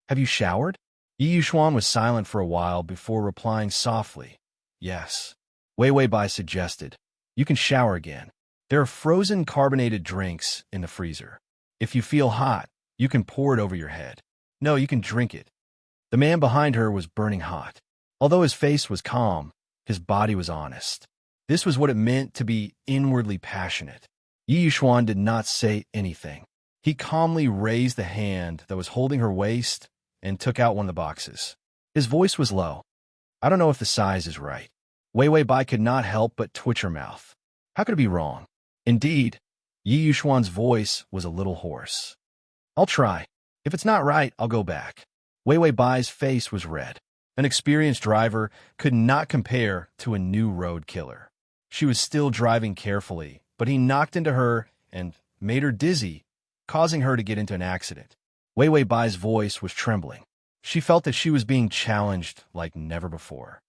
"Have you showered?" Yi Yuxuan was silent for a while before replying softly, "Yes." Wei Wei Bai suggested, "You can shower again. There are frozen carbonated drinks in the freezer. If you feel hot, you can pour it over your head. No, you can drink it." The man behind her was burning hot. Although his face was calm, his body was honest. This was what it meant to be inwardly passionate. Yi Yuxuan did not say anything. He calmly raised the hand that was holding her waist and took out one of the boxes. His voice was low. "I don't know if the size is right." Wei Wei Bai could not help but twitch her mouth. How could it be wrong? Indeed, Yi Yuxuan's voice was a little hoarse. I'll try. If it's not right, I'll go back. Wei Wei Bai's face was red. An experienced driver could not compare to a new road killer. She was still driving carefully, but he knocked into her and made her dizzy, causing her to get into an accident. Wei Wei Bai's voice was trembling. She felt that she was being challenged like never before.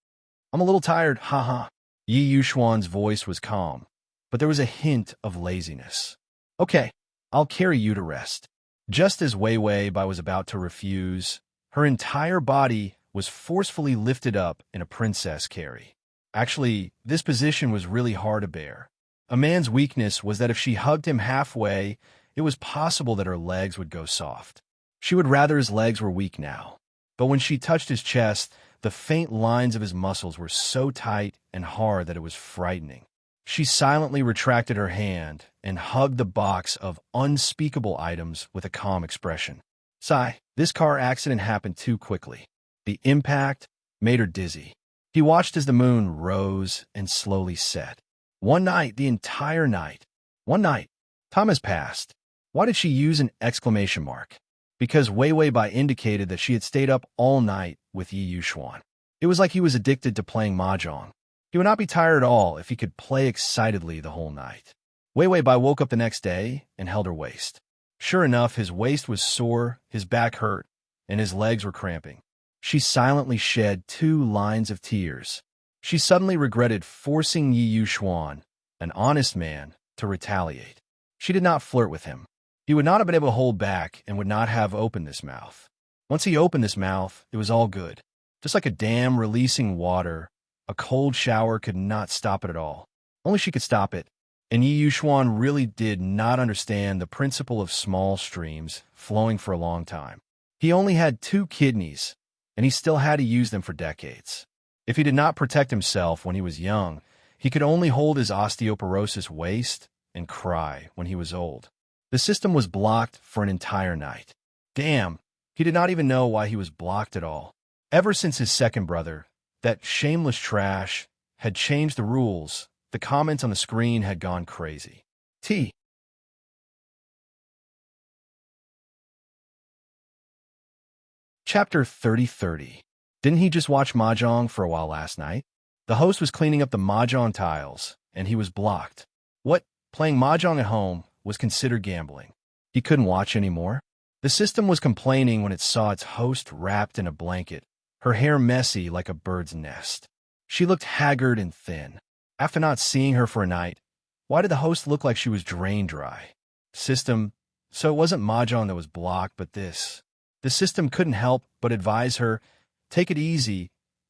I'm a little tired, haha. Yi Yuxuan's voice was calm, but there was a hint of laziness. Okay, I'll carry you to rest. Just as Wei Wei Bai was about to refuse, her entire body was forcefully lifted up in a princess carry. Actually, this position was really hard to bear. A man's weakness was that if she hugged him halfway, it was possible that her legs would go soft. She would rather his legs were weak now. But when she touched his chest, the faint lines of his muscles were so tight and hard that it was frightening. She silently retracted her hand and hugged the box of unspeakable items with a calm expression. Sigh, this car accident happened too quickly. The impact made her dizzy. He watched as the moon rose and slowly set. One night, the entire night. One night. Time has passed. Why did she use an exclamation mark? Because Wei Wei Bai indicated that she had stayed up all night with Yi Yuxuan. It was like he was addicted to playing mahjong. He would not be tired at all if he could play excitedly the whole night. Wei Wei Bai woke up the next day and held her waist. Sure enough, his waist was sore, his back hurt, and his legs were cramping. She silently shed 2 lines of tears. She suddenly regretted forcing Yi Yuxuan, an honest man, to retaliate. She did not flirt with him. He would not have been able to hold back and would not have opened this mouth. Once he opened this mouth, it was all good. Just like a dam releasing water, a cold shower could not stop it at all. Only she could stop it. And Yi Yuxuan really did not understand the principle of small streams flowing for a long time. He only had 2 kidneys, and he still had to use them for decades. If he did not protect himself when he was young, he could only hold his osteoporosis waist and cry when he was old. The system was blocked for an entire night. Damn, he did not even know why he was blocked at all. Ever since his second brother, that shameless trash, had changed the rules, the comments on the screen had gone crazy. Chapter 30:30. Didn't he just watch mahjong for a while last night? The host was cleaning up the mahjong tiles, and he was blocked. What? Playing mahjong at home was considered gambling. He couldn't watch anymore. The system was complaining when it saw its host wrapped in a blanket, her hair messy like a bird's nest. She looked haggard and thin. After not seeing her for a night, why did the host look like she was drain dry? System, so it wasn't mahjong that was blocked, but this. The system couldn't help but advise her, take it easy,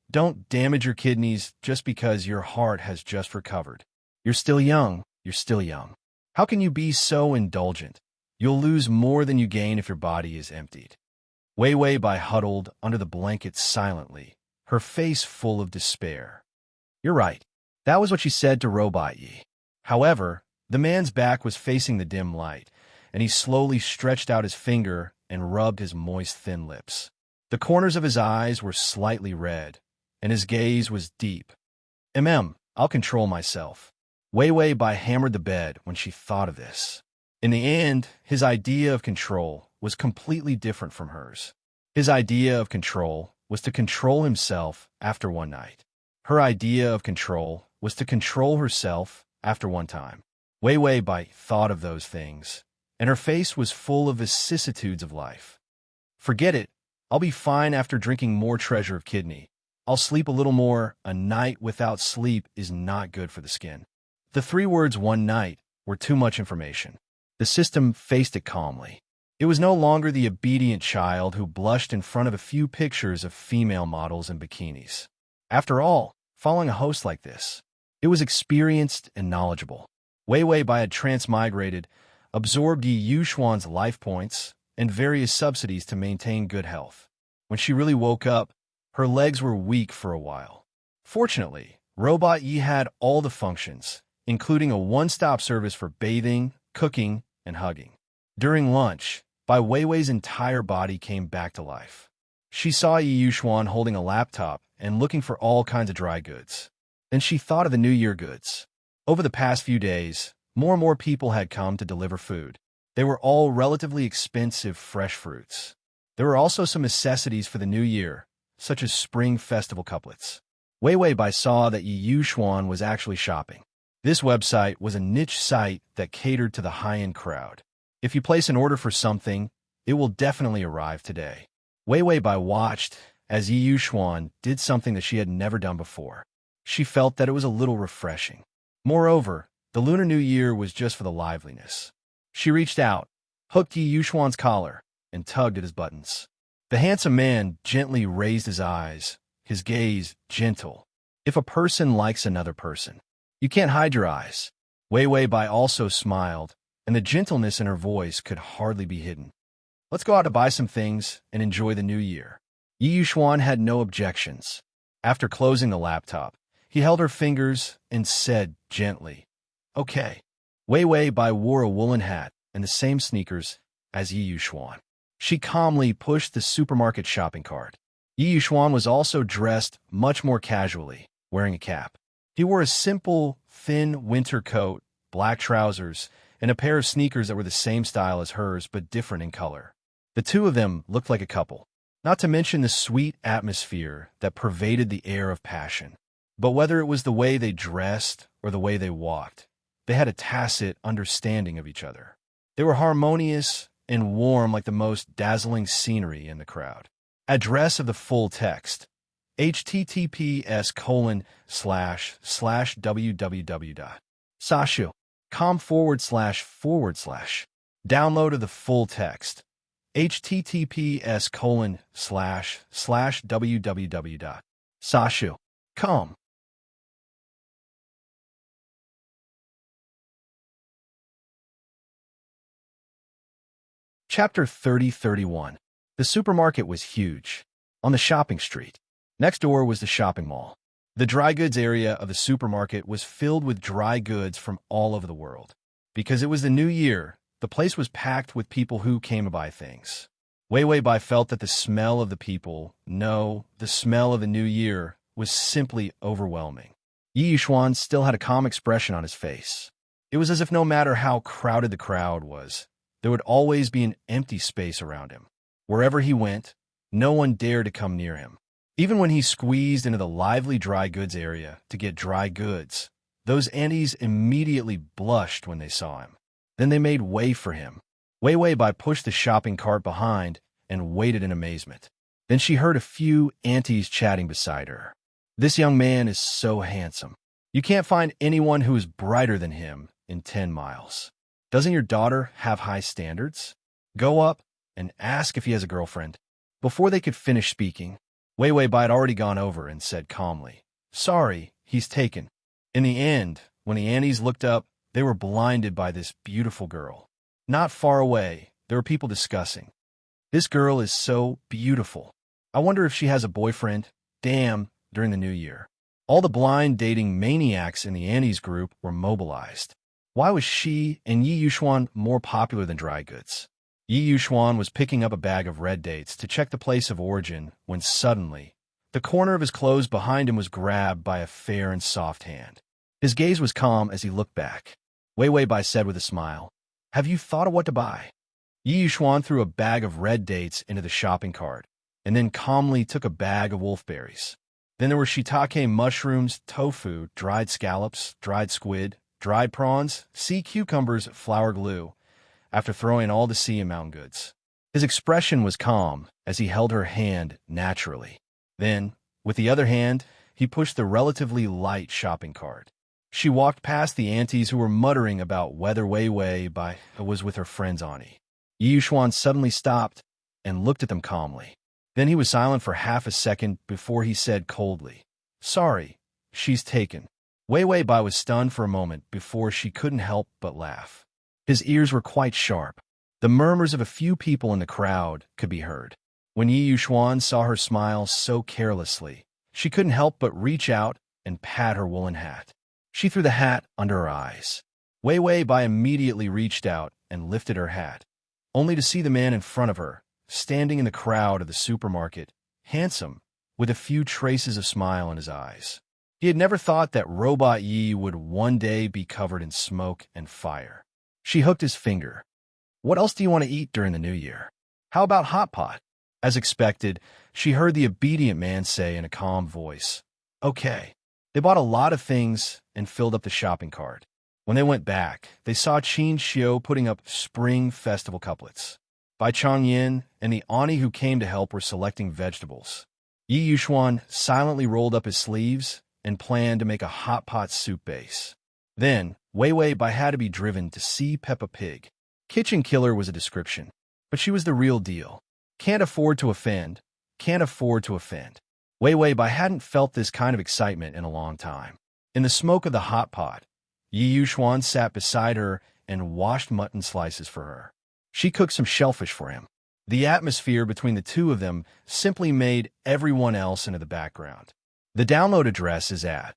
don't damage your kidneys just because your heart has just recovered. You're still young, you're still young. How can you be so indulgent? You'll lose more than you gain if your body is emptied. Wei Wei Bai huddled under the blanket silently, her face full of despair. You're right. That was what she said to Robot Yi. However, the man's back was facing the dim light, and he slowly stretched out his finger and rubbed his moist, thin lips. The corners of his eyes were slightly red, and his gaze was deep. I'll control myself. Wei Wei Bai hammered the bed when she thought of this. In the end, his idea of control was completely different from hers. His idea of control was to control himself after one night. Her idea of control was to control herself after one time. Wei Wei Bai thought of those things, and her face was full of vicissitudes of life. Forget it. I'll be fine after drinking more treasure of kidney. I'll sleep a little more. A night without sleep is not good for the skin. The 3 words one night were too much information. The system faced it calmly. It was no longer the obedient child who blushed in front of a few pictures of female models in bikinis. After all, following a host like this, it was experienced and knowledgeable. Wei Wei Bai had transmigrated, absorbed Yi Yuxuan's life points, and various subsidies to maintain good health. When she really woke up, her legs were weak for a while. Fortunately, Robot Yi had all the functions, including a one-stop service for bathing, cooking, and hugging. During lunch, Bai Weiwei's entire body came back to life. She saw Yi Yuxuan holding a laptop and looking for all kinds of dry goods. Then she thought of the New Year goods. Over the past few days, more and more people had come to deliver food. They were all relatively expensive fresh fruits. There were also some necessities for the new year, such as spring festival couplets. Wei Wei Bai saw that Yi Xuan was actually shopping. This website was a niche site that catered to the high-end crowd. If you place an order for something, it will definitely arrive today. Wei Wei Bai watched as Yi Xuan did something that she had never done before. She felt that it was a little refreshing. Moreover, the Lunar New Year was just for the liveliness. She reached out, hooked Yi Xuan's collar, and tugged at his buttons. The handsome man gently raised his eyes, his gaze gentle. If a person likes another person, you can't hide your eyes. Wei Wei Bai also smiled, and the gentleness in her voice could hardly be hidden. Let's go out to buy some things and enjoy the new year. Yi Xuan had no objections. After closing the laptop, he held her fingers and said gently, "Okay." Wei Wei Bai wore a woolen hat and the same sneakers as Yi Xuan. She calmly pushed the supermarket shopping cart. Yi Xuan was also dressed much more casually, wearing a cap. He wore a simple, thin winter coat, black trousers, and a pair of sneakers that were the same style as hers but different in color. The two of them looked like a couple, not to mention the sweet atmosphere that pervaded the air of passion. But whether it was the way they dressed or the way they walked, they had a tacit understanding of each other. They were harmonious and warm like the most dazzling scenery in the crowd. Address of the full text: https://www.sashu.com//. Download of the full text: https://www.sashu.com. Chapter 30-31. The supermarket was huge, on the shopping street. Next door was the shopping mall. The dry goods area of the supermarket was filled with dry goods from all over the world. Because it was the new year, the place was packed with people who came to buy things. Wei Wei Bai felt that the smell of the people, no, the smell of the new year, was simply overwhelming. Yi Xuan still had a calm expression on his face. It was as if no matter how crowded the crowd was, there would always be an empty space around him. Wherever he went, no one dared to come near him. Even when he squeezed into the lively dry goods area to get dry goods, those aunties immediately blushed when they saw him. Then they made way for him. Wei Wei Bai pushed the shopping cart behind and waited in amazement. Then she heard a few aunties chatting beside her. "This young man is so handsome. You can't find anyone who is brighter than him in 10 miles. Doesn't your daughter have high standards? Go up and ask if he has a girlfriend." Before they could finish speaking, Wei Wei Bai had already gone over and said calmly, "Sorry, he's taken." In the end, when the aunties looked up, they were blinded by this beautiful girl. Not far away, there were people discussing. "This girl is so beautiful. I wonder if she has a boyfriend. Damn," during the new year. All the blind dating maniacs in the aunties group were mobilized. Why was she and Yi Xuan more popular than dry goods? Yi Xuan was picking up a bag of red dates to check the place of origin when suddenly, the corner of his clothes behind him was grabbed by a fair and soft hand. His gaze was calm as he looked back. Wei Wei Bai said with a smile, "Have you thought of what to buy?" Yi Xuan threw a bag of red dates into the shopping cart, and then calmly took a bag of wolfberries. Then there were shiitake mushrooms, tofu, dried scallops, dried squid, dried prawns, sea cucumbers, flour glue, after throwing all the sea and mountain goods. His expression was calm as he held her hand naturally. Then, with the other hand, he pushed the relatively light shopping cart. She walked past the aunties who were muttering about whether Wei Wei Bai was with her friend's auntie. Yi Xuan suddenly stopped and looked at them calmly. Then he was silent for half a second before he said coldly, "Sorry, she's taken." Wei Wei Bai was stunned for a moment before she couldn't help but laugh. His ears were quite sharp. The murmurs of a few people in the crowd could be heard. When Yi Xuan saw her smile so carelessly, she couldn't help but reach out and pat her woolen hat. She threw the hat under her eyes. Wei Wei Bai immediately reached out and lifted her hat, only to see the man in front of her, standing in the crowd of the supermarket, handsome, with a few traces of smile in his eyes. He had never thought that Robot Yi would one day be covered in smoke and fire. She hooked his finger. What else do you want to eat during the new year? How about hot pot? As expected, she heard the obedient man say in a calm voice, Okay. They bought a lot of things and filled up the shopping cart. When they went back, they saw Qin Xiu putting up Spring Festival couplets. Bai Changyin and the Ani who came to help were selecting vegetables. Yi Yuxuan silently rolled up his sleeves and planned to make a hot pot soup base. Then, Wei Bai had to be driven to see Peppa Pig. Kitchen killer was a description, but she was the real deal. Can't afford to offend. Can't afford to offend. Wei Bai hadn't felt this kind of excitement in a long time. In the smoke of the hot pot, Yi Yuxuan sat beside her and washed mutton slices for her. She cooked some shellfish for him. The atmosphere between the two of them simply made everyone else into the background. The download address is at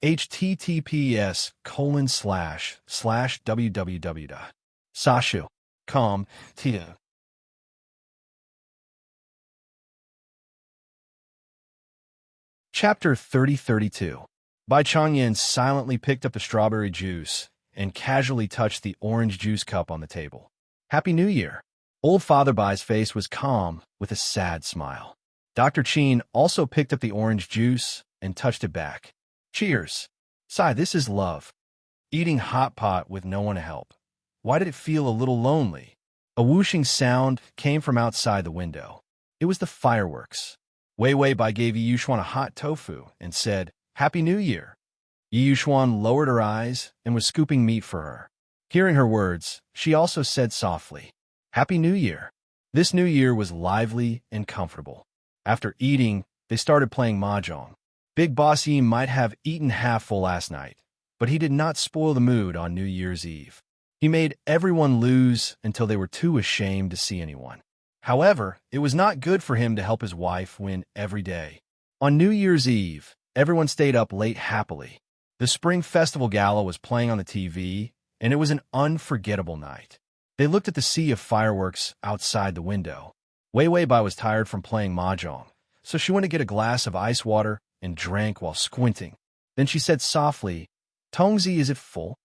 https://www.sashu.com. Chapter 3032. Bai Changyan silently picked up the strawberry juice and casually touched the orange juice cup on the table. Happy New Year! Old Father Bai's face was calm with a sad smile. Dr. Qin also picked up the orange juice and touched it back. Cheers! Sai, this is love. Eating hot pot with no one to help. Why did it feel a little lonely? A whooshing sound came from outside the window. It was the fireworks. Wei Bai gave Yi Yuxuan a hot tofu and said, Happy New Year! Yi Yuxuan lowered her eyes and was scooping meat for her. Hearing her words, she also said softly, Happy New Year! This new year was lively and comfortable. After eating, they started playing mahjong. Big Boss Yi might have eaten half full last night, but he did not spoil the mood on New Year's Eve. He made everyone lose until they were too ashamed to see anyone. However, it was not good for him to help his wife win every day. On New Year's Eve, everyone stayed up late happily. The Spring Festival Gala was playing on the TV, and it was an unforgettable night. They looked at the sea of fireworks outside the window. Wei Bai was tired from playing mahjong, so she went to get a glass of ice water and drank while squinting. Then she said softly, Tongzi, is it full?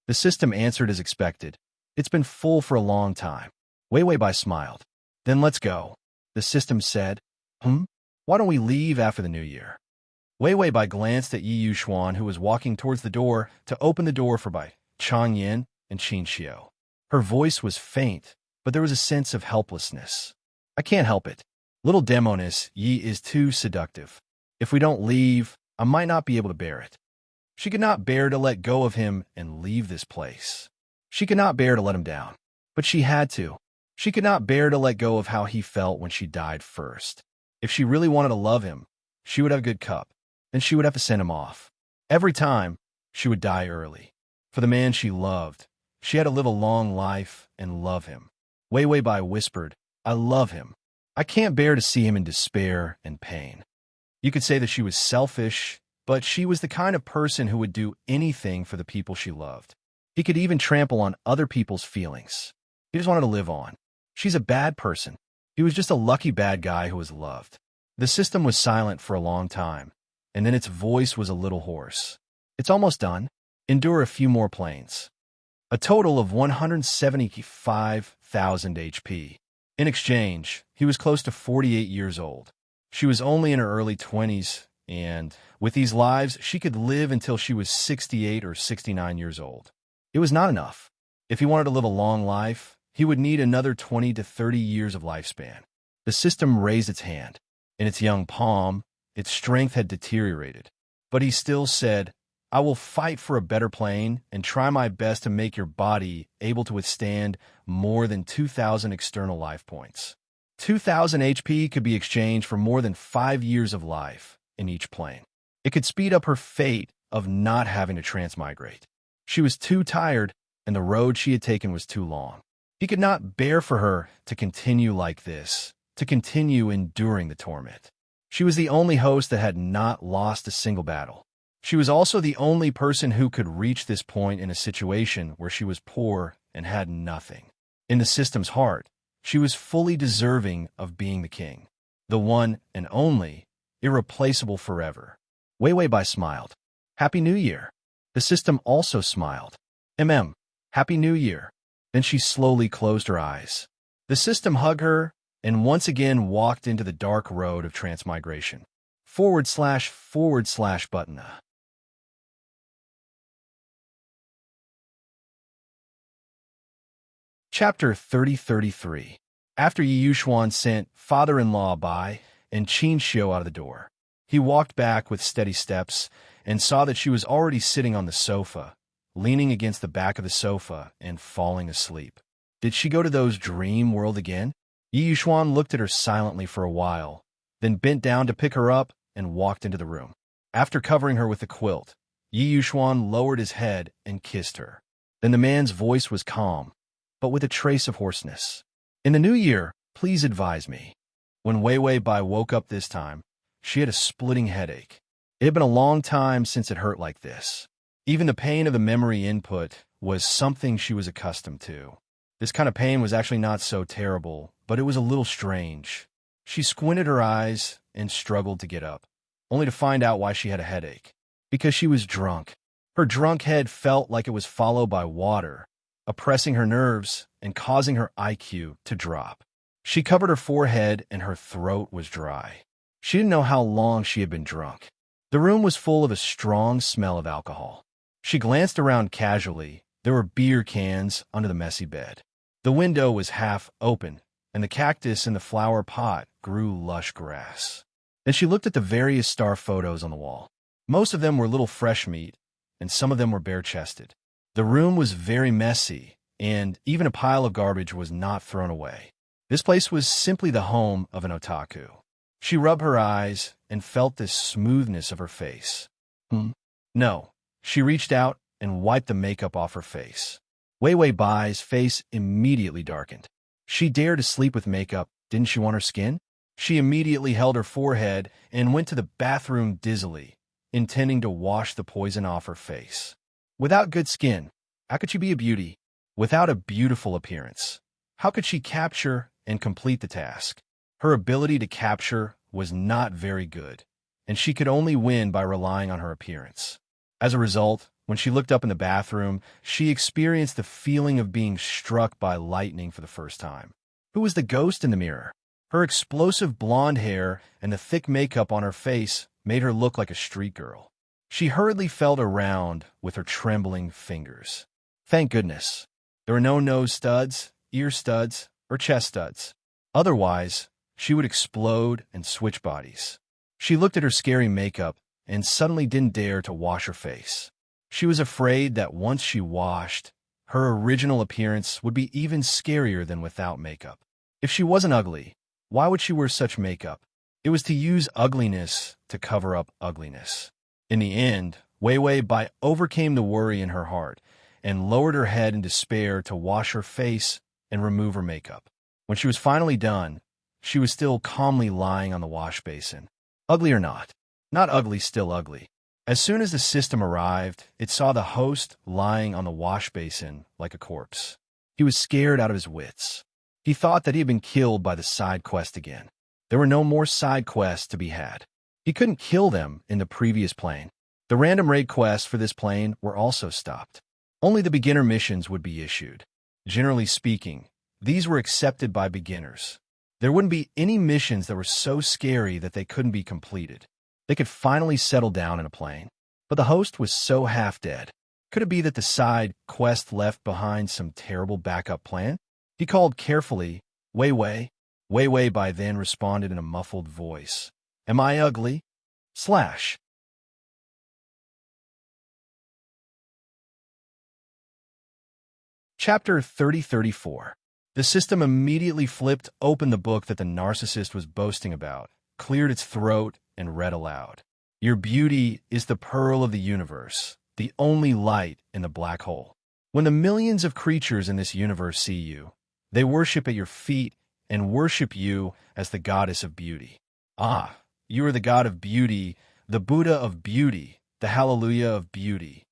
The system answered as expected. It's been full for a long time. Wei Bai smiled. Then let's go. The system said, Why don't we leave after the new year? Wei Bai glanced at Yi Yuxuan, who was walking towards the door to open the door for Bai Changyin and Qin Xiu. Her voice was faint, but there was a sense of helplessness. I can't help it. Little Demonis Yi is too seductive. If we don't leave, I might not be able to bear it. She could not bear to let go of him and leave this place. She could not bear to let him down. But she had to. She could not bear to let go of how he felt when she died first. If she really wanted to love him, she would have a good cup. Then she would have to send him off. Every time, she would die early. For the man she loved, she had to live a long life and love him. Wei Bai whispered, I love him. I can't bear to see him in despair and pain. You could say that she was selfish, but she was the kind of person who would do anything for the people she loved. He could even trample on other people's feelings. He just wanted to live on. She's a bad person. He was just a lucky bad guy who was loved. The system was silent for a long time, and then its voice was a little hoarse. It's almost done. Endure a few more planes. A total of 175,000 HP. In exchange, he was close to 48 years old. She was only in her early 20s, and with these lives, she could live until she was 68 or 69 years old. It was not enough. If he wanted to live a long life, he would need another 20 to 30 years of lifespan. The system raised its hand. In its young palm, its strength had deteriorated. But he still said, I will fight for a better plane and try my best to make your body able to withstand more than 2,000 external life points. 2,000 HP could be exchanged for more than 5 years of life in each plane. It could speed up her fate of not having to transmigrate. She was too tired, and the road she had taken was too long. He could not bear for her to continue like this, to continue enduring the torment. She was the only host that had not lost a single battle. She was also the only person who could reach this point in a situation where she was poor and had nothing. In the system's heart, she was fully deserving of being the king, the one and only, irreplaceable forever. Wei Bai smiled. Happy New Year. The system also smiled. Happy New Year. Then she slowly closed her eyes. The system hugged her and once again walked into the dark road of transmigration. / button. Chapter 3033. After Yi Yuxuan sent father-in-law Bai and Qin Xiu out of the door, he walked back with steady steps and saw that she was already sitting on the sofa, leaning against the back of the sofa and falling asleep. Did she go to those dream world again? Yi Yuxuan looked at her silently for a while, then bent down to pick her up and walked into the room. After covering her with the quilt, Yi Yuxuan lowered his head and kissed her. Then the man's voice was calm, but with a trace of hoarseness. In the new year, please advise me. When Wei Bai woke up this time, she had a splitting headache. It had been a long time since it hurt like this. Even the pain of the memory input was something she was accustomed to. This kind of pain was actually not so terrible, but it was a little strange. She squinted her eyes and struggled to get up, only to find out why she had a headache. Because she was drunk. Her drunk head felt like it was followed by water, oppressing her nerves and causing her IQ to drop. She covered her forehead and her throat was dry. She didn't know how long she had been drunk. The room was full of a strong smell of alcohol. She glanced around casually. There were beer cans under the messy bed. The window was half open, and the cactus in the flower pot grew lush grass. Then she looked at the various star photos on the wall. Most of them were little fresh meat, and some of them were bare-chested. The room was very messy, and even a pile of garbage was not thrown away. This place was simply the home of an otaku. She rubbed her eyes and felt this smoothness of her face. No. She reached out and wiped the makeup off her face. Wei Bai's face immediately darkened. She dared to sleep with makeup, didn't she want her skin? She immediately held her forehead and went to the bathroom dizzily, intending to wash the poison off her face. Without good skin, how could she be a beauty? Without a beautiful appearance, how could she capture and complete the task? Her ability to capture was not very good, and she could only win by relying on her appearance. As a result, when she looked up in the bathroom, she experienced the feeling of being struck by lightning for the first time. Who was the ghost in the mirror? Her explosive blonde hair and the thick makeup on her face made her look like a street girl. She hurriedly felt around with her trembling fingers. Thank goodness. There were no nose studs, ear studs, or chest studs. Otherwise, she would explode and switch bodies. She looked at her scary makeup and suddenly didn't dare to wash her face. She was afraid that once she washed, her original appearance would be even scarier than without makeup. If she wasn't ugly, why would she wear such makeup? It was to use ugliness to cover up ugliness. In the end, Wei Bai overcame the worry in her heart and lowered her head in despair to wash her face and remove her makeup. When she was finally done, she was still calmly lying on the wash basin. Ugly or not ugly, still ugly. As soon as the system arrived, it saw the host lying on the wash basin like a corpse. He was scared out of his wits. He thought that he had been killed by the side quest again. There were no more side quests to be had. He couldn't kill them in the previous plane. The random raid quests for this plane were also stopped. Only the beginner missions would be issued. Generally speaking, these were accepted by beginners. There wouldn't be any missions that were so scary that they couldn't be completed. They could finally settle down in a plane. But the host was so half-dead. Could it be that the side quest left behind some terrible backup plan? He called carefully, Wei. Wei Bai then responded in a muffled voice. Am I ugly? Chapter 3034. The system immediately flipped open the book that the narcissist was boasting about, cleared its throat, and read aloud. Your beauty is the pearl of the universe, the only light in the black hole. When the millions of creatures in this universe see you, they worship at your feet and worship you as the goddess of beauty. Ah, you are the god of beauty, the Buddha of beauty, the hallelujah of beauty.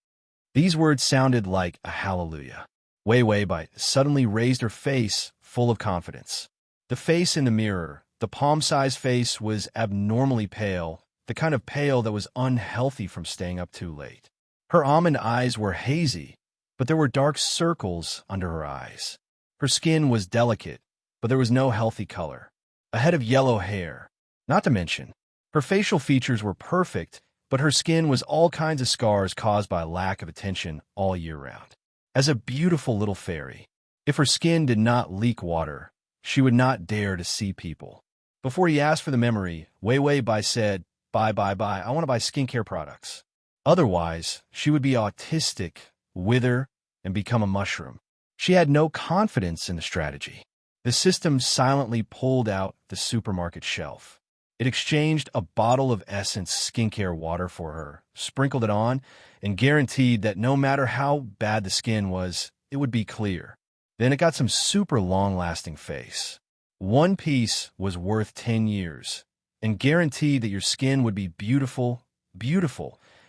These words sounded like a hallelujah. Wei Bai suddenly raised her face, full of confidence. The face in the mirror, the palm-sized face, was abnormally pale, the kind of pale that was unhealthy from staying up too late. Her almond eyes were hazy, but there were dark circles under her eyes. Her skin was delicate, but there was no healthy color. A head of yellow hair. Not to mention, her facial features were perfect, but her skin was all kinds of scars caused by lack of attention all year round. As a beautiful little fairy, if her skin did not leak water, she would not dare to see people. Before he asked for the memory, Wei Bai said, Bye, I want to buy skincare products. Otherwise, she would be autistic, wither, and become a mushroom. She had no confidence in the strategy. The system silently pulled out the supermarket shelf. It exchanged a bottle of Essence skincare water for her, sprinkled it on, and guaranteed that no matter how bad the skin was, it would be clear. Then it got some super long-lasting face. One piece was worth 10 years, and guaranteed that your skin would be beautiful,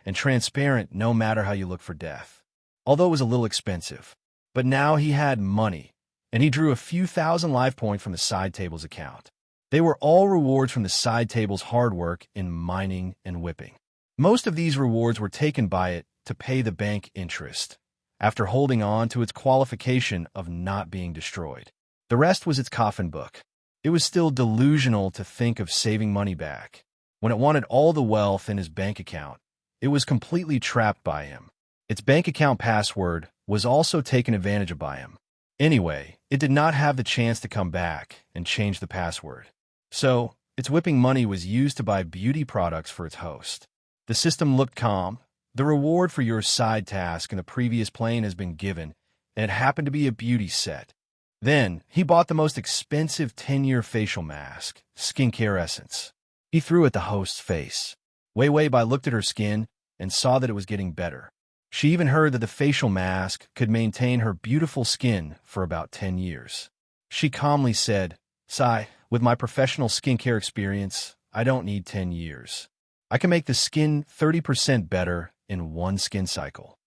and transparent no matter how you look for death. Although it was a little expensive. But now he had money, and he drew a few thousand life points from the side table's account. They were all rewards from the side table's hard work in mining and whipping. Most of these rewards were taken by it to pay the bank interest, after holding on to its qualification of not being destroyed. The rest was its coffin book. It was still delusional to think of saving money back. When it wanted all the wealth in his bank account, it was completely trapped by him. Its bank account password was also taken advantage of by him. Anyway, it did not have the chance to come back and change the password. So, its whipping money was used to buy beauty products for its host. The system looked calm. The reward for your side task in the previous plane has been given, and it happened to be a beauty set. Then, he bought the most expensive 10-year facial mask, skincare essence. He threw at the host's face. Wei Bai looked at her skin and saw that it was getting better. She even heard that the facial mask could maintain her beautiful skin for about 10 years. She calmly said, Sai, with my professional skincare experience, I don't need 10 years. I can make the skin 30% better in one skin cycle.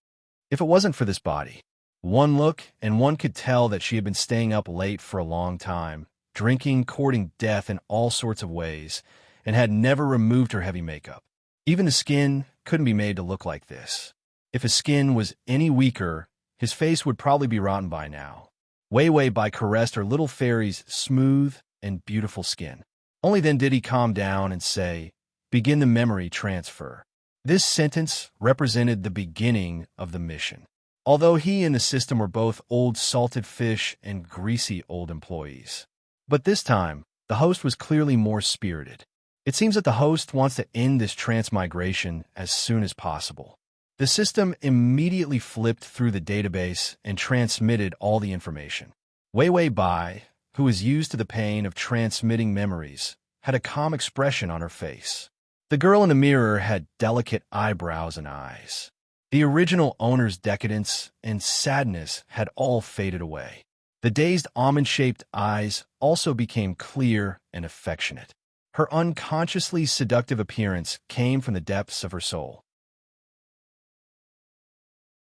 If it wasn't for this body, one look and one could tell that she had been staying up late for a long time, drinking, courting death in all sorts of ways, and had never removed her heavy makeup. Even the skin couldn't be made to look like this. If his skin was any weaker, his face would probably be rotten by now. Wei Bai caressed her little fairy's smooth and beautiful skin. Only then did he calm down and say, Begin the memory transfer. This sentence represented the beginning of the mission. Although he and the system were both old salted fish and greasy old employees. But this time, the host was clearly more spirited. It seems that the host wants to end this transmigration as soon as possible. The system immediately flipped through the database and transmitted all the information. Wei Bai, who was used to the pain of transmitting memories, had a calm expression on her face. The girl in the mirror had delicate eyebrows and eyes. The original owner's decadence and sadness had all faded away. The dazed almond-shaped eyes also became clear and affectionate. Her unconsciously seductive appearance came from the depths of her soul.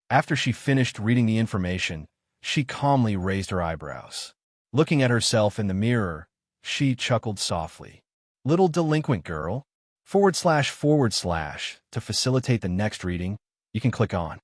After she finished reading the information, she calmly raised her eyebrows. Looking at herself in the mirror, she chuckled softly. Little delinquent girl, / to facilitate the next reading, you can click on.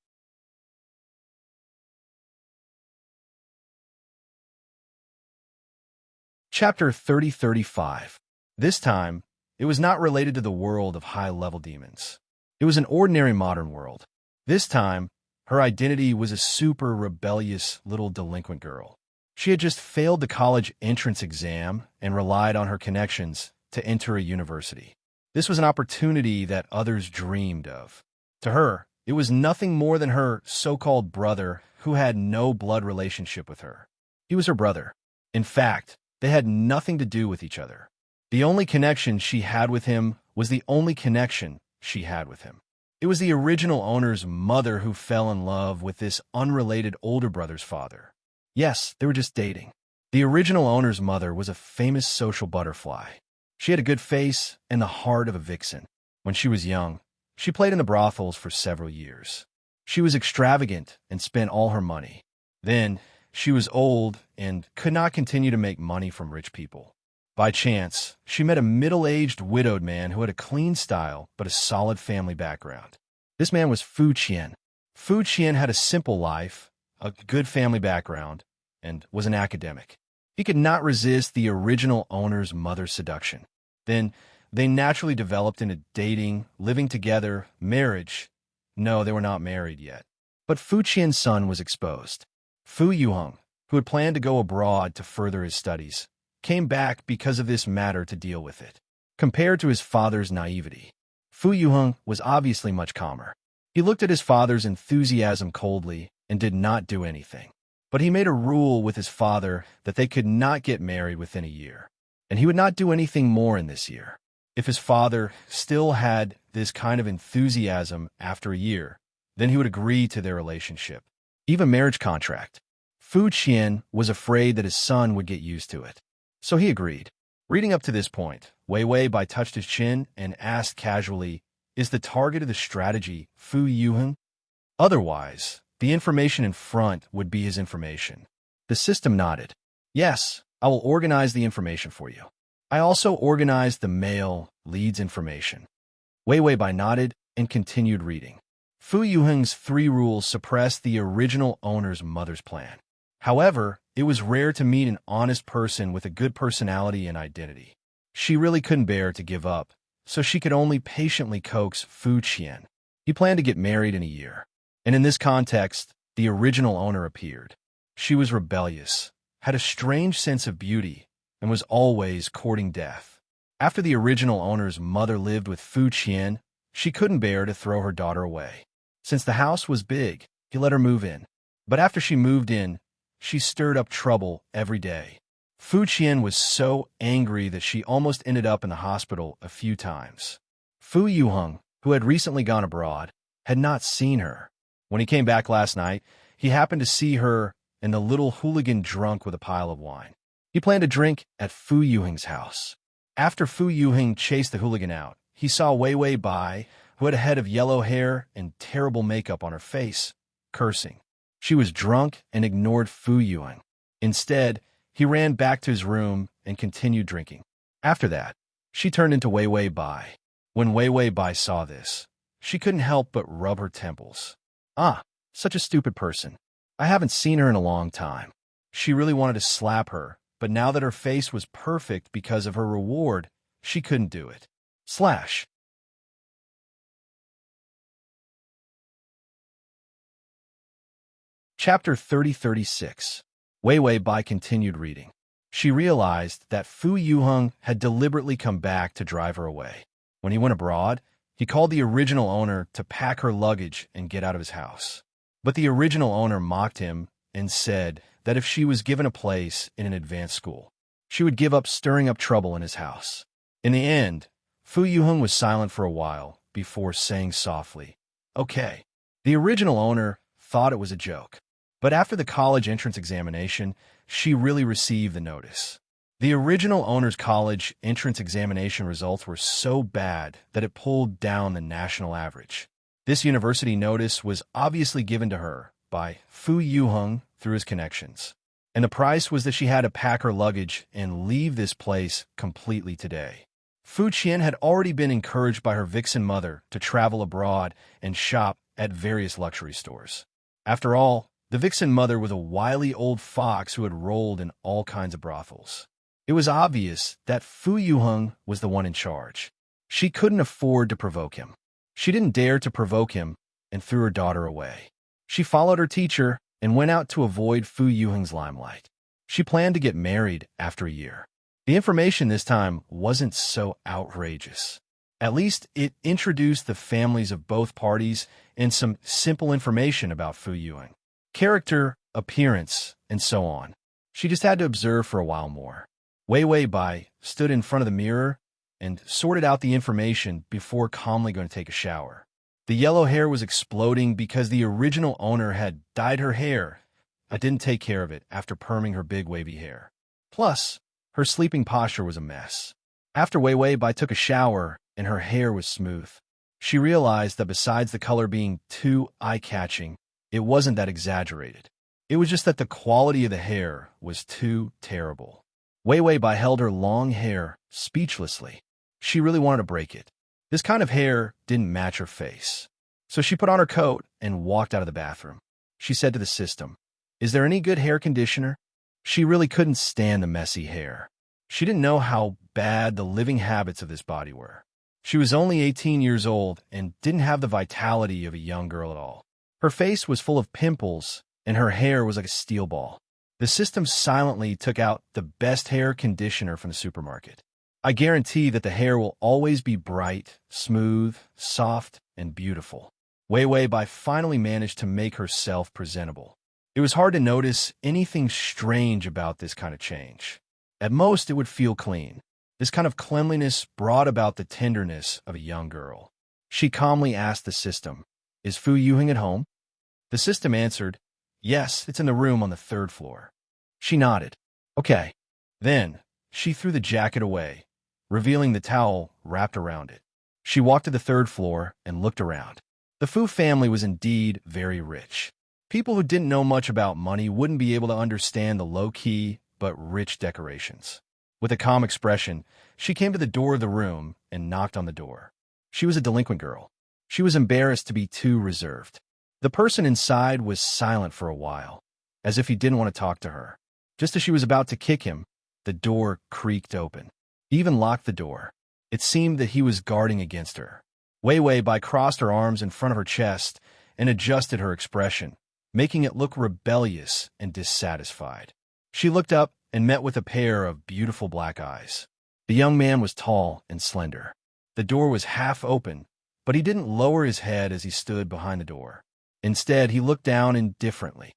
Chapter 3035. This time, it was not related to the world of high-level demons. It was an ordinary modern world. This time, her identity was a super rebellious little delinquent girl. She had just failed the college entrance exam and relied on her connections to enter a university. This was an opportunity that others dreamed of. To her, it was nothing more than her so-called brother who had no blood relationship with her. He was her brother. In fact, they had nothing to do with each other. The only connection she had with him was the only connection she had with him. It was the original owner's mother who fell in love with this unrelated older brother's father. Yes, they were just dating. The original owner's mother was a famous social butterfly. She had a good face and the heart of a vixen. When she was young, she played in the brothels for several years. She was extravagant and spent all her money. Then, she was old and could not continue to make money from rich people. By chance, she met a middle-aged widowed man who had a clean style but a solid family background. This man was Fu Qian. Fu Qian had a simple life, a good family background, and was an academic. He could not resist the original owner's mother's seduction. Then, they naturally developed into dating, living together, marriage. No, they were not married yet. But Fu Qian's son was exposed. Fu Yuheng, who had planned to go abroad to further his studies, came back because of this matter to deal with it. Compared to his father's naivety, Fu Yuheng was obviously much calmer. He looked at his father's enthusiasm coldly and did not do anything. But he made a rule with his father that they could not get married within a year, and he would not do anything more in this year. If his father still had this kind of enthusiasm after a year, then he would agree to their relationship, even marriage contract. Fu Qian was afraid that his son would get used to it, so he agreed. Reading up to this point, Wei Wei Bai touched his chin and asked casually, "Is the target of the strategy Fu Yuheng? Otherwise, the information in front would be his information." The system nodded. "Yes, I will organize the information for you. I also organized the male lead's information." Wei Wei Bai nodded and continued reading. Fu Yuheng's 3 rules suppressed the original owner's mother's plan. However, it was rare to meet an honest person with a good personality and identity. She really couldn't bear to give up, so she could only patiently coax Fu Qian. He planned to get married in a year. And in this context, the original owner appeared. She was rebellious, had a strange sense of beauty, and was always courting death. After the original owner's mother lived with Fu Qian, she couldn't bear to throw her daughter away. Since the house was big, he let her move in. But after she moved in, she stirred up trouble every day. Fu Qian was so angry that she almost ended up in the hospital a few times. Fu Yuheng, who had recently gone abroad, had not seen her. When he came back last night, he happened to see her and the little hooligan drunk with a pile of wine. He planned to drink at Fu Yuheng's house. After Fu Yuheng chased the hooligan out, he saw Wei Wei Bai, who had a head of yellow hair and terrible makeup on her face, cursing. She was drunk and ignored Fu Yuheng. Instead, he ran back to his room and continued drinking. After that, she turned into Wei Wei Bai. When Wei Wei Bai saw this, she couldn't help but rub her temples. Ah, such a stupid person. I haven't seen her in a long time. She really wanted to slap her, but now that her face was perfect because of her reward, she couldn't do it. Slash. Chapter 3036. Wei Wei Bai continued reading. She realized that Fu Yuheng had deliberately come back to drive her away. When he went abroad, he called the original owner to pack her luggage and get out of his house. But the original owner mocked him and said that if she was given a place in an advanced school, she would give up stirring up trouble in his house. In the end, Fu Yuheng was silent for a while before saying softly, "Okay." The original owner thought it was a joke. But after the college entrance examination, she really received the notice. The original owner's college entrance examination results were so bad that it pulled down the national average. This university notice was obviously given to her by Fu Yuheng through his connections. And the price was that she had to pack her luggage and leave this place completely today. Fu Qian had already been encouraged by her vixen mother to travel abroad and shop at various luxury stores. After all, the vixen mother was a wily old fox who had rolled in all kinds of brothels. It was obvious that Fu Yuheng was the one in charge. She couldn't afford to provoke him. She didn't dare to provoke him and threw her daughter away. She followed her teacher and went out to avoid Fu Yuheng's limelight. She planned to get married after a year. The information this time wasn't so outrageous. At least it introduced the families of both parties and some simple information about Fu Yuheng. Character, appearance, and so on. She just had to observe for a while more. Wei Wei Bai stood in front of the mirror and sorted out the information before calmly going to take a shower. The yellow hair was exploding because the original owner had dyed her hair. I didn't take care of it after perming her big wavy hair. Plus, her sleeping posture was a mess. After Wei Wei Bai took a shower and her hair was smooth, she realized that besides the color being too eye-catching, it wasn't that exaggerated. It was just that the quality of the hair was too terrible. Wei Wei Bai held her long hair, speechlessly. She really wanted to break it. This kind of hair didn't match her face. So she put on her coat and walked out of the bathroom. She said to the system, "Is there any good hair conditioner?" She really couldn't stand the messy hair. She didn't know how bad the living habits of this body were. She was only 18 years old and didn't have the vitality of a young girl at all. Her face was full of pimples, and her hair was like a steel ball. The system silently took out the best hair conditioner from the supermarket. I guarantee that the hair will always be bright, smooth, soft, and beautiful. Wei Wei Bai finally managed to make herself presentable. It was hard to notice anything strange about this kind of change. At most, it would feel clean. This kind of cleanliness brought about the tenderness of a young girl. She calmly asked the system, "Is Fu Yuheng at home?" The system answered, "Yes, it's in the room on the 3rd floor." She nodded. "Okay." Then, she threw the jacket away, revealing the towel wrapped around it. She walked to the 3rd floor and looked around. The Fu family was indeed very rich. People who didn't know much about money wouldn't be able to understand the low-key but rich decorations. With a calm expression, she came to the door of the room and knocked on the door. She was a delinquent girl. She was embarrassed to be too reserved. The person inside was silent for a while, as if he didn't want to talk to her. Just as she was about to kick him, the door creaked open. He even locked the door. It seemed that he was guarding against her. Wei Wei Bai crossed her arms in front of her chest and adjusted her expression, making it look rebellious and dissatisfied. She looked up and met with a pair of beautiful black eyes. The young man was tall and slender. The door was half open, but he didn't lower his head as he stood behind the door. Instead, he looked down indifferently.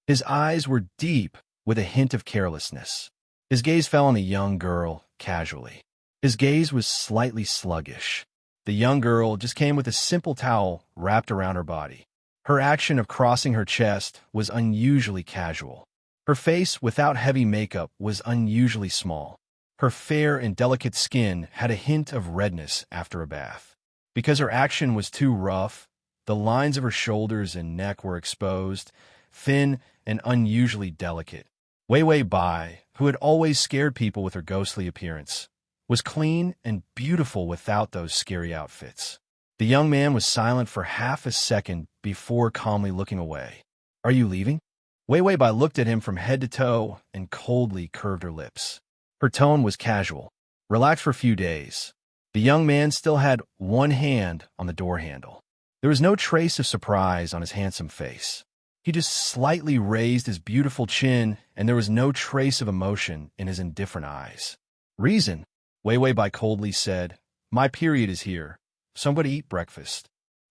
His eyes were deep, with a hint of carelessness. His gaze fell on the young girl, casually. His gaze was slightly sluggish. The young girl just came with a simple towel wrapped around her body. Her action of crossing her chest was unusually casual. Her face, without heavy makeup, was unusually small. Her fair and delicate skin had a hint of redness after a bath. Because her action was too rough, the lines of her shoulders and neck were exposed, thin and unusually delicate. Wei Wei Bai, who had always scared people with her ghostly appearance, was clean and beautiful without those scary outfits. The young man was silent for half a second before calmly looking away. "Are you leaving?" Wei Wei Bai looked at him from head to toe and coldly curved her lips. Her tone was casual. "Relax for a few days." The young man still had one hand on the door handle. There was no trace of surprise on his handsome face. He just slightly raised his beautiful chin, and there was no trace of emotion in his indifferent eyes. "Reason?" Wei Wei Bai coldly said, "My period is here, so I'm going to eat breakfast."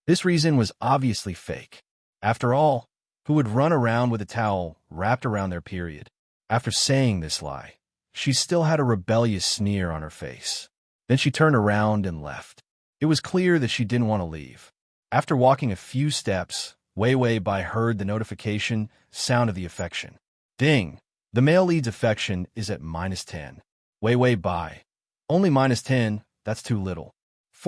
This reason was obviously fake. After all, who would run around with a towel wrapped around their period? After saying this lie, she still had a rebellious sneer on her face. Then she turned around and left. It was clear that she didn't want to leave. After walking a few steps, Wei Wei Bai heard the notification sound of the affection. Ding! The male lead's affection is at -10. Wei Wei Bai. Only -10, that's too little. //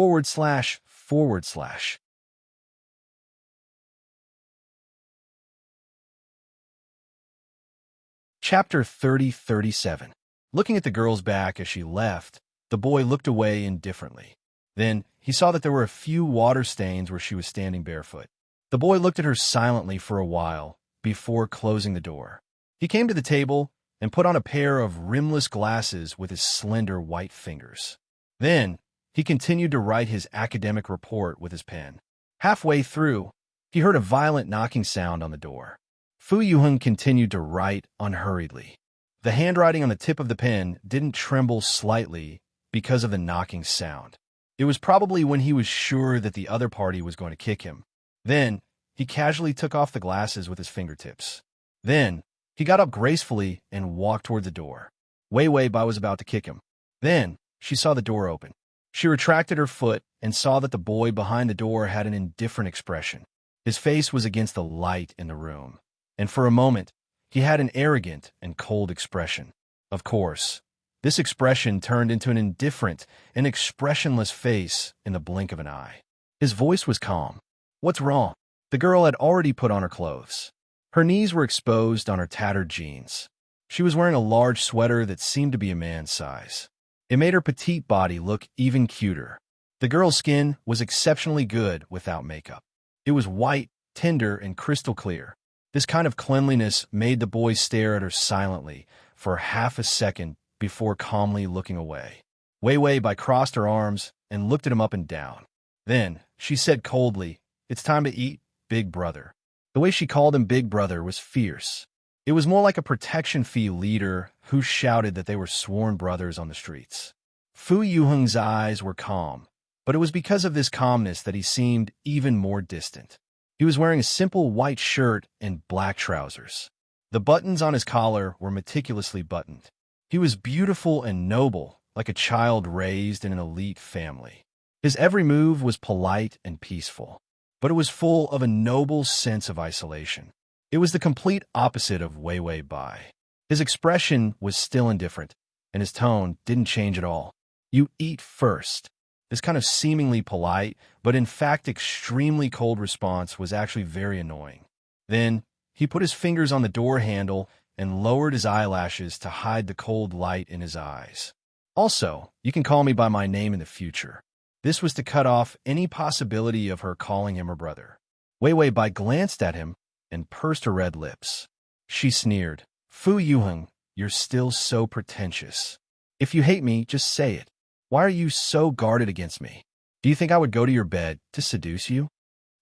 Chapter 30:37. Looking at the girl's back as she left, the boy looked away indifferently. Then, he saw that there were a few water stains where she was standing barefoot. The boy looked at her silently for a while before closing the door. He came to the table and put on a pair of rimless glasses with his slender white fingers. Then, he continued to write his academic report with his pen. Halfway through, he heard a violent knocking sound on the door. Fu Yuheng continued to write unhurriedly. The handwriting on the tip of the pen didn't tremble slightly because of the knocking sound. It was probably when he was sure that the other party was going to kick him. Then, he casually took off the glasses with his fingertips. Then, he got up gracefully and walked toward the door. Wei Wei Bai was about to kick him. Then, she saw the door open. She retracted her foot and saw that the boy behind the door had an indifferent expression. His face was against the light in the room, and for a moment, he had an arrogant and cold expression. Of course, this expression turned into an indifferent and expressionless face in the blink of an eye. His voice was calm. "What's wrong?" The girl had already put on her clothes. Her knees were exposed on her tattered jeans. She was wearing a large sweater that seemed to be a man's size. It made her petite body look even cuter. The girl's skin was exceptionally good without makeup. It was white, tender, and crystal clear. This kind of cleanliness made the boy stare at her silently for half a second before calmly looking away. Wei Wei crossed her arms and looked at him up and down. Then, she said coldly, "It's time to eat, big brother." The way she called him big brother was fierce. It was more like a protection fee leader who shouted that they were sworn brothers on the streets. Fu Yuheng's eyes were calm, but it was because of this calmness that he seemed even more distant. He was wearing a simple white shirt and black trousers. The buttons on his collar were meticulously buttoned. He was beautiful and noble, like a child raised in an elite family. His every move was polite and peaceful, but it was full of a noble sense of isolation. It was the complete opposite of Wei Wei Bai. His expression was still indifferent, and his tone didn't change at all. "You eat first." This kind of seemingly polite, but in fact extremely cold response was actually very annoying. Then, he put his fingers on the door handle and lowered his eyelashes to hide the cold light in his eyes. "Also, you can call me by my name in the future." This was to cut off any possibility of her calling him her brother. Wei Wei Bai glanced at him and pursed her red lips. She sneered, "Fu Yuheng, you're still so pretentious. If you hate me, just say it. Why are you so guarded against me? Do you think I would go to your bed to seduce you?"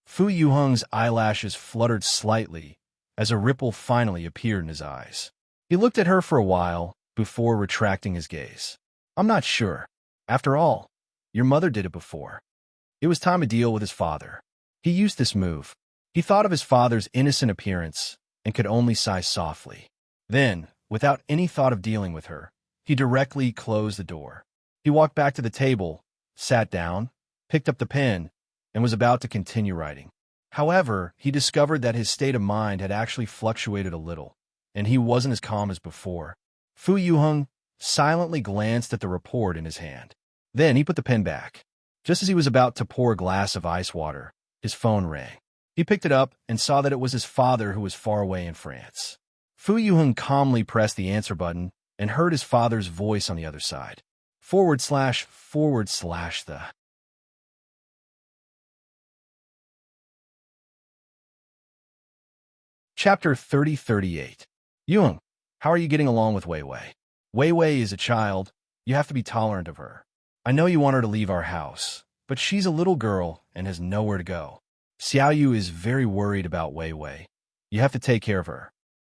Fu Yuheng's eyelashes fluttered slightly as a ripple finally appeared in his eyes. He looked at her for a while before retracting his gaze. "I'm not sure. After all, your mother did it before." It was time to deal with his father. He used this move. He thought of his father's innocent appearance and could only sigh softly. Then, without any thought of dealing with her, he directly closed the door. He walked back to the table, sat down, picked up the pen, and was about to continue writing. However, he discovered that his state of mind had actually fluctuated a little, and he wasn't as calm as before. Fu Yuheng silently glanced at the report in his hand. Then he put the pen back. Just as he was about to pour a glass of ice water, his phone rang. He picked it up and saw that it was his father who was far away in France. Fu Yuheng calmly pressed the answer button and heard his father's voice on the other side. / the. Chapter 3038. Yuheng, how are you getting along with Wei Wei? Wei Wei is a child. You have to be tolerant of her. I know you want her to leave our house, but she's a little girl and has nowhere to go. Xiaoyu is very worried about Wei Wei. You have to take care of her.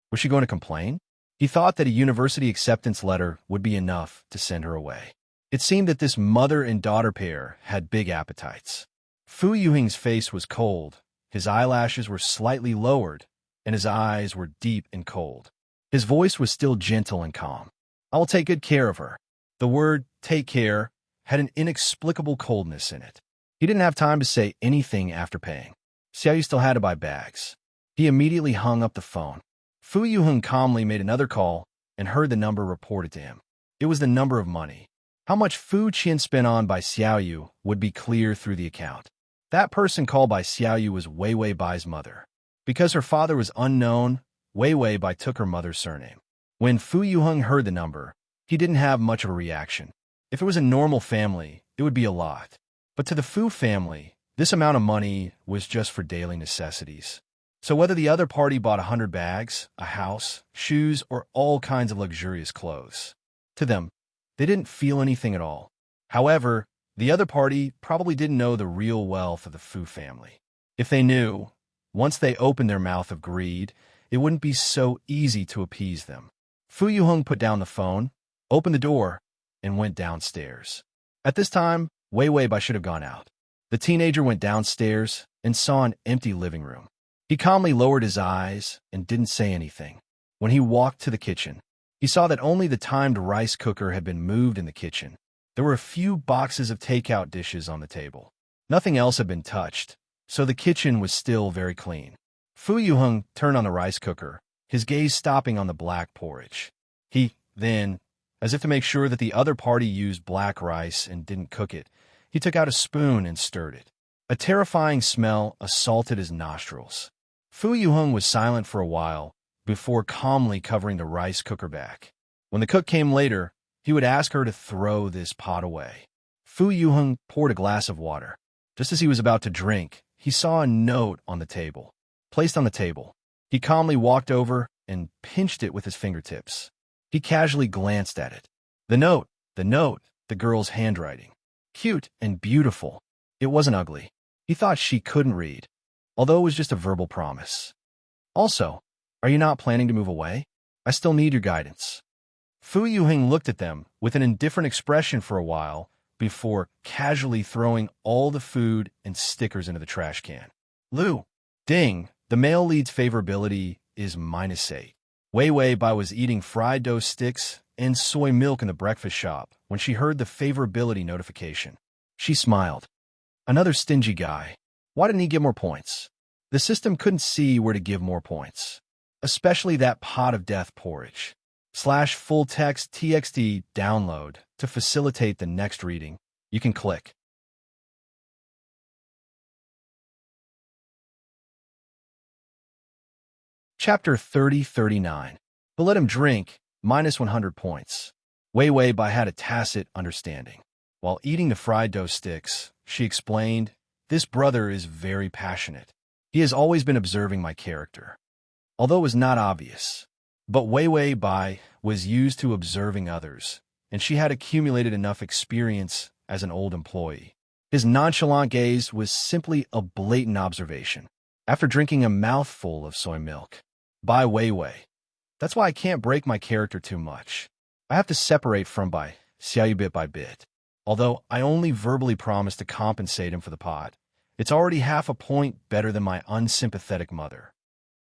Was she going to complain? He thought that a university acceptance letter would be enough to send her away. It seemed that this mother and daughter pair had big appetites. Fu Yuheng's face was cold, his eyelashes were slightly lowered, and his eyes were deep and cold. His voice was still gentle and calm. "I will take good care of her." The word "take care" had an inexplicable coldness in it. He didn't have time to say anything after paying. Xiaoyu still had to buy bags. He immediately hung up the phone. Fu Yuheng calmly made another call and heard the number reported to him. It was the number of money. How much Fu Qian spent on by Xiaoyu would be clear through the account. That person called by Xiaoyu was Wei Wei Bai's mother. Because her father was unknown, Wei Wei Bai took her mother's surname. When Fu Yuheng heard the number, he didn't have much of a reaction. If it was a normal family, it would be a lot. But to the Fu family, this amount of money was just for daily necessities. So whether the other party bought 100 bags, a house, shoes, or all kinds of luxurious clothes, to them, they didn't feel anything at all. However, the other party probably didn't know the real wealth of the Fu family. If they knew, once they opened their mouth of greed, it wouldn't be so easy to appease them. Fu Yuheng put down the phone, opened the door, and went downstairs. At this time, Wei Wei Bai should have gone out. The teenager went downstairs and saw an empty living room. He calmly lowered his eyes and didn't say anything. When he walked to the kitchen, he saw that only the timed rice cooker had been moved in the kitchen. There were a few boxes of takeout dishes on the table. Nothing else had been touched, so the kitchen was still very clean. Fu Yuheng turned on the rice cooker, his gaze stopping on the black porridge. He, then, as if to make sure that the other party used black rice and didn't cook it, he took out a spoon and stirred it. A terrifying smell assaulted his nostrils. Fu Yuheng was silent for a while before calmly covering the rice cooker back. When the cook came later, he would ask her to throw this pot away. Fu Yuheng poured a glass of water. Just as he was about to drink, he saw a note on the table. Placed on the table, he calmly walked over and pinched it with his fingertips. He casually glanced at it. The note, the girl's handwriting. Cute and beautiful. It wasn't ugly. He thought she couldn't read, although it was just a verbal promise. Also, are you not planning to move away? I still need your guidance. Fu Yuheng looked at them with an indifferent expression for a while before casually throwing all the food and stickers into the trash can. Lu. Ding. The male lead's favorability is -8. Wei Wei Bai was eating fried dough sticks and soy milk in the breakfast shop when she heard the favorability notification. She smiled. Another stingy guy. Why didn't he get more points? The system couldn't see where to give more points, especially that pot of death porridge. /full text txt download to facilitate the next reading. You can click. Chapter 30-39. But let him drink, -100 points. Wei Wei Bai had a tacit understanding. While eating the fried dough sticks, she explained, "This brother is very passionate. He has always been observing my character." Although it was not obvious, but Wei Wei Bai was used to observing others, and she had accumulated enough experience as an old employee. His nonchalant gaze was simply a blatant observation. After drinking a mouthful of soy milk, Bai Wei Wei. That's why I can't break my character too much. I have to separate from Bai Xiaoyu bit by bit. Although I only verbally promised to compensate him for the pot, it's already half a point better than my unsympathetic mother.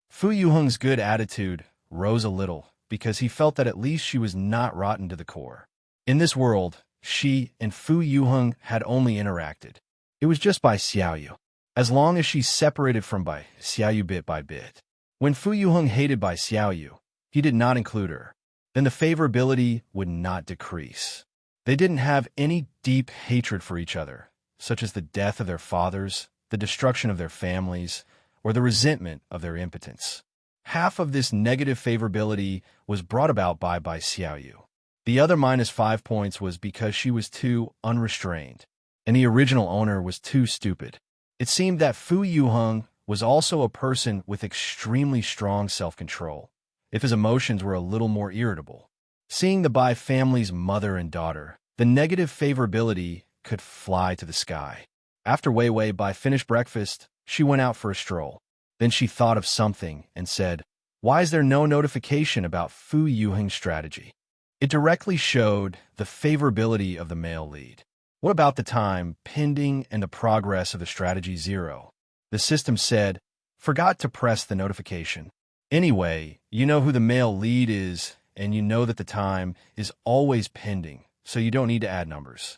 Fu Yuheng's good attitude rose a little because he felt that at least she was not rotten to the core. In this world, she and Fu Yuheng had only interacted. It was just by Xiaoyu. As long as she separated from Bai Xiaoyu bit by bit. When Fu Yuheng hated Bai Xiaoyu, he did not include her. Then the favorability would not decrease. They didn't have any deep hatred for each other, such as the death of their fathers, the destruction of their families, or the resentment of their impotence. Half of this negative favorability was brought about by Bai Xiaoyu. The other -5 points was because she was too unrestrained, and the original owner was too stupid. It seemed that Fu Yuheng was also a person with extremely strong self-control, if his emotions were a little more irritable. Seeing the Bai family's mother and daughter, the negative favorability could fly to the sky. After Wei Wei Bai finished breakfast, she went out for a stroll. Then she thought of something and said, "Why is there no notification about Fu Yuheng's strategy?" It directly showed the favorability of the male lead. What about the time pending and the progress of the strategy 0? The system said, "Forgot to press the notification." Anyway, you know who the male lead is, and you know that the time is always pending, so you don't need to add numbers.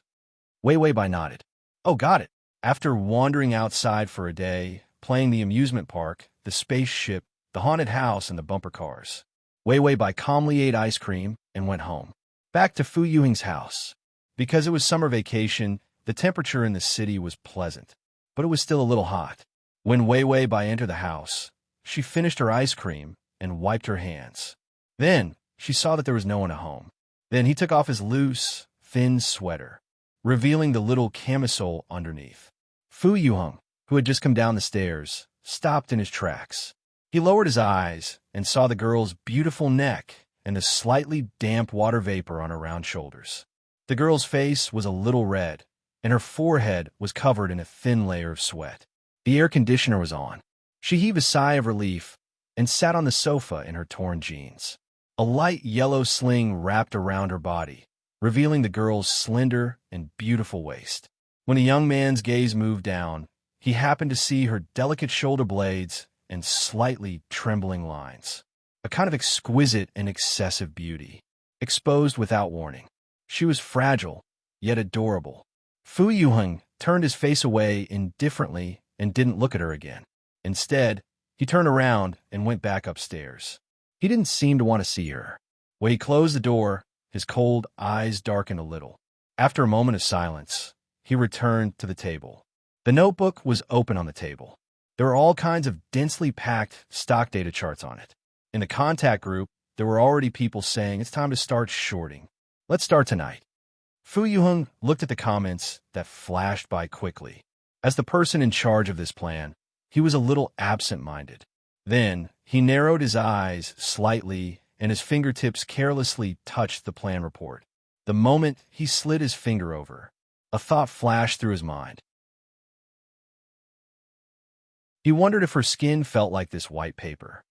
Wei Wei Bai nodded. Oh, got it. After wandering outside for a day, playing the amusement park, the spaceship, the haunted house, and the bumper cars, Wei Wei Bai calmly ate ice cream and went home. Back to Fu Yuheng's house. Because it was summer vacation, the temperature in the city was pleasant, but it was still a little hot. When Wei Wei Bai entered the house, she finished her ice cream and wiped her hands. Then, she saw that there was no one at home. Then he took off his loose, thin sweater, revealing the little camisole underneath. Fu Yuheng, who had just come down the stairs, stopped in his tracks. He lowered his eyes and saw the girl's beautiful neck and the slightly damp water vapor on her round shoulders. The girl's face was a little red, and her forehead was covered in a thin layer of sweat. The air conditioner was on. She heaved a sigh of relief and sat on the sofa in her torn jeans. A light yellow sling wrapped around her body, revealing the girl's slender and beautiful waist. When the young man's gaze moved down, he happened to see her delicate shoulder blades and slightly trembling lines. A kind of exquisite and excessive beauty, exposed without warning. She was fragile, yet adorable. Fu Yuheng turned his face away indifferently and didn't look at her again. Instead, he turned around and went back upstairs. He didn't seem to want to see her. When he closed the door, his cold eyes darkened a little. After a moment of silence, he returned to the table. The notebook was open on the table. There were all kinds of densely packed stock data charts on it. In the contact group, there were already people saying it's time to start shorting. Let's start tonight. Fu Yuheng looked at the comments that flashed by quickly. As the person in charge of this plan, he was a little absent-minded. Then, he narrowed his eyes slightly and his fingertips carelessly touched the plan report. The moment he slid his finger over, a thought flashed through his mind. He wondered if her skin felt like this white paper.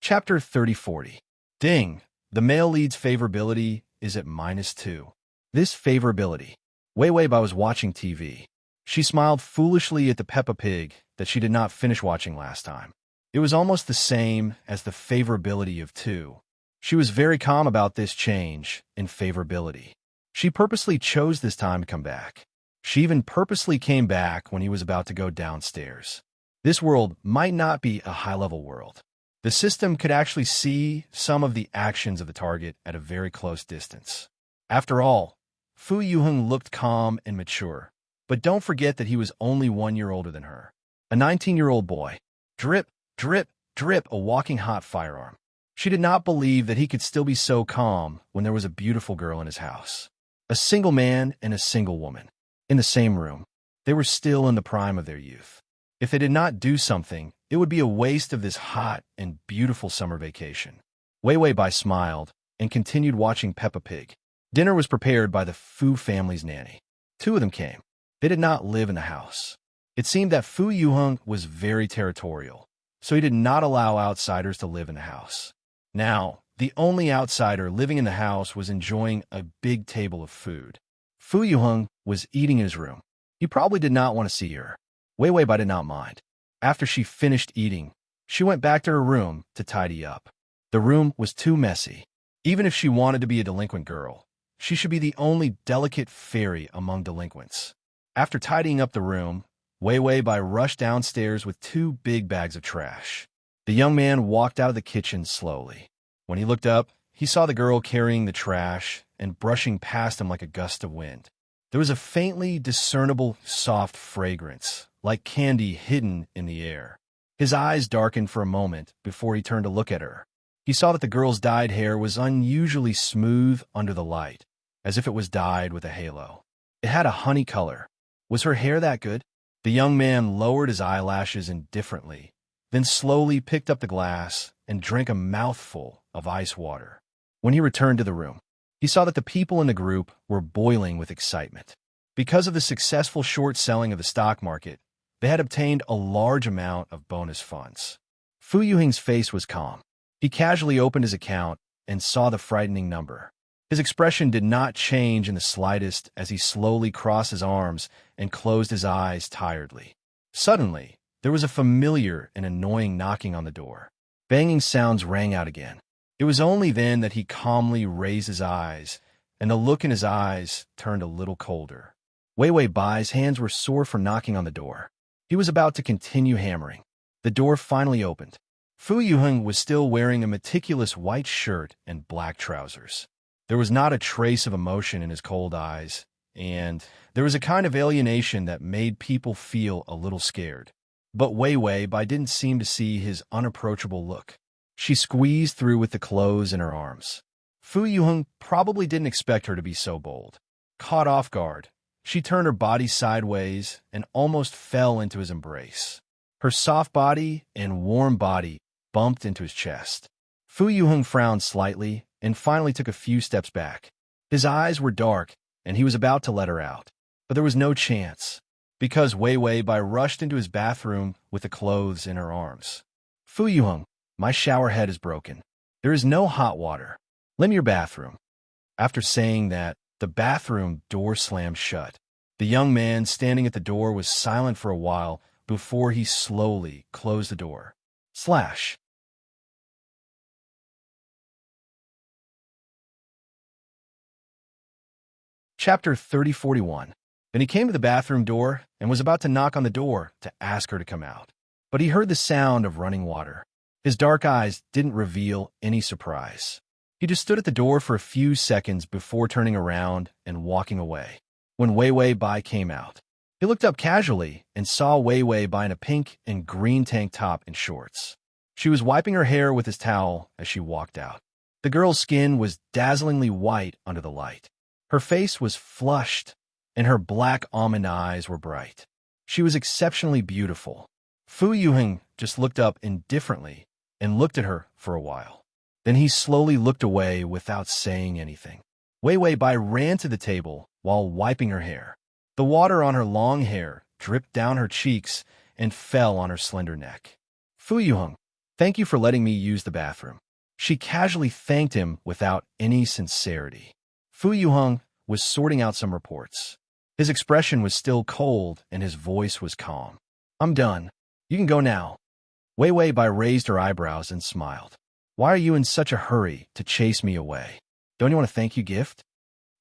Chapter 3040. Ding! The male lead's favorability is at -2. This favorability. Wei Weibai was watching TV. She smiled foolishly at the Peppa Pig that she did not finish watching last time. It was almost the same as the favorability of 2. She was very calm about this change in favorability. She purposely chose this time to come back. She even purposely came back when he was about to go downstairs. This world might not be a high-level world. The system could actually see some of the actions of the target at a very close distance. After all, Fu Yuheng looked calm and mature. But don't forget that he was only 1 year older than her. A 19-year-old boy. Drip, drip, drip, a walking hot firearm. She did not believe that he could still be so calm when there was a beautiful girl in his house. A single man and a single woman. In the same room. They were still in the prime of their youth. If they did not do something, it would be a waste of this hot and beautiful summer vacation. Wei Weibai smiled and continued watching Peppa Pig. Dinner was prepared by the Fu family's nanny. 2 of them came. They did not live in the house. It seemed that Fu Yuheng was very territorial, so he did not allow outsiders to live in the house. Now, the only outsider living in the house was enjoying a big table of food. Fu Yuheng was eating in his room. He probably did not want to see her. Wei Weibai did not mind. After she finished eating, she went back to her room to tidy up. The room was too messy. Even if she wanted to be a delinquent girl, she should be the only delicate fairy among delinquents. After tidying up the room, Wei Weibai rushed downstairs with 2 big bags of trash. The young man walked out of the kitchen slowly. When he looked up, he saw the girl carrying the trash and brushing past him like a gust of wind. There was a faintly discernible soft fragrance, like candy hidden in the air. His eyes darkened for a moment before he turned to look at her. He saw that the girl's dyed hair was unusually smooth under the light, as if it was dyed with a halo. It had a honey color. Was her hair that good? The young man lowered his eyelashes indifferently, then slowly picked up the glass and drank a mouthful of ice water. When he returned to the room, he saw that the people in the group were boiling with excitement. Because of the successful short selling of the stock market, they had obtained a large amount of bonus funds. Fu Yuheng's face was calm. He casually opened his account and saw the frightening number. His expression did not change in the slightest as he slowly crossed his arms and closed his eyes tiredly. Suddenly, there was a familiar and annoying knocking on the door. Banging sounds rang out again. It was only then that he calmly raised his eyes, and the look in his eyes turned a little colder. Wei Weibai's hands were sore from knocking on the door. He was about to continue hammering. The door finally opened. Fu Yuheng was still wearing a meticulous white shirt and black trousers. There was not a trace of emotion in his cold eyes, and there was a kind of alienation that made people feel a little scared. But Wei Weibai didn't seem to see his unapproachable look. She squeezed through with the clothes in her arms. Fu Yuheng probably didn't expect her to be so bold. Caught off guard, she turned her body sideways and almost fell into his embrace. Her soft body and warm body bumped into his chest. Fu Yuheng frowned slightly and finally took a few steps back. His eyes were dark, and he was about to let her out. But there was no chance, because Wei Weibai rushed into his bathroom with the clothes in her arms. Fu Yuheng, my shower head is broken. There is no hot water. Lend me your bathroom. After saying that, the bathroom door slammed shut. The young man standing at the door was silent for a while before he slowly closed the door. Slash. Chapter 3041. Then he came to the bathroom door and was about to knock on the door to ask her to come out. But he heard the sound of running water. His dark eyes didn't reveal any surprise. He just stood at the door for a few seconds before turning around and walking away. When Wei Wei Bai came out, he looked up casually and saw Wei Wei Bai in a pink and green tank top and shorts. She was wiping her hair with his towel as she walked out. The girl's skin was dazzlingly white under the light. Her face was flushed, and her black almond eyes were bright. She was exceptionally beautiful. Fu Yuheng just looked up indifferently and looked at her for a while. Then he slowly looked away without saying anything. Wei Wei Bai ran to the table while wiping her hair. The water on her long hair dripped down her cheeks and fell on her slender neck. Fu Yuheng, thank you for letting me use the bathroom. She casually thanked him without any sincerity. Fu Yuheng was sorting out some reports. His expression was still cold and his voice was calm. I'm done. You can go now. Wei Wei Bai raised her eyebrows and smiled. Why are you in such a hurry to chase me away? Don't you want a thank you gift?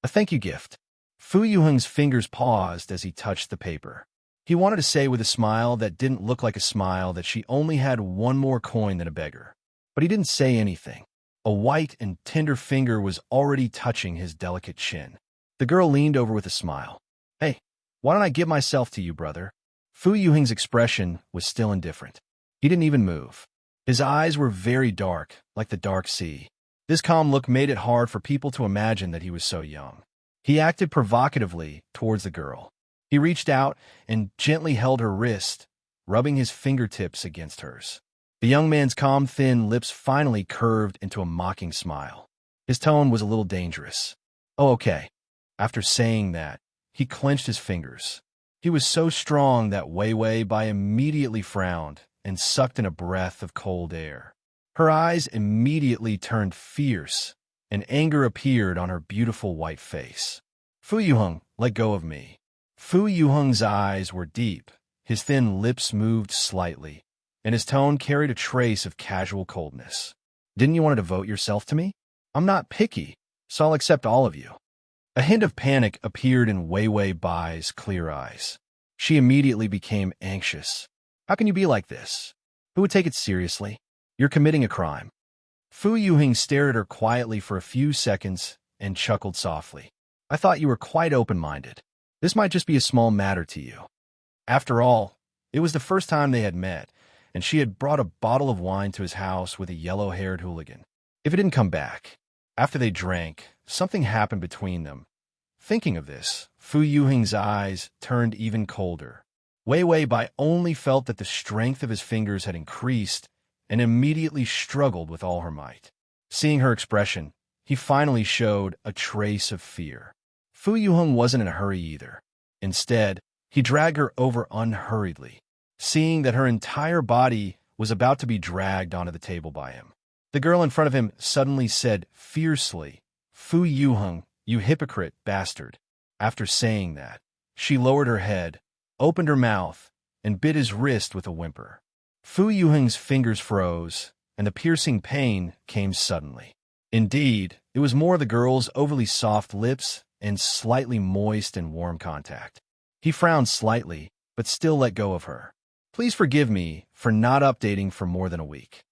A thank you gift. Fu Yuheng's fingers paused as he touched the paper. He wanted to say with a smile that didn't look like a smile that she only had one more coin than a beggar. But he didn't say anything. A white and tender finger was already touching his delicate chin. The girl leaned over with a smile. Hey, why don't I give myself to you, brother? Fu Yuheng's expression was still indifferent. He didn't even move. His eyes were very dark, like the dark sea. This calm look made it hard for people to imagine that he was so young. He acted provocatively towards the girl. He reached out and gently held her wrist, rubbing his fingertips against hers. The young man's calm, thin lips finally curved into a mocking smile. His tone was a little dangerous. Oh, okay. After saying that, he clenched his fingers. He was so strong that Wei Wei Bai immediately frowned and sucked in a breath of cold air. Her eyes immediately turned fierce, and anger appeared on her beautiful white face. Fu Yuheng, let go of me. Fu Yuheng's eyes were deep, his thin lips moved slightly, and his tone carried a trace of casual coldness. Didn't you want to devote yourself to me? I'm not picky, so I'll accept all of you. A hint of panic appeared in Wei Wei Bai's clear eyes. She immediately became anxious. How can you be like this? Who would take it seriously? You're committing a crime. Fu Yuheng stared at her quietly for a few seconds and chuckled softly. I thought you were quite open-minded. This might just be a small matter to you. After all, it was the first time they had met, and she had brought a bottle of wine to his house with a yellow-haired hooligan. If it didn't come back, after they drank, something happened between them. Thinking of this, Fu Yuheng's eyes turned even colder. Wei Wei Bai only felt that the strength of his fingers had increased and immediately struggled with all her might. Seeing her expression, he finally showed a trace of fear. Fu Yuheng wasn't in a hurry either. Instead, he dragged her over unhurriedly, seeing that her entire body was about to be dragged onto the table by him. The girl in front of him suddenly said fiercely, Fu Yuheng, you hypocrite bastard. After saying that, she lowered her head, opened her mouth, and bit his wrist with a whimper. Fu Yuheng's fingers froze, and the piercing pain came suddenly. Indeed, it was more the girl's overly soft lips and slightly moist and warm contact. He frowned slightly, but still let go of her. Please forgive me for not updating for more than a week.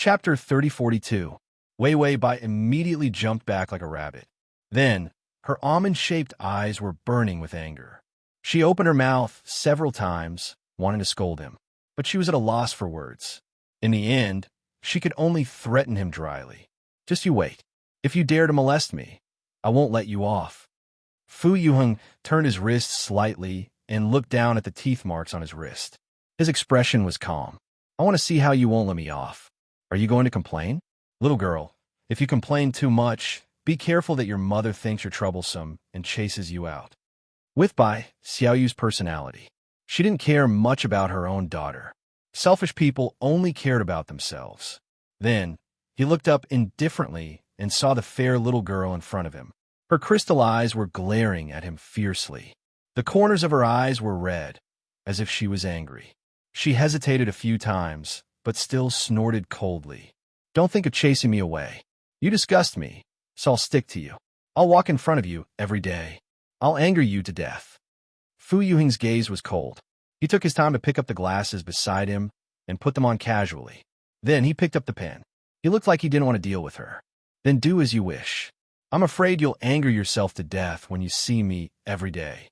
Chapter 3042. Wei Wei Bai immediately jumped back like a rabbit. Then, her almond-shaped eyes were burning with anger. She opened her mouth several times, wanting to scold him, but she was at a loss for words. In the end, she could only threaten him dryly. Just you wait. If you dare to molest me, I won't let you off. Fu Yuheng turned his wrist slightly and looked down at the teeth marks on his wrist. His expression was calm. I want to see how you won't let me off. Are you going to complain? Little girl, if you complain too much, be careful that your mother thinks you're troublesome and chases you out. With Bai, Xiaoyu's personality. She didn't care much about her own daughter. Selfish people only cared about themselves. Then, he looked up indifferently and saw the fair little girl in front of him. Her crystal eyes were glaring at him fiercely. The corners of her eyes were red, as if she was angry. She hesitated a few times, but still snorted coldly. Don't think of chasing me away. You disgust me, so I'll stick to you. I'll walk in front of you every day. I'll anger you to death. Fu Yuheng's gaze was cold. He took his time to pick up the glasses beside him and put them on casually. Then he picked up the pen. He looked like he didn't want to deal with her. Then do as you wish. I'm afraid you'll anger yourself to death when you see me every day.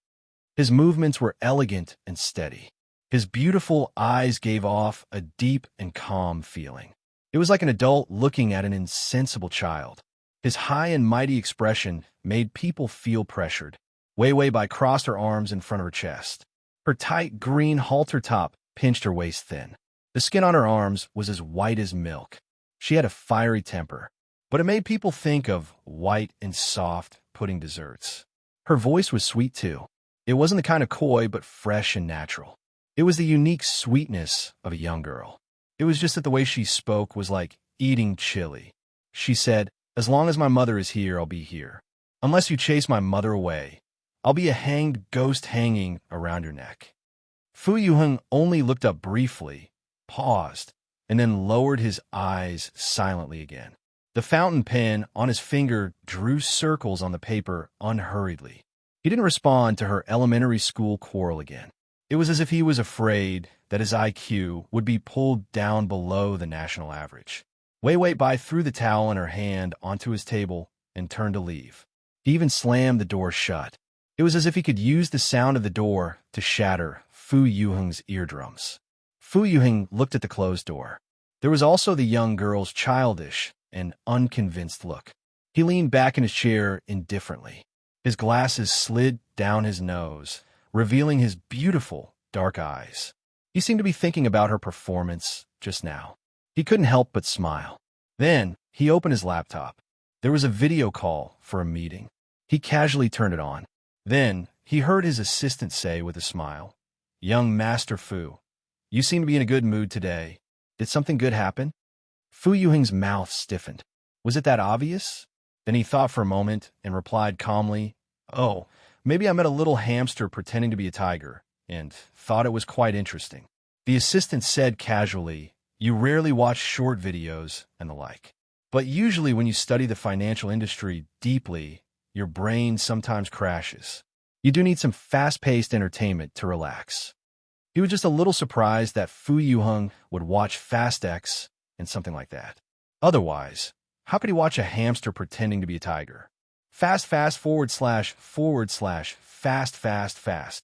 His movements were elegant and steady. His beautiful eyes gave off a deep and calm feeling. It was like an adult looking at an insensible child. His high and mighty expression made people feel pressured. Wei Wei Bai crossed her arms in front of her chest. Her tight green halter top pinched her waist thin. The skin on her arms was as white as milk. She had a fiery temper, but it made people think of white and soft pudding desserts. Her voice was sweet too. It wasn't the kind of coy, but fresh and natural. It was the unique sweetness of a young girl. It was just that the way she spoke was like eating chili. She said, "As long as my mother is here, I'll be here. Unless you chase my mother away, I'll be a hanged ghost hanging around your neck." Fu Yuheng only looked up briefly, paused, and then lowered his eyes silently again. The fountain pen on his finger drew circles on the paper unhurriedly. He didn't respond to her elementary school quarrel again. It was as if he was afraid that his IQ would be pulled down below the national average. Wei Wei Bai threw the towel in her hand onto his table and turned to leave. He even slammed the door shut. It was as if he could use the sound of the door to shatter Fu Yuheng's eardrums. Fu Yuheng looked at the closed door. There was also the young girl's childish and unconvinced look. He leaned back in his chair indifferently. His glasses slid down his nose, revealing his beautiful, dark eyes. He seemed to be thinking about her performance just now. He couldn't help but smile. Then, he opened his laptop. There was a video call for a meeting. He casually turned it on. Then, he heard his assistant say with a smile, "Young Master Fu, you seem to be in a good mood today. Did something good happen?" Fu Yuheng's mouth stiffened. Was it that obvious? Then he thought for a moment and replied calmly, "Oh, maybe I met a little hamster pretending to be a tiger, and thought it was quite interesting." The assistant said casually, "You rarely watch short videos and the like. But usually when you study the financial industry deeply, your brain sometimes crashes. You do need some fast-paced entertainment to relax." He was just a little surprised that Fu Yuheng would watch Fast X and something like that. Otherwise, how could he watch a hamster pretending to be a tiger? Fast fast fast fast fast.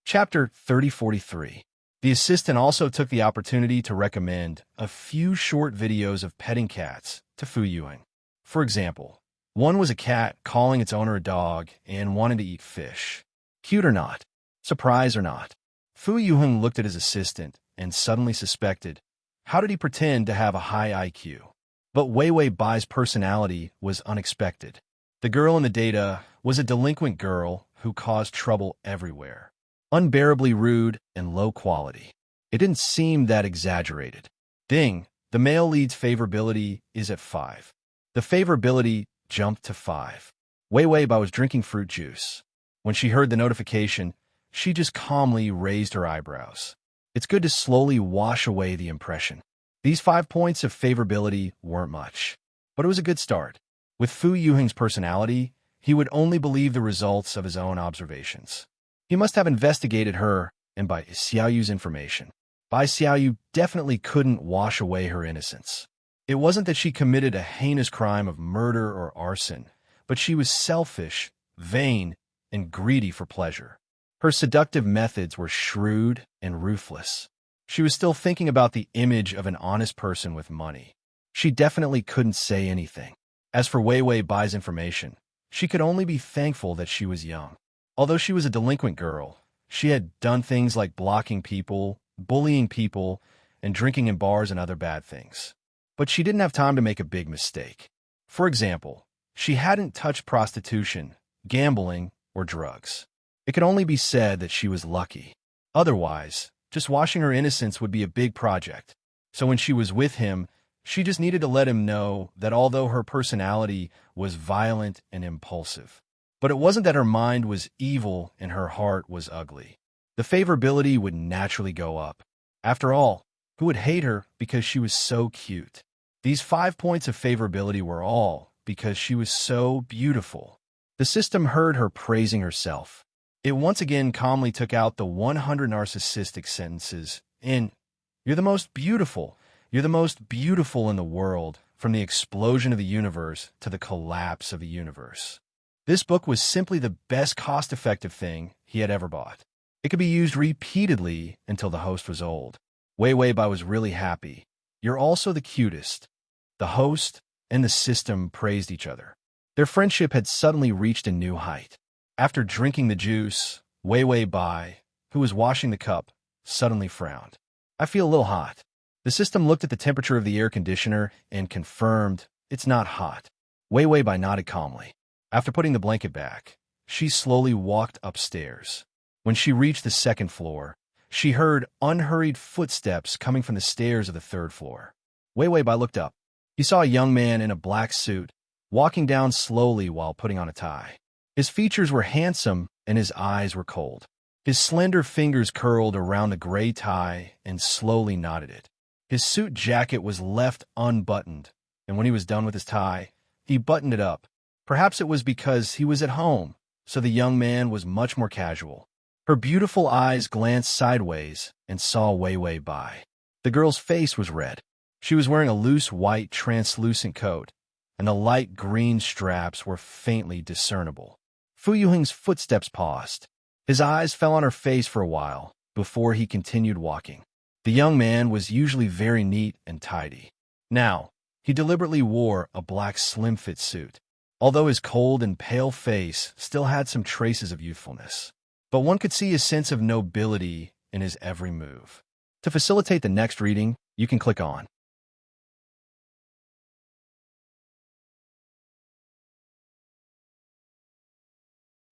Chapter 3043. The assistant also took the opportunity to recommend a few short videos of petting cats to Fu Yuheng. For example, one was a cat calling its owner a dog and wanting to eat fish. Cute or not? Surprise or not? Fu Yuheng looked at his assistant and suddenly suspected, how did he pretend to have a high IQ? But Wei Wei Bai's personality was unexpected. The girl in the data was a delinquent girl who caused trouble everywhere. Unbearably rude and low quality. It didn't seem that exaggerated. Ding, the male lead's favorability is at 5. The favorability jumped to 5. Wei Wei Bai was drinking fruit juice. When she heard the notification, she just calmly raised her eyebrows. It's good to slowly wash away the impression. These 5 points of favorability weren't much, but it was a good start. With Fu Yuheng's personality, he would only believe the results of his own observations. He must have investigated her and Bai Xiaoyu's information. Bai Xiaoyu definitely couldn't wash away her innocence. It wasn't that she committed a heinous crime of murder or arson, but she was selfish, vain, and greedy for pleasure. Her seductive methods were shrewd and ruthless. She was still thinking about the image of an honest person with money. She definitely couldn't say anything. As for Wei Wei Bai's information, she could only be thankful that she was young. Although she was a delinquent girl, she had done things like blocking people, bullying people, and drinking in bars and other bad things. But she didn't have time to make a big mistake. For example, she hadn't touched prostitution, gambling, or drugs. It could only be said that she was lucky. Otherwise, just washing her innocence would be a big project. So when she was with him, she just needed to let him know that although her personality was violent and impulsive, but it wasn't that her mind was evil and her heart was ugly. The favorability would naturally go up. After all, who would hate her because she was so cute? These 5 points of favorability were all because she was so beautiful. The system heard her praising herself. It once again calmly took out the 100 narcissistic sentences in, "You're the most beautiful. You're the most beautiful in the world," from the explosion of the universe to the collapse of the universe. This book was simply the best cost-effective thing he had ever bought. It could be used repeatedly until the host was old. Wei Wei Bai was really happy. "You're also the cutest." The host and the system praised each other. Their friendship had suddenly reached a new height. After drinking the juice, Wei Wei Bai, who was washing the cup, suddenly frowned. "I feel a little hot." The system looked at the temperature of the air conditioner and confirmed, "It's not hot." Wei Wei Bai nodded calmly. After putting the blanket back, she slowly walked upstairs. When she reached the second floor, she heard unhurried footsteps coming from the stairs of the third floor. Wei Wei Bai looked up. He saw a young man in a black suit, walking down slowly while putting on a tie. His features were handsome and his eyes were cold. His slender fingers curled around the gray tie and slowly knotted it. His suit jacket was left unbuttoned, and when he was done with his tie, he buttoned it up. Perhaps it was because he was at home, so the young man was much more casual. Her beautiful eyes glanced sideways and saw Wei Wei Bai. The girl's face was red. She was wearing a loose white translucent coat, and the light green straps were faintly discernible. Fu Yuheng's footsteps paused. His eyes fell on her face for a while before he continued walking. The young man was usually very neat and tidy. Now, he deliberately wore a black slim-fit suit, although his cold and pale face still had some traces of youthfulness. But one could see a sense of nobility in his every move. To facilitate the next reading, you can click on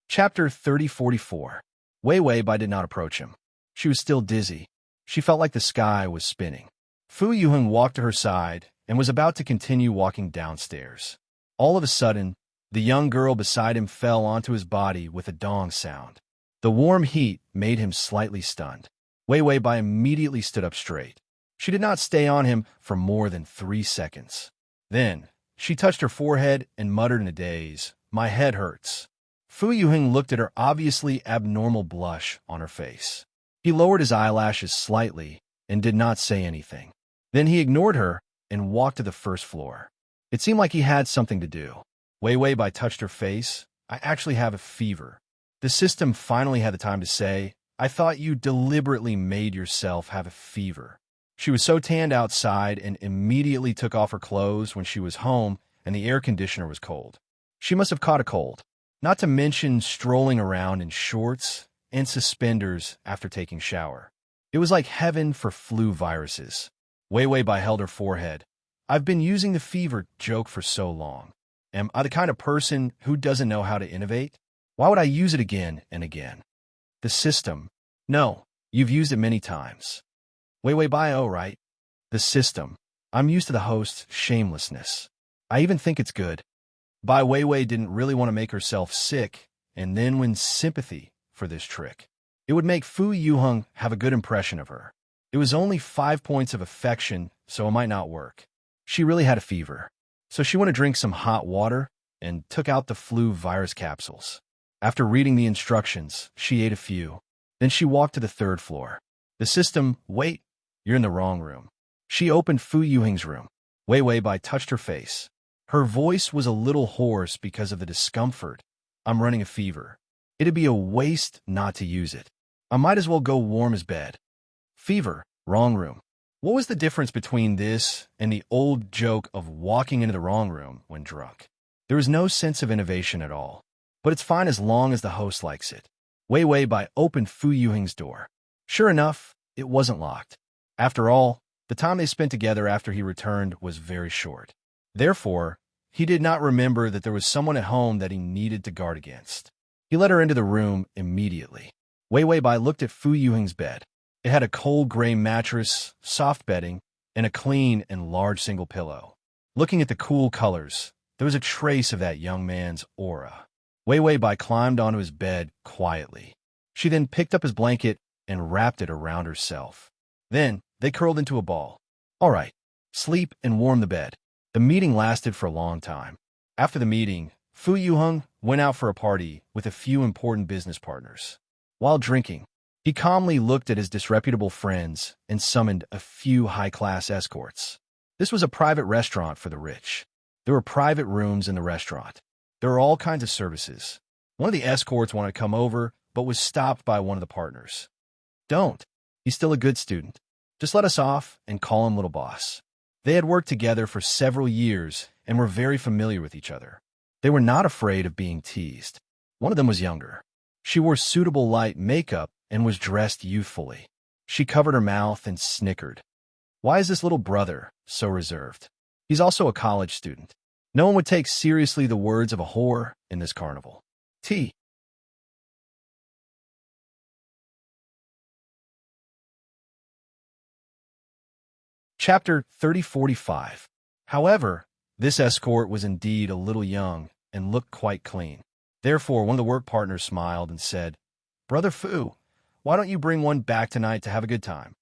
Chapter 3044. Wei Wei Bai did not approach him. She was still dizzy. She felt like the sky was spinning. Fu Yuheng walked to her side and was about to continue walking downstairs. All of a sudden, the young girl beside him fell onto his body with a dong sound. The warm heat made him slightly stunned. Wei Wei Bai immediately stood up straight. She did not stay on him for more than 3 seconds. Then, she touched her forehead and muttered in a daze, "My head hurts." Fu Yuheng looked at her obviously abnormal blush on her face. He lowered his eyelashes slightly and did not say anything. Then he ignored her and walked to the first floor. It seemed like he had something to do. Wei Wei Bai touched her face. "I actually have a fever." The system finally had the time to say, "I thought you deliberately made yourself have a fever." She was so tanned outside and immediately took off her clothes when she was home and the air conditioner was cold. She must have caught a cold, not to mention strolling around in shorts and suspenders after taking shower. It was like heaven for flu viruses. Wei Wei Bai held her forehead. "I've been using the fever joke for so long. Am I the kind of person who doesn't know how to innovate? Why would I use it again and again?" The system. "No, you've used it many times." Wei Wei Bai, "Oh, right." The system. "I'm used to the host's shamelessness. I even think it's good." Bai Wei Wei didn't really want to make herself sick and then win sympathy for this trick. It would make Fu Yuheng have a good impression of her. It was only 5 points of affection, so it might not work. She really had a fever, so she went to drink some hot water and took out the flu virus capsules. After reading the instructions, she ate a few. Then she walked to the third floor. The system, "Wait, you're in the wrong room." She opened Fu Yuheng's room. Wei Wei Bai touched her face. Her voice was a little hoarse because of the discomfort. "I'm running a fever. It'd be a waste not to use it. I might as well go warm as bed." Fever, wrong room. What was the difference between this and the old joke of walking into the wrong room when drunk? There was no sense of innovation at all. But it's fine as long as the host likes it. Wei Wei Bai opened Fu Yuheng's door. Sure enough, it wasn't locked. After all, the time they spent together after he returned was very short. Therefore, he did not remember that there was someone at home that he needed to guard against. He let her into the room immediately. Wei Wei Bai looked at Fu Yuheng's bed. It had a cold gray mattress, soft bedding, and a clean and large single pillow. Looking at the cool colors, there was a trace of that young man's aura. Wei Wei Bai climbed onto his bed quietly. She then picked up his blanket and wrapped it around herself. Then, they curled into a ball. "All right, sleep, and warm the bed. The meeting lasted for a long time. After the meeting, Fu Yuheng went out for a party with a few important business partners. While drinking, he calmly looked at his disreputable friends and summoned a few high-class escorts. This was a private restaurant for the rich. There were private rooms in the restaurant. There were all kinds of services. One of the escorts wanted to come over, but was stopped by one of the partners. Don't. He's still a good student. Just let us off and call him little boss. They had worked together for several years and were very familiar with each other. They were not afraid of being teased. One of them was younger. She wore suitable light makeup and was dressed youthfully. She covered her mouth and snickered. Why is this little brother so reserved? He's also a college student. No one would take seriously the words of a whore in this carnival. T. Chapter 3045. However, this escort was indeed a little young and looked quite clean. Therefore, one of the work partners smiled and said, "Brother Fu, why don't you bring one back tonight to have a good time?"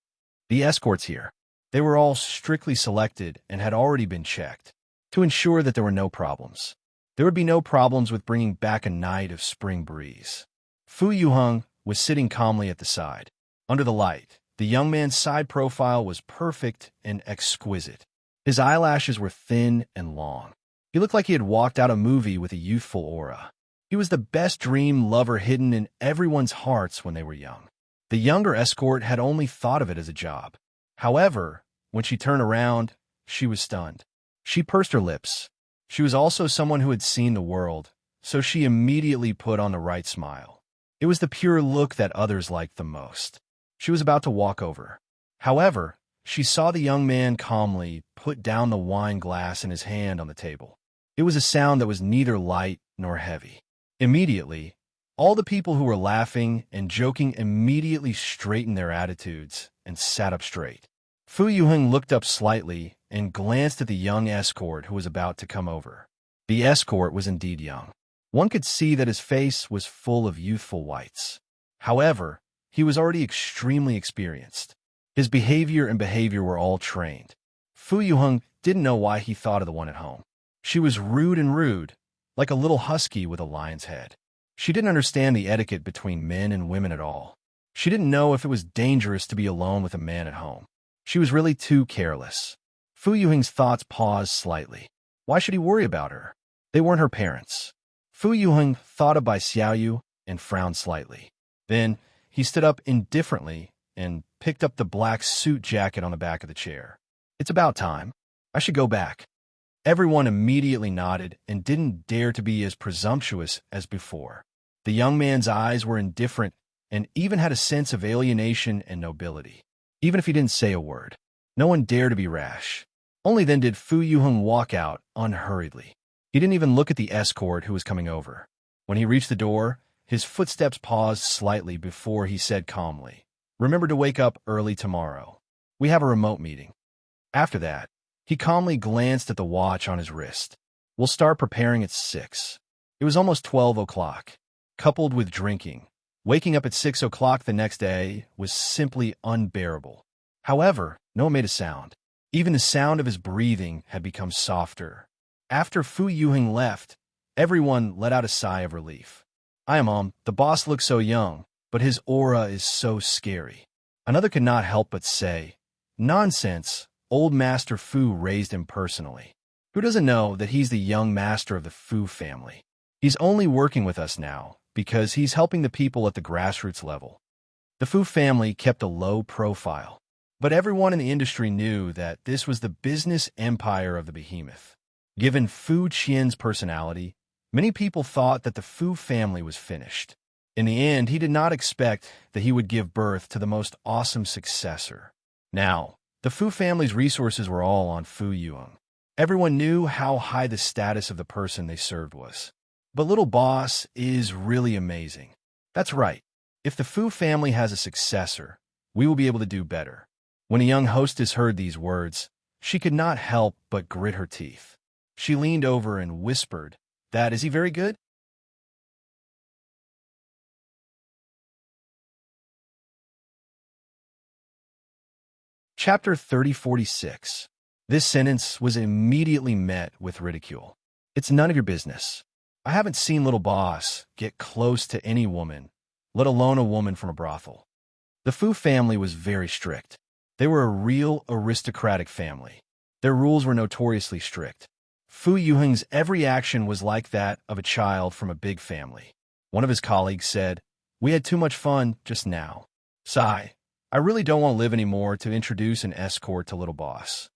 The escorts here. They were all strictly selected and had already been checked to ensure that there were no problems. There would be no problems with bringing back a night of spring breeze. Fu Yuheng was sitting calmly at the side. Under the light, the young man's side profile was perfect and exquisite. His eyelashes were thin and long. He looked like he had walked out a movie with a youthful aura. He was the best dream lover hidden in everyone's hearts when they were young. The younger escort had only thought of it as a job. However, when she turned around, she was stunned. She pursed her lips. She was also someone who had seen the world, so she immediately put on the right smile. It was the pure look that others liked the most. She was about to walk over. However, she saw the young man calmly put down the wine glass in his hand on the table. It was a sound that was neither light nor heavy. Immediately, all the people who were laughing and joking immediately straightened their attitudes and sat up straight. Fu Yuheng looked up slightly and glanced at the young escort who was about to come over. The escort was indeed young. One could see that his face was full of youthful whites. However, he was already extremely experienced. His behavior were all trained. Fu Yuheng didn't know why he thought of the one at home. She was rude, like a little husky with a lion's head. She didn't understand the etiquette between men and women at all. She didn't know if it was dangerous to be alone with a man at home. She was really too careless. Fu Yuheng's thoughts paused slightly. Why should he worry about her? They weren't her parents. Fu Yuheng thought of Bai Xiaoyu and frowned slightly. Then he stood up indifferently and picked up the black suit jacket on the back of the chair. It's about time. I should go back. Everyone immediately nodded and didn't dare to be as presumptuous as before. The young man's eyes were indifferent and even had a sense of alienation and nobility. Even if he didn't say a word, no one dared to be rash. Only then did Fu Yuheng walk out unhurriedly. He didn't even look at the escort who was coming over. When he reached the door, his footsteps paused slightly before he said calmly, "Remember to wake up early tomorrow. We have a remote meeting." After that, he calmly glanced at the watch on his wrist. "We'll start preparing at 6. It was almost 12 o'clock. Coupled with drinking, waking up at 6 o'clock the next day was simply unbearable. However, no one made a sound. Even the sound of his breathing had become softer. After Fu Yuheng left, everyone let out a sigh of relief. The boss looks so young, but his aura is so scary." Another could not help but say, "Nonsense, old Master Fu raised him personally. Who doesn't know that he's the young master of the Fu family? He's only working with us now because he's helping the people at the grassroots level." The Fu family kept a low profile, but everyone in the industry knew that this was the business empire of the behemoth. Given Fu Qian's personality, many people thought that the Fu family was finished. In the end, he did not expect that he would give birth to the most awesome successor. Now, the Fu family's resources were all on Fu Yuheng. Everyone knew how high the status of the person they served was. But little boss is really amazing. That's right. If the Fu family has a successor, we will be able to do better. When a young hostess heard these words, she could not help but grit her teeth. She leaned over and whispered, "Is he very good?" Chapter 3046. This sentence was immediately met with ridicule. It's none of your business. I haven't seen little boss get close to any woman, let alone a woman from a brothel. The Fu family was very strict. They were a real aristocratic family. Their rules were notoriously strict. Fu Yuheng's every action was like that of a child from a big family. One of his colleagues said, "We had too much fun just now. Sigh, I really don't want to live anymore to introduce an escort to little boss."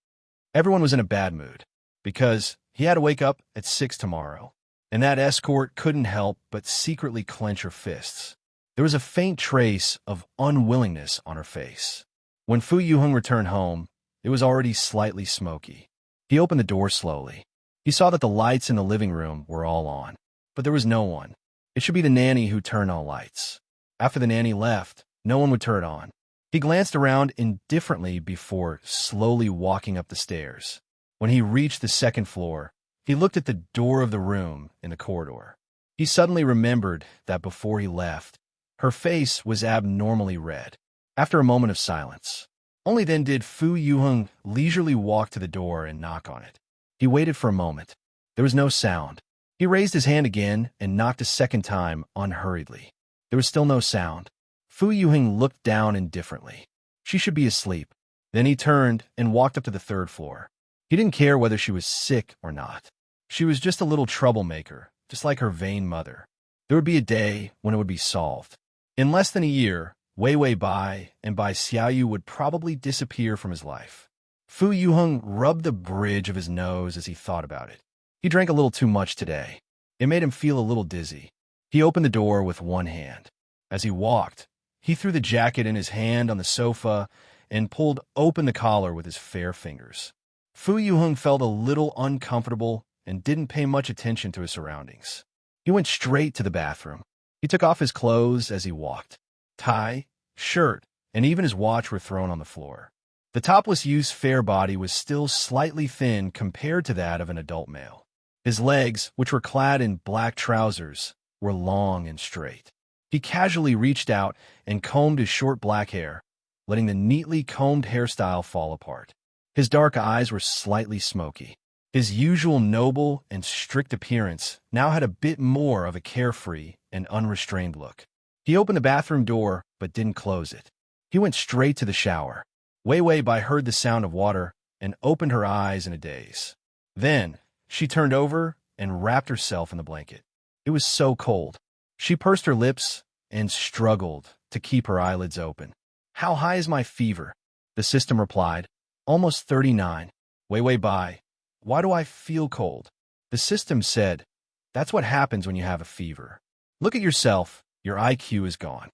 Everyone was in a bad mood, because he had to wake up at 6 tomorrow, and that escort couldn't help but secretly clench her fists. There was a faint trace of unwillingness on her face. When Fu Yuheng returned home, it was already slightly smoky. He opened the door slowly. He saw that the lights in the living room were all on, but there was no one. It should be the nanny who turned on lights. After the nanny left, no one would turn it on. He glanced around indifferently before slowly walking up the stairs. When he reached the second floor, he looked at the door of the room in the corridor. He suddenly remembered that before he left, her face was abnormally red. After a moment of silence, only then did Fu Yuheng leisurely walk to the door and knock on it. He waited for a moment. There was no sound. He raised his hand again and knocked a second time unhurriedly. There was still no sound. Fu Yuheng looked down indifferently. She should be asleep. Then he turned and walked up to the third floor. He didn't care whether she was sick or not. She was just a little troublemaker, just like her vain mother. There would be a day when it would be solved. In less than a year, Wei Wei Bai and Bai Xiaoyu would probably disappear from his life. Fu Yuheng rubbed the bridge of his nose as he thought about it. He drank a little too much today. It made him feel a little dizzy. He opened the door with one hand. As he walked, he threw the jacket in his hand on the sofa and pulled open the collar with his fair fingers. Fu Yuheng felt a little uncomfortable and didn't pay much attention to his surroundings. He went straight to the bathroom. He took off his clothes as he walked. Tie, shirt, and even his watch were thrown on the floor. The topless youth's fair body was still slightly thin compared to that of an adult male. His legs, which were clad in black trousers, were long and straight. He casually reached out and combed his short black hair, letting the neatly combed hairstyle fall apart. His dark eyes were slightly smoky. His usual noble and strict appearance now had a bit more of a carefree and unrestrained look. He opened the bathroom door but didn't close it. He went straight to the shower. Wei Wei Bai heard the sound of water and opened her eyes in a daze. Then she turned over and wrapped herself in the blanket. It was so cold. She pursed her lips and struggled to keep her eyelids open. "How high is my fever?" The system replied. "Almost 39. Wei Wei Bai, why do I feel cold?" The system said, "That's what happens when you have a fever. Look at yourself. Your IQ is gone."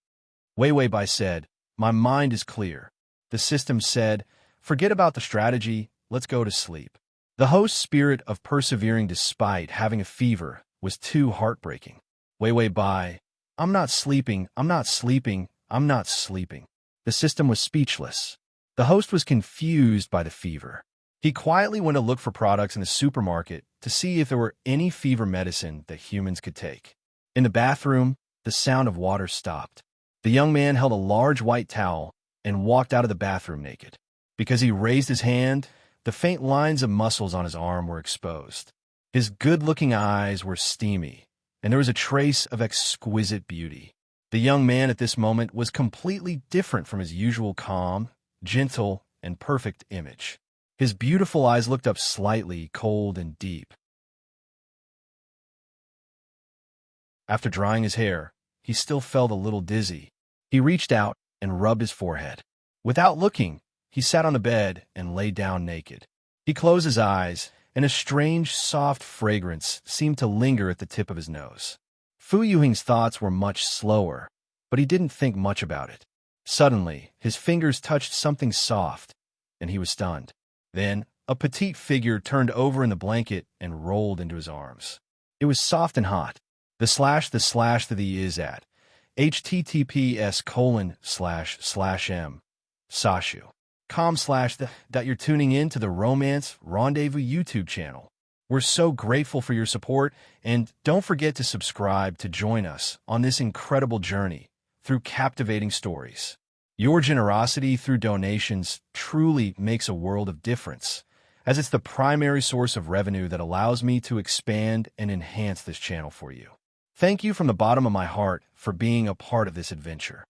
Wei Wei Bai said, "My mind is clear." The system said, "Forget about the strategy. Let's go to sleep." The host's spirit of persevering despite having a fever was too heartbreaking. Wei Wei Bai, "I'm not sleeping, I'm not sleeping, I'm not sleeping." The system was speechless. The host was confused by the fever. He quietly went to look for products in the supermarket to see if there were any fever medicine that humans could take. In the bathroom, the sound of water stopped. The young man held a large white towel and walked out of the bathroom naked. Because he raised his hand, the faint lines of muscles on his arm were exposed. His good-looking eyes were steamy, and there was a trace of exquisite beauty. The young man at this moment was completely different from his usual calm, gentle, and perfect image. His beautiful eyes looked up slightly, cold and deep. After drying his hair, he still felt a little dizzy. He reached out and rubbed his forehead. Without looking, he sat on the bed and lay down naked. He closed his eyes, and a strange, soft fragrance seemed to linger at the tip of his nose. Fu Yuheng's thoughts were much slower, but he didn't think much about it. Suddenly, his fingers touched something soft, and he was stunned. Then, a petite figure turned over in the blanket and rolled into his arms. It was soft and hot. The slash to the is at https://m sashu.com/ that you're tuning in to the Romance Rendezvous YouTube channel. We're so grateful for your support, and don't forget to subscribe to join us on this incredible journey through captivating stories. Your generosity through donations truly makes a world of difference, as it's the primary source of revenue that allows me to expand and enhance this channel for you. Thank you from the bottom of my heart for being a part of this adventure.